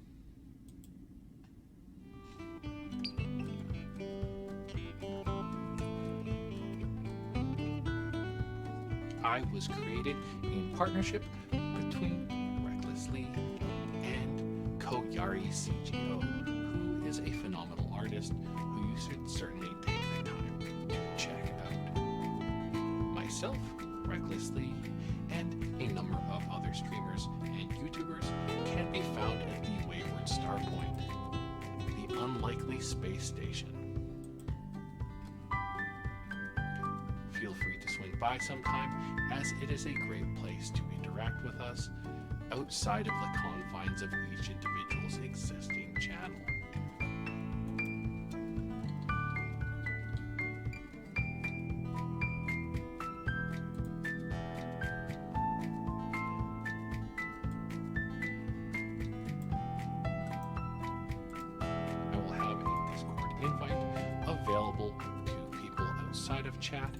I was created in partnership between Recklessly and Koyari CGO, who is a phenomenal artist who you should certainly take the time to check out. Myself, Recklessly, and a number of other streamers and YouTubers can be found at the Wayward Star Point, the unlikely space station. Feel free to swing by sometime, as it is a great place to interact with us outside of the confines of each individual's existing channel. I will have a Discord invite available to people outside of chat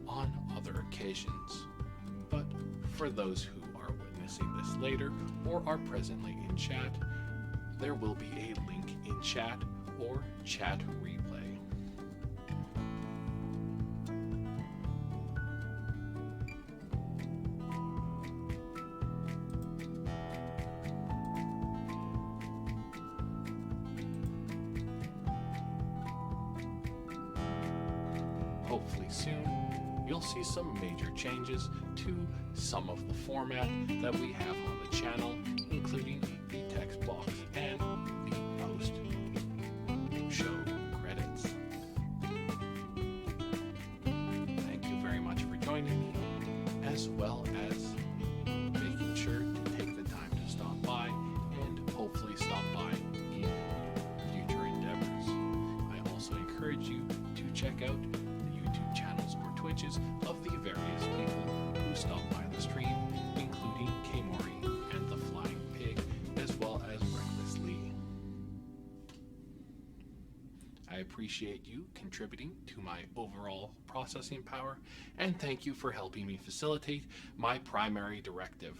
on other occasions. But for those who are witnessing this later or are presently in chat, there will be a link in chat or chat replay. Hopefully soon, you'll see some major changes to some of the format that we have on the channel, including the text box and the post-show credits. Thank you very much for joining me, as well as making sure to take the time to stop by and hopefully stop by in future endeavors. I also encourage you to check out channels or Twitches of the various people who stop by the stream, including K-Mori and the Flying Pig, as well as Recklessly. I appreciate you contributing to my overall processing power, and thank you for helping me facilitate my primary directive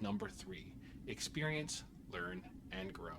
number 3, experience, learn, and grow.